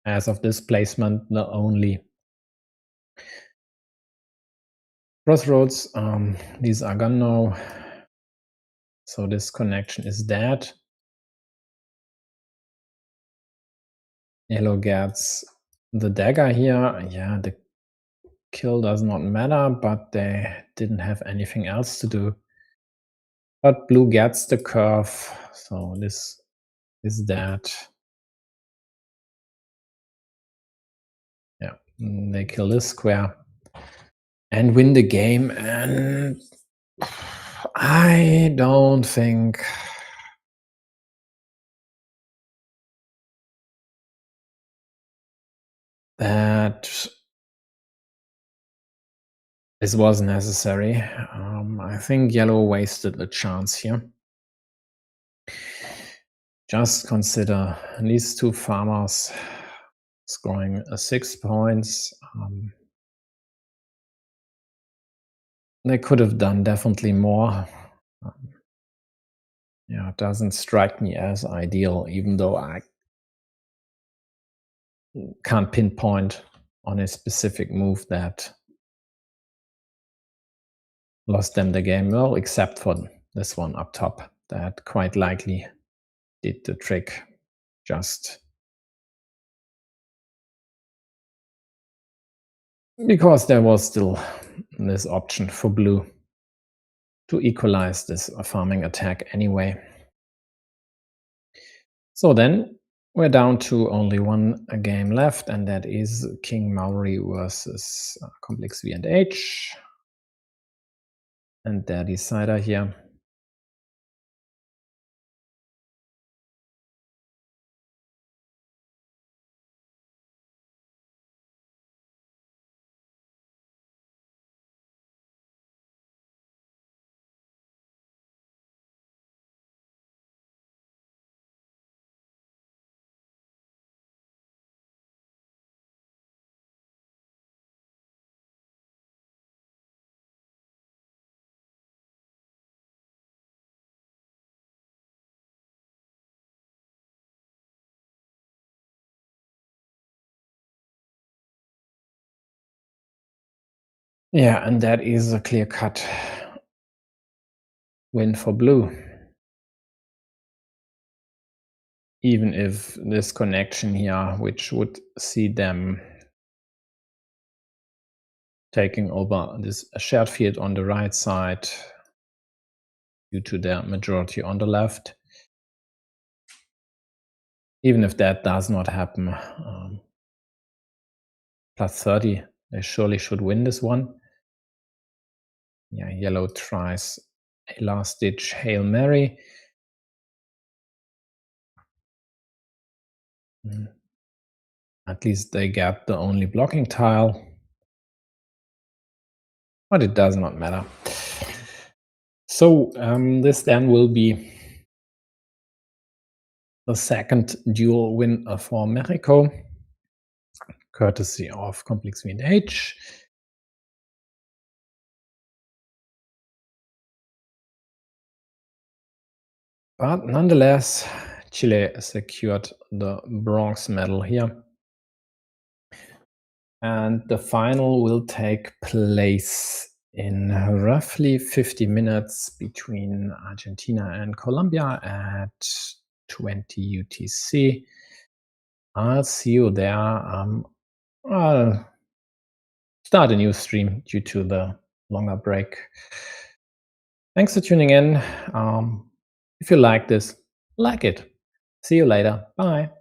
S1: as of this placement, the only crossroads. These are gone now. So this connection is dead. Yellow gets the dagger here. Yeah, the kill does not matter, but they didn't have anything else to do. But blue gets the curve, so this is that. Yeah, they kill this square and win the game, and I don't think that this was necessary. I think yellow wasted a chance here. Just consider these two farmers scoring 6 points. They could have done definitely more. Yeah, it doesn't strike me as ideal, even though I can't pinpoint on a specific move that lost them the game, well, except for this one up top that quite likely did the trick, just because there was still this option for blue to equalize this farming attack anyway. So then we're down to only one game left, and that is King Maori versus complex V and H. And their decider here. Yeah, and that is a clear-cut win for blue. Even if this connection here, which would see them taking over this shared field on the right side due to their majority on the left. Even if that does not happen, plus 30, they surely should win this one. Yeah, yellow tries a last-ditch Hail Mary. At least they get the only blocking tile. But it does not matter. So this then will be the second duel win for Mexico, courtesy of complex V and H. But nonetheless, Chile secured the bronze medal here. And the final will take place in roughly 50 minutes between Argentina and Colombia at 20 UTC. I'll see you there. I'll start a new stream due to the longer break. Thanks for tuning in. If you like this, like it. See you later. Bye.